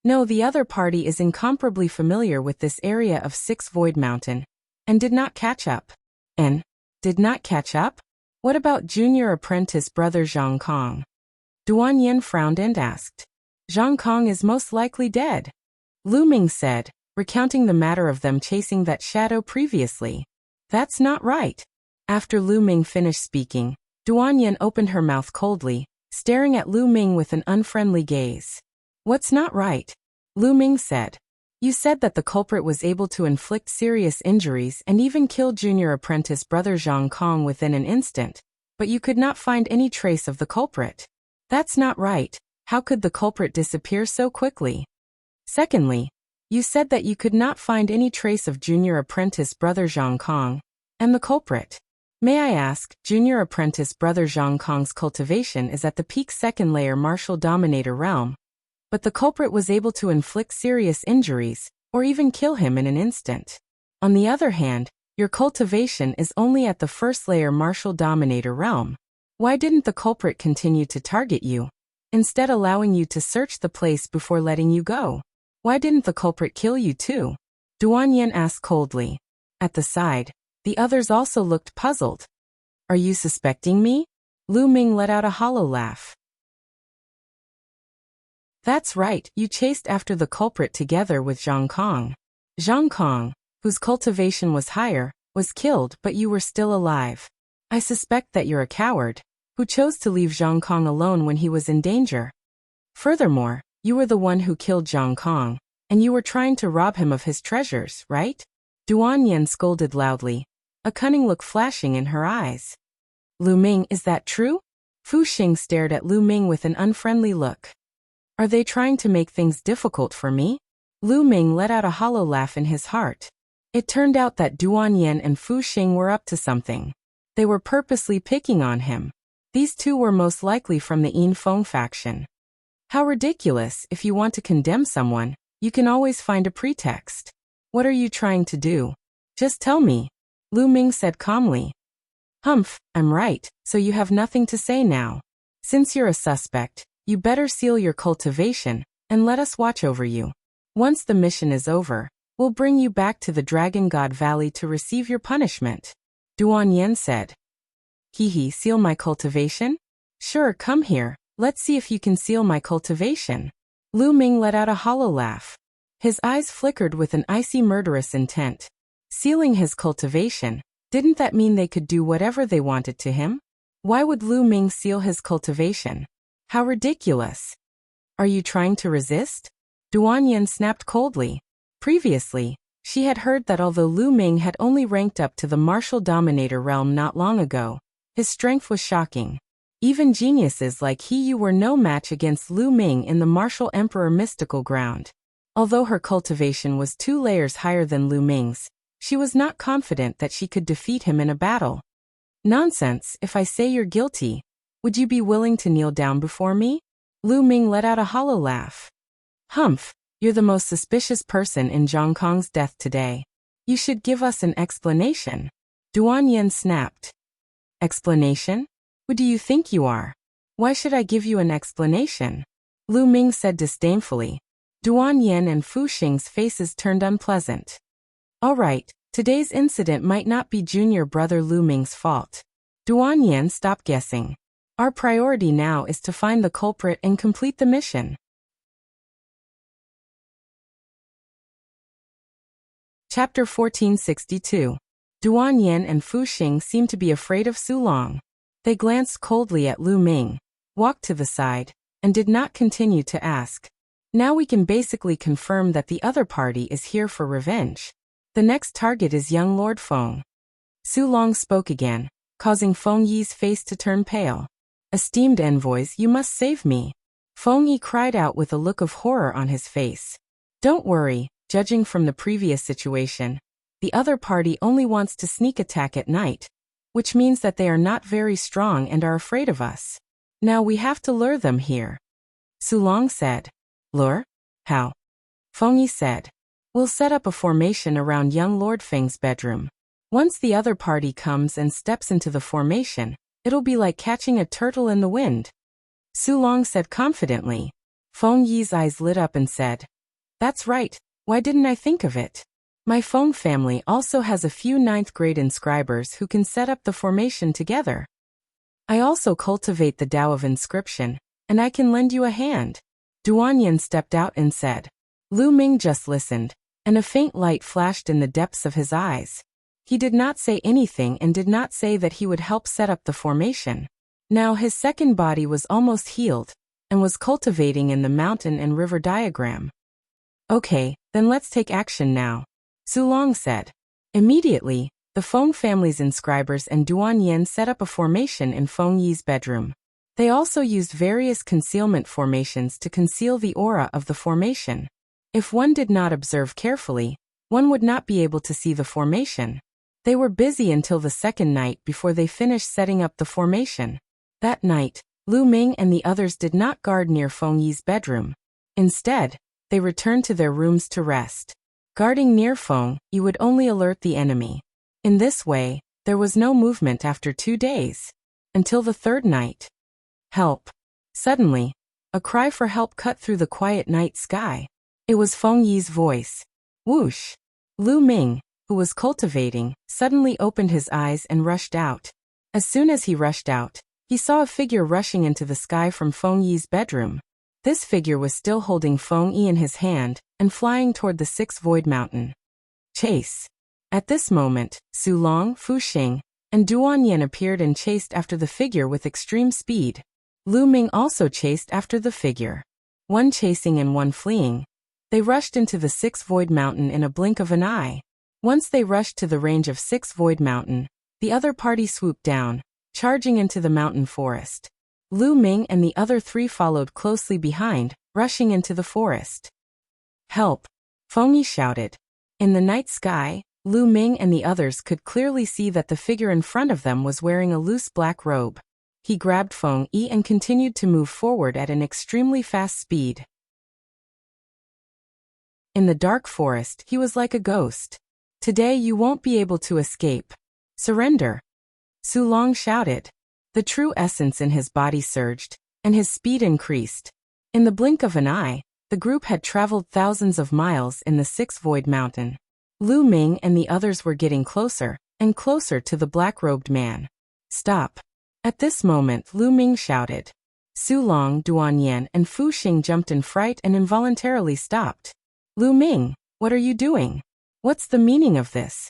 no, the other party is incomparably familiar with this area of Six Void Mountain, and did not catch up. And did not catch up? What about junior apprentice brother Zhang Kong? Duan Yin frowned and asked. Zhang Kong is most likely dead. Lu Ming said, recounting the matter of them chasing that shadow previously. That's not right. After Lu Ming finished speaking, Duan Yin opened her mouth coldly, staring at Lu Ming with an unfriendly gaze. What's not right? Lu Ming said. You said that the culprit was able to inflict serious injuries and even kill junior apprentice brother Zhang Kong within an instant, but you could not find any trace of the culprit. That's not right. How could the culprit disappear so quickly? Secondly, you said that you could not find any trace of junior apprentice brother Zhang Kong and the culprit. May I ask, junior apprentice brother Zhang Kong's cultivation is at the peak second layer martial dominator realm, but the culprit was able to inflict serious injuries, or even kill him in an instant. On the other hand, your cultivation is only at the first layer martial dominator realm. Why didn't the culprit continue to target you, instead allowing you to search the place before letting you go? Why didn't the culprit kill you too? Duan Yin asked coldly. At the side, the others also looked puzzled. Are you suspecting me? Lu Ming let out a hollow laugh. That's right, you chased after the culprit together with Zhang Kong. Zhang Kong, whose cultivation was higher, was killed, but you were still alive. I suspect that you're a coward, who chose to leave Zhang Kong alone when he was in danger. Furthermore, you were the one who killed Zhang Kong, and you were trying to rob him of his treasures, right? Duan Yin scolded loudly, a cunning look flashing in her eyes. Lu Ming, is that true? Fu Xing stared at Lu Ming with an unfriendly look. Are they trying to make things difficult for me? Lu Ming let out a hollow laugh in his heart. It turned out that Duan Yin and Fu Xing were up to something. They were purposely picking on him. These two were most likely from the Yin Feng faction. How ridiculous! If you want to condemn someone, you can always find a pretext. What are you trying to do? Just tell me. Lu Ming said calmly. Humph, I'm right, so you have nothing to say now. Since you're a suspect, you better seal your cultivation, and let us watch over you. Once the mission is over, we'll bring you back to the Dragon God Valley to receive your punishment. Duan Yen said. Seal my cultivation? Sure, come here, let's see if you can seal my cultivation. Lu Ming let out a hollow laugh. His eyes flickered with an icy murderous intent. Sealing his cultivation, didn't that mean they could do whatever they wanted to him? Why would Lu Ming seal his cultivation? How ridiculous. Are you trying to resist? Duan Yen snapped coldly. Previously, she had heard that although Lu Ming had only ranked up to the martial dominator realm not long ago, his strength was shocking. Even geniuses like he were no match against Lu Ming in the martial emperor mystical ground. Although her cultivation was 2 layers higher than Lu Ming's, she was not confident that she could defeat him in a battle. Nonsense, if I say you're guilty, would you be willing to kneel down before me? Lu Ming let out a hollow laugh. Humph, you're the most suspicious person in Zhang Kong's death today. You should give us an explanation. Duan Yen snapped. Explanation? Who do you think you are? Why should I give you an explanation? Lu Ming said disdainfully. Duan Yen and Fu Xing's faces turned unpleasant. All right, today's incident might not be junior brother Lu Ming's fault. Duan Yen stopped guessing. Our priority now is to find the culprit and complete the mission. Chapter 1462. Duan Yen and Fu Xing seemed to be afraid of Su Long. They glanced coldly at Lu Ming, walked to the side, and did not continue to ask. Now we can basically confirm that the other party is here for revenge. The next target is young Lord Feng. Su Long spoke again, causing Feng Yi's face to turn pale. Esteemed envoys, you must save me. Feng Yi cried out with a look of horror on his face. Don't worry, judging from the previous situation, the other party only wants to sneak attack at night, which means that they are not very strong and are afraid of us. Now we have to lure them here. Su Long said. Lure? How? Feng Yi said. We'll set up a formation around young Lord Feng's bedroom. Once the other party comes and steps into the formation, it'll be like catching a turtle in the wind. Su Long said confidently. Feng Yi's eyes lit up and said, That's right, why didn't I think of it? My Feng family also has a few 9th grade inscribers who can set up the formation together. I also cultivate the Tao of inscription, and I can lend you a hand. Duan Yen stepped out and said. Lu Ming just listened, and a faint light flashed in the depths of his eyes. He did not say anything and did not say that he would help set up the formation. Now his second body was almost healed, and was cultivating in the mountain and river diagram. Okay, then let's take action now. Su Long said. Immediately, the Feng family's inscribers and Duan Yen set up a formation in Feng Yi's bedroom. They also used various concealment formations to conceal the aura of the formation. If one did not observe carefully, one would not be able to see the formation. They were busy until the second night before they finished setting up the formation. That night, Lu Ming and the others did not guard near Feng Yi's bedroom. Instead, they returned to their rooms to rest. Guarding near Feng Yi would only alert the enemy. In this way, there was no movement after 2 days. Until the third night. Help. Suddenly, a cry for help cut through the quiet night sky. It was Feng Yi's voice. Whoosh. Lu Ming, who was cultivating, suddenly opened his eyes and rushed out. As soon as he rushed out, he saw a figure rushing into the sky from Feng Yi's bedroom. This figure was still holding Feng Yi in his hand and flying toward the 6th Void Mountain. Chase. At this moment, Su Long, Fu Xing, and Duan Yen appeared and chased after the figure with extreme speed. Lu Ming also chased after the figure. One chasing and one fleeing. They rushed into the 6th Void Mountain in a blink of an eye. Once they rushed to the range of 6th Void Mountain, the other party swooped down, charging into the mountain forest. Lu Ming and the other 3 followed closely behind, rushing into the forest. Help! Feng Yi shouted. In the night sky, Lu Ming and the others could clearly see that the figure in front of them was wearing a loose black robe. He grabbed Feng Yi and continued to move forward at an extremely fast speed. In the dark forest, he was like a ghost. Today you won't be able to escape. Surrender. Su Long shouted. The true essence in his body surged, and his speed increased. In the blink of an eye, the group had traveled thousands of miles in the Sixth Void Mountain. Lu Ming and the others were getting closer and closer to the black-robed man. Stop. At this moment Lu Ming shouted. Su Long, Duan Yan and Fu Xing jumped in fright and involuntarily stopped. Lu Ming, what are you doing? What's the meaning of this?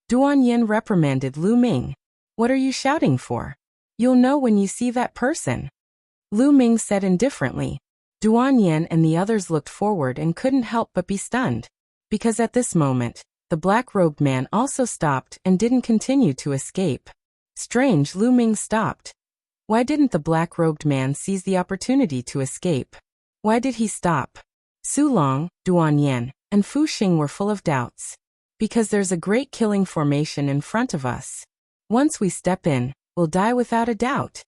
Duan Yan reprimanded Lu Ming. What are you shouting for? You'll know when you see that person. Lu Ming said indifferently. Duan Yan and the others looked forward and couldn't help but be stunned. Because at this moment, the black-robed man also stopped and didn't continue to escape. Strange, Lu Ming stopped. Why didn't the black-robed man seize the opportunity to escape? Why did he stop? Su Long, Duan Yan, and Fu Xing were full of doubts. Because there's a great killing formation in front of us. Once we step in, we'll die without a doubt.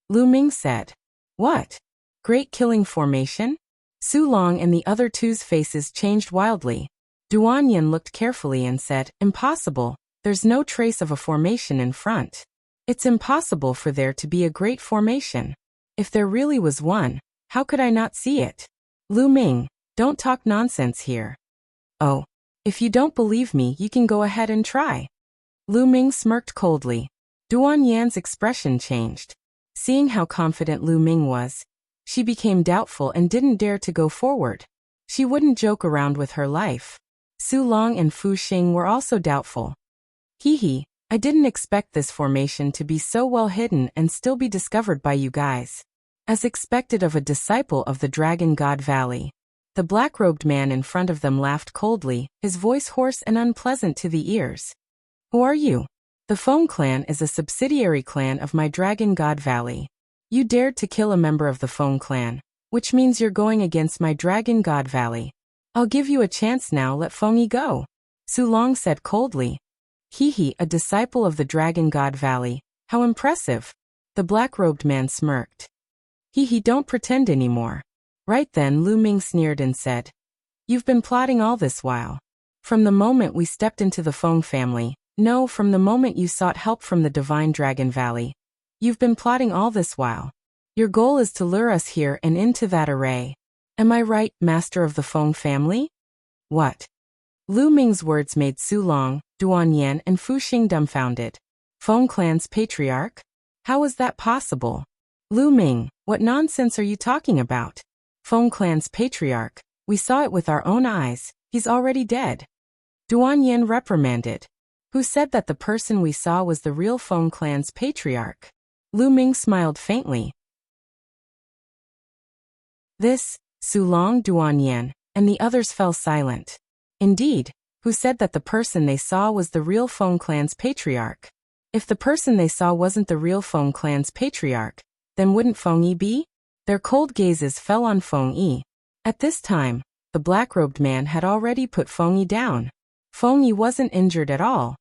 Lu Ming said. What? Great killing formation? Su Long and the other two's faces changed wildly. Duan Yan looked carefully and said, Impossible, there's no trace of a formation in front. It's impossible for there to be a great formation. If there really was one, how could I not see it? Lu Ming, don't talk nonsense here. Oh, if you don't believe me, you can go ahead and try. Lu Ming smirked coldly. Duan Yan's expression changed. Seeing how confident Lu Ming was, she became doubtful and didn't dare to go forward. She wouldn't joke around with her life. Su Long and Fu Xing were also doubtful. Hee, I didn't expect this formation to be so well hidden and still be discovered by you guys. As expected of a disciple of the Dragon God Valley. The black-robed man in front of them laughed coldly, his voice hoarse and unpleasant to the ears. Who are you? The Feng clan is a subsidiary clan of my Dragon God Valley. You dared to kill a member of the Feng clan, which means you're going against my Dragon God Valley. I'll give you a chance now, let Feng go. Su Long said coldly. Hee, a disciple of the Dragon God Valley, how impressive. The black-robed man smirked. Hee, don't pretend anymore. Right then Lu Ming sneered and said, You've been plotting all this while. From the moment we stepped into the Feng family, no, from the moment you sought help from the Divine Dragon Valley. You've been plotting all this while. Your goal is to lure us here and into that array. Am I right, master of the Feng family? What? Lu Ming's words made Su Long, Duan Yan and Fu Xing dumbfounded. Feng clan's patriarch? How was that possible? Lu Ming, what nonsense are you talking about? Feng clan's patriarch, we saw it with our own eyes, he's already dead. Duan Yan reprimanded. Who said that the person we saw was the real Feng clan's patriarch? Lu Ming smiled faintly. This, Su Long, Duan Yan, and the others fell silent. Indeed, who said that the person they saw was the real Feng clan's patriarch? If the person they saw wasn't the real Feng clan's patriarch, then wouldn't Feng Yi be? Their cold gazes fell on Feng Yi. At this time, the black-robed man had already put Feng Yi down. Feng Yi wasn't injured at all.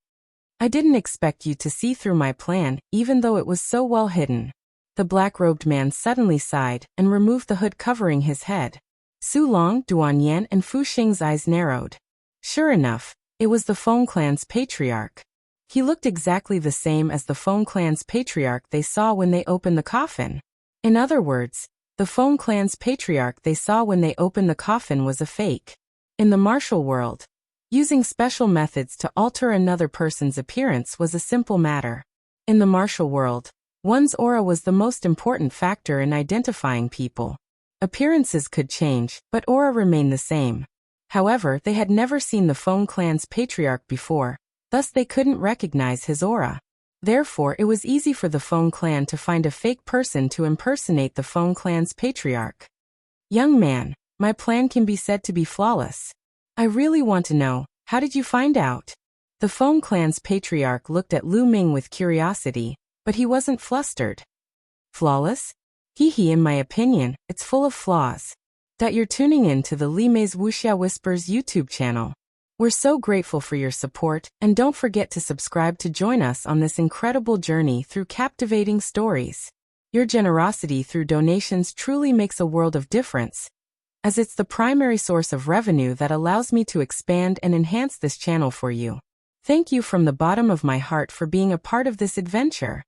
I didn't expect you to see through my plan, even though it was so well hidden. The black-robed man suddenly sighed and removed the hood covering his head. Su Long, Duan Yan and Fu Xing's eyes narrowed. Sure enough, it was the Feng clan's patriarch. He looked exactly the same as the Feng clan's patriarch they saw when they opened the coffin. In other words, the Feng clan's patriarch they saw when they opened the coffin was a fake. In the martial world, using special methods to alter another person's appearance was a simple matter. In the martial world, one's aura was the most important factor in identifying people. Appearances could change, but aura remained the same. However, they had never seen the Feng clan's patriarch before, thus they couldn't recognize his aura. Therefore, it was easy for the Feng clan to find a fake person to impersonate the Feng clan's patriarch. Young man, my plan can be said to be flawless. I really want to know, how did you find out? The Feng clan's patriarch looked at Lu Ming with curiosity, but he wasn't flustered. Flawless? Hee, in my opinion, it's full of flaws. That you're tuning in to the Li Mei's Wuxia Whispers YouTube channel. We're so grateful for your support, and don't forget to subscribe to join us on this incredible journey through captivating stories. Your generosity through donations truly makes a world of difference, as it's the primary source of revenue that allows me to expand and enhance this channel for you. Thank you from the bottom of my heart for being a part of this adventure.